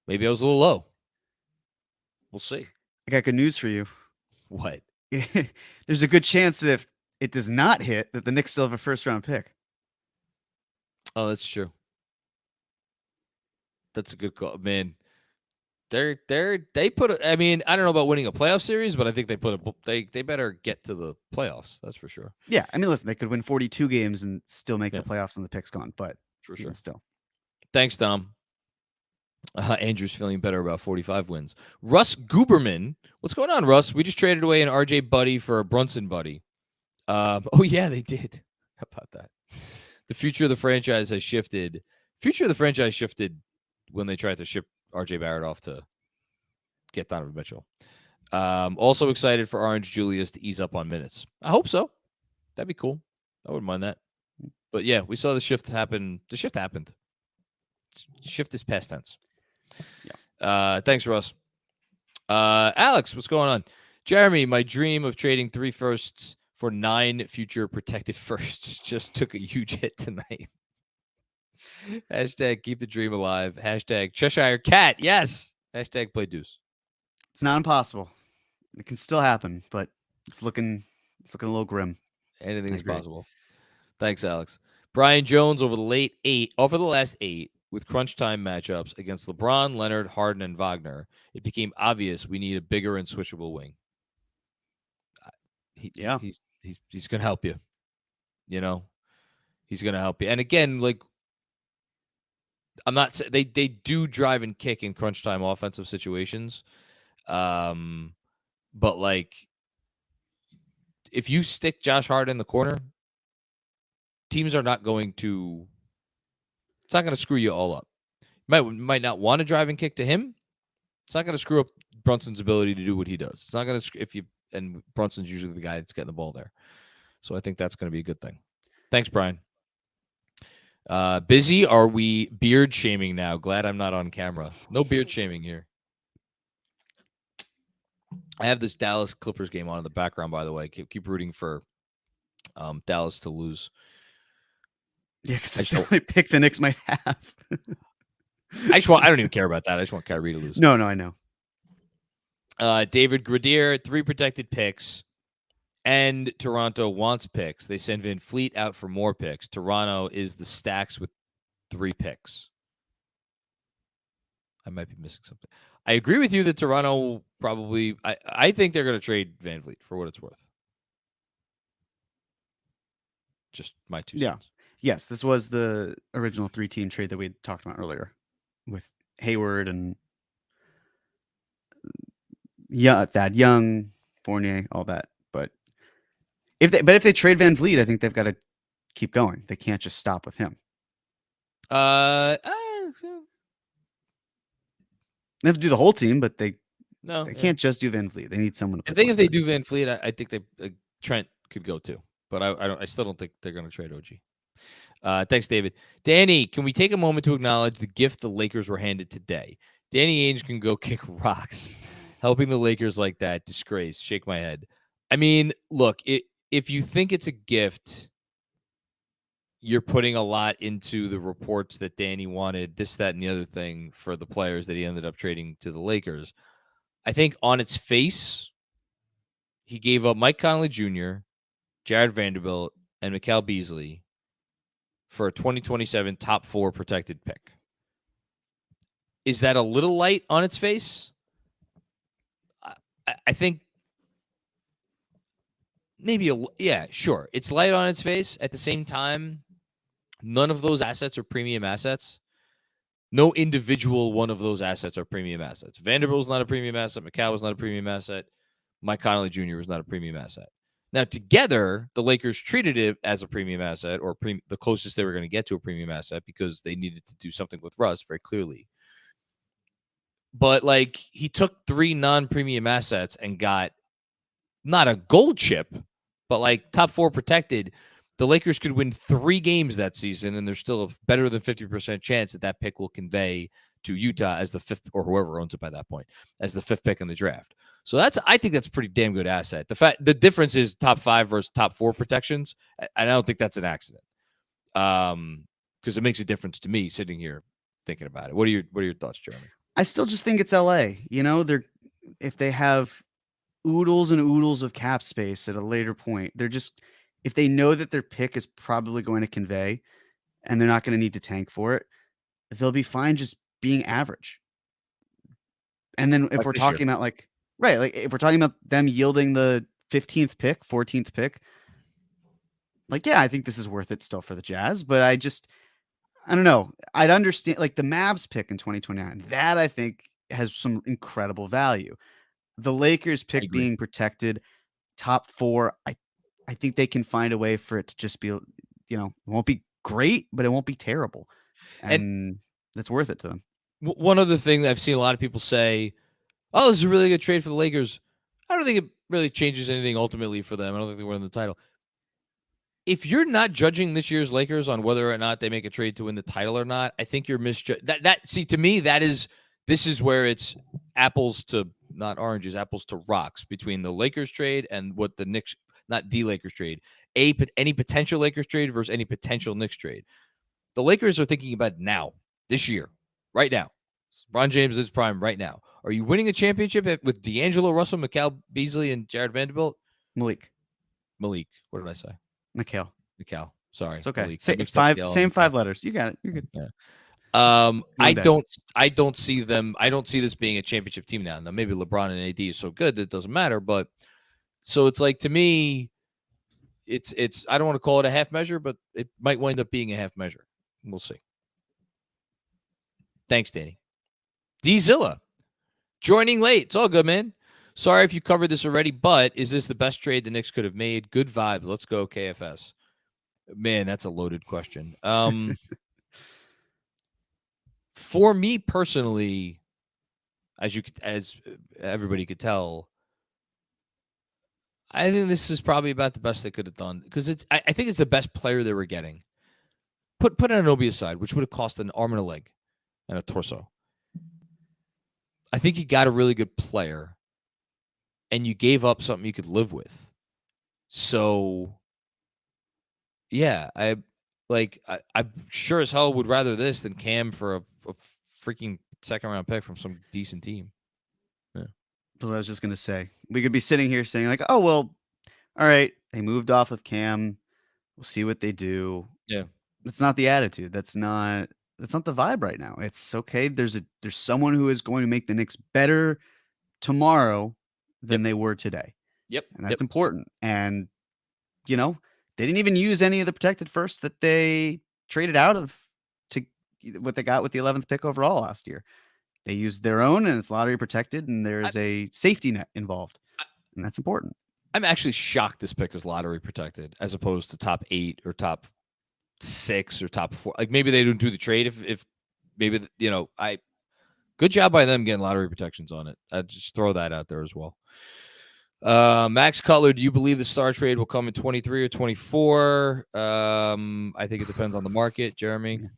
Speaker 1: Maybe I was a little low. We'll see.
Speaker 2: I got good news for you.
Speaker 1: What?
Speaker 2: There's a good chance that if it does not hit, that the Knicks still have a first-round pick.
Speaker 1: Oh, that's true. That's a good call, man. They put. I mean, I don't know about winning a playoff series, but I think they better get to the playoffs. That's for sure.
Speaker 2: Yeah, I mean, listen, they could win 42 games and still make the playoffs and the pick's gone, but
Speaker 1: for sure,
Speaker 2: still.
Speaker 1: Thanks, Dom. Andrew's feeling better about 45 wins. Russ Guberman, what's going on, Russ? We just traded away an RJ Buddy for a Brunson Buddy. Oh yeah, they did. How about that? The future of the franchise has shifted. Future of the franchise shifted when they tried to ship RJ Barrett off to get Donovan Mitchell. Also excited for Orange Julius to ease up on minutes. I hope so. That'd be cool. I wouldn't mind that. But yeah, we saw the shift happen. The shift happened. Shift is past tense. Yeah. Thanks, Russ. Alex, what's going on? Jeremy, my dream of trading 3 firsts for 9 future protected firsts just took a huge hit tonight. Hashtag keep the dream alive. Hashtag Cheshire Cat. Yes. Hashtag play deuce.
Speaker 2: It's not impossible. It can still happen, but it's looking a little grim.
Speaker 1: Anything is possible. Thanks, Alex. Brian Jones over the last 8 with crunch time matchups against LeBron, Leonard, Harden, and Wagner. It became obvious we need a bigger and switchable wing. He's going to help you. You know, he's going to help you. And again, like, I'm not saying they do drive and kick in crunch time offensive situations. But like, if you stick Josh Hart in the corner, teams are not going to. It's not going to screw you all up. You might not want to drive and kick to him. It's not going to screw up Brunson's ability to do what he does. It's not going to and Brunson's usually the guy that's getting the ball there. So I think that's going to be a good thing. Thanks, Brian. Busy? Are we beard shaming now? Glad I'm not on camera. No beard shaming here. I have this Dallas Clippers game on in the background, by the way. Keep rooting for Dallas to lose.
Speaker 2: Yeah, because that's the only pick the Knicks might have.
Speaker 1: I don't even care about that. I just want Kyrie to lose.
Speaker 2: No, I know.
Speaker 1: David Gradier, 3 protected picks. And Toronto wants picks. They send Van Fleet out for more picks. Toronto is the stacks with 3 picks. I might be missing something. I agree with you that Toronto probably... I think they're going to trade Van Fleet for what it's worth. Just my 2 cents.
Speaker 2: Yes, this was the original 3-team trade that we had talked about earlier with Hayward and Thad Young, Fournier, all that. But if they trade Van Vliet, I think they've got to keep going. They can't just stop with him. They have to do the whole team, but they can't just do Van Vliet. They need someone to.
Speaker 1: I think if they do Van Vliet, I think Trent could go too. But I still don't think they're going to trade OG. Thanks, David. Danny, can we take a moment to acknowledge the gift the Lakers were handed today? Danny Ainge can go kick rocks. Helping the Lakers like that, disgrace. Shake my head. I mean, look, if you think it's a gift, you're putting a lot into the reports that Danny wanted this, that, and the other thing for the players that he ended up trading to the Lakers. I think on its face, he gave up Mike Conley Jr., Jared Vanderbilt, and Mikal Beasley for a 2027 top 4 protected pick. Is that a little light on its face? I think maybe sure. It's light on its face. At the same time, none of those assets are premium assets. No individual one of those assets are premium assets. Vanderbilt was not a premium asset. Mikal was not a premium asset. Mike Conley Jr. was not a premium asset. Now, together, the Lakers treated it as a premium asset, or the closest they were going to get to a premium asset, because they needed to do something with Russ very clearly. But, like, he took 3 non-premium assets and got not a gold chip, but, like, top 4 protected. The Lakers could win 3 games that season, and there's still a better than 50% chance that pick will convey to Utah as the 5th, or whoever owns it by that point, as the 5th pick in the draft. So I think that's a pretty damn good asset. The difference is top 5 versus top 4 protections, and I don't think that's an accident, because it makes a difference to me sitting here thinking about it. What are your thoughts, Jeremy?
Speaker 2: I still just think it's LA. You know, if they have oodles and oodles of cap space at a later point, if they know that their pick is probably going to convey and they're not going to need to tank for it, they'll be fine just being average. And then if we're talking about if we're talking about them yielding the 15th pick, 14th pick, I think this is worth it still for the Jazz, but I don't know. I'd understand the Mavs pick in 2029. That I think has some incredible value. The Lakers pick being protected, top 4. I think they can find a way for it to just be, it won't be great, but it won't be terrible. And that's worth it to them.
Speaker 1: One other thing that I've seen a lot of people say, oh, this is a really good trade for the Lakers. I don't think it really changes anything ultimately for them. I don't think they win the title. If you're not judging this year's Lakers on whether or not they make a trade to win the title or not, I think you're misjudging. To me, this is where it's apples to not oranges, apples to rocks between the Lakers trade and what the Knicks, not the Lakers trade, any potential Lakers trade versus any potential Knicks trade. The Lakers are thinking about now, this year, right now. LeBron James is prime right now. Are you winning a championship with D'Angelo Russell, Mikal Beasley, and Jared Vanderbilt?
Speaker 2: Malik.
Speaker 1: What did I say?
Speaker 2: Mikal.
Speaker 1: Sorry.
Speaker 2: It's okay.
Speaker 1: Malik.
Speaker 2: Same 5 letters. You got it. You're good.
Speaker 1: Yeah. I don't see them. I don't see this being a championship team now. Now, maybe LeBron and AD is so good that it doesn't matter, but so it's like, to me, it's I don't want to call it a half measure, but it might wind up being a half measure. We'll see. Thanks, Danny. D-Zilla joining late. It's all good, man. Sorry if you covered this already, but is this the best trade the Knicks could have made? Good vibes. Let's go, KFS. Man, that's a loaded question. For me personally, as everybody could tell, I think this is probably about the best they could have done, because I think it's the best player they were getting. Put Anunoby aside, which would have cost an arm and a leg and a torso. I think you got a really good player, and you gave up something you could live with. So, yeah, I sure as hell would rather this than Cam for a freaking second-round pick from some decent team. Yeah.
Speaker 2: What I was just going to say. We could be sitting here saying, oh, well, all right, they moved off of Cam. We'll see what they do.
Speaker 1: Yeah.
Speaker 2: That's not the attitude. That's not the vibe right now. It's okay. There's someone who is going to make the Knicks better tomorrow than they were today.
Speaker 1: Yep.
Speaker 2: And that's important. And, they didn't even use any of the protected first that they traded out of to what they got with the 11th pick overall last year. They used their own, and it's lottery protected, and there's a safety net involved. and that's important.
Speaker 1: I'm actually shocked this pick is lottery protected as opposed to top 8 or top 6 or top 4. Like maybe they don't do the trade if maybe good job by them getting lottery protections on it. I'd just throw that out there as well. Max Cutler, do you believe the star trade will come in 23 or 24? I think it depends on the market. Jeremy,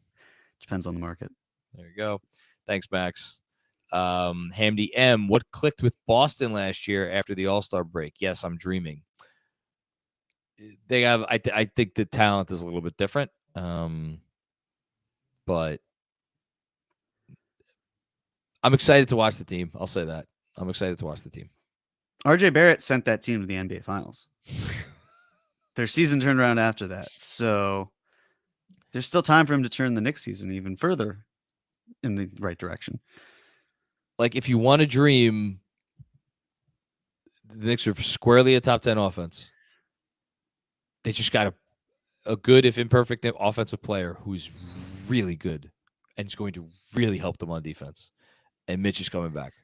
Speaker 2: Depends on the market.
Speaker 1: there you go. Thanks, Max. Hamdi M, what clicked with Boston last year after the All-Star break? Yes, I'm dreaming. They have, I think the talent is a little bit different. But I'm excited to watch the team. I'll say that. I'm excited to watch the team.
Speaker 2: RJ Barrett sent that team to the NBA Finals. Their season turned around after that. So there's still time for him to turn the Knicks season even further in the right direction.
Speaker 1: Like, if you want to dream, the Knicks are squarely a top 10 offense. They just got a good, if imperfect, offensive player who's really good and is going to really help them on defense. And Mitch is coming back.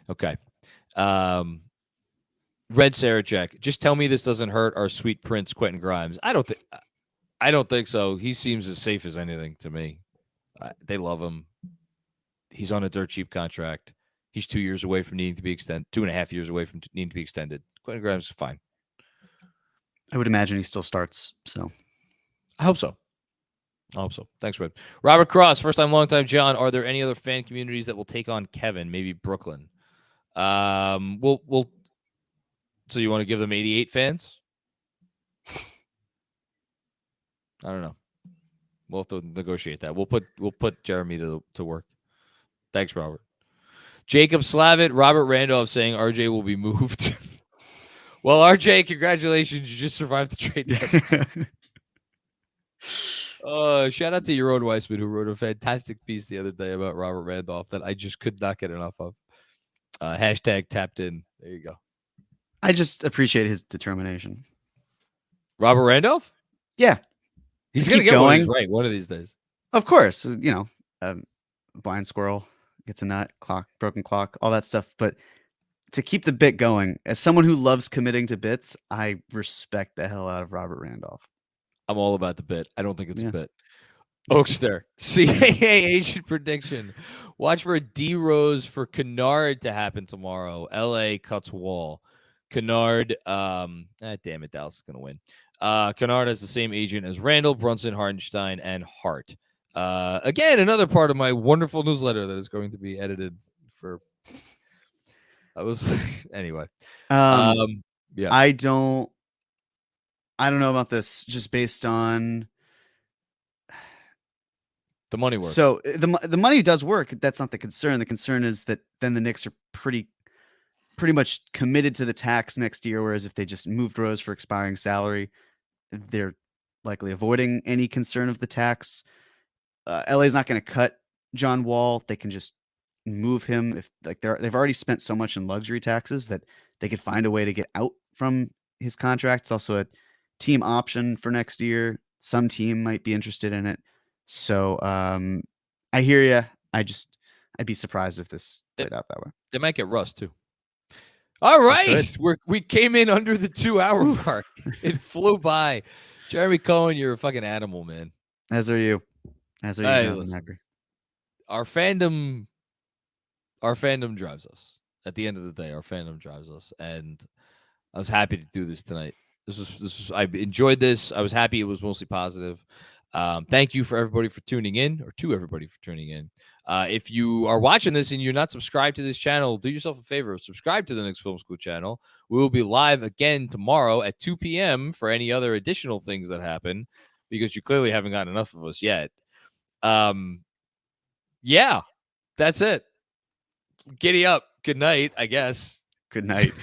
Speaker 1: Okay. Red Sarachek, just tell me this doesn't hurt our sweet prince Quentin Grimes. I don't think so. He seems as safe as anything to me. They love him. He's on a dirt cheap contract. He's 2 years away from needing to be extended. 2.5 years away from needing to be extended. Quentin Grimes is fine.
Speaker 2: I would imagine he still starts. So
Speaker 1: I hope so. Thanks, Red. Robert Cross, first time, long time. John, are there any other fan communities that will take on Kevin? Maybe Brooklyn. We'll. So you want to give them 88 fans? I don't know. We'll have to negotiate that. We'll put Jeremy to work. Thanks, Robert. Jacob Slavitt, Robert Randolph saying RJ will be moved. Well, RJ, congratulations. You just survived the trade deadline. Shout out to Yaron Weissman, who wrote a fantastic piece the other day about Robert Randolph that I just could not get enough of. Hashtag tapped in. There you go.
Speaker 2: I just appreciate his determination.
Speaker 1: Robert Randolph?
Speaker 2: Yeah.
Speaker 1: He's going to get going right one of these days.
Speaker 2: Of course. Blind squirrel gets a nut, broken clock, all that stuff. But to keep the bit going, as someone who loves committing to bits, I respect the hell out of Robert Randolph.
Speaker 1: I'm all about the bit. I don't think it's a bit. Oakster, CAA agent prediction. Watch for a D Rose for Kennard to happen tomorrow. LA cuts Wall. Kennard, damn it, Dallas is going to win. Kennard has the same agent as Randall, Brunson, Hartenstein, and Hart. Again, another part of my wonderful newsletter that is going to be edited for. Anyway. Yeah.
Speaker 2: I don't know about this just based on
Speaker 1: the money works.
Speaker 2: So the money does work. That's not the concern. The concern is that then the Knicks are pretty much committed to the tax next year. Whereas if they just moved Rose for expiring salary, they're likely avoiding any concern of the tax. LA is not going to cut John Wall. They can just move him if they've already spent so much in luxury taxes that they could find a way to get out from his contract. It's also a team option for next year. Some team might be interested in it. So I hear you. I'd be surprised if this played out that way.
Speaker 1: They might get Russ too. All right. We came in under the 2-hour mark. It flew by. Jeremy Cohen, you're a fucking animal, man.
Speaker 2: As are you.
Speaker 1: Our fandom drives us. At the end of the day, our fandom drives us. And I was happy to do this tonight. I enjoyed this. I was happy it was mostly positive. Thank you for everybody for tuning in, or to everybody for tuning in. If you are watching this and you're not subscribed to this channel, do yourself a favor. Subscribe to the Knicks Film School channel. We will be live again tomorrow at 2 p.m. for any other additional things that happen, because you clearly haven't gotten enough of us yet. Yeah, that's it. Giddy up. Good night, I guess.
Speaker 2: Good night.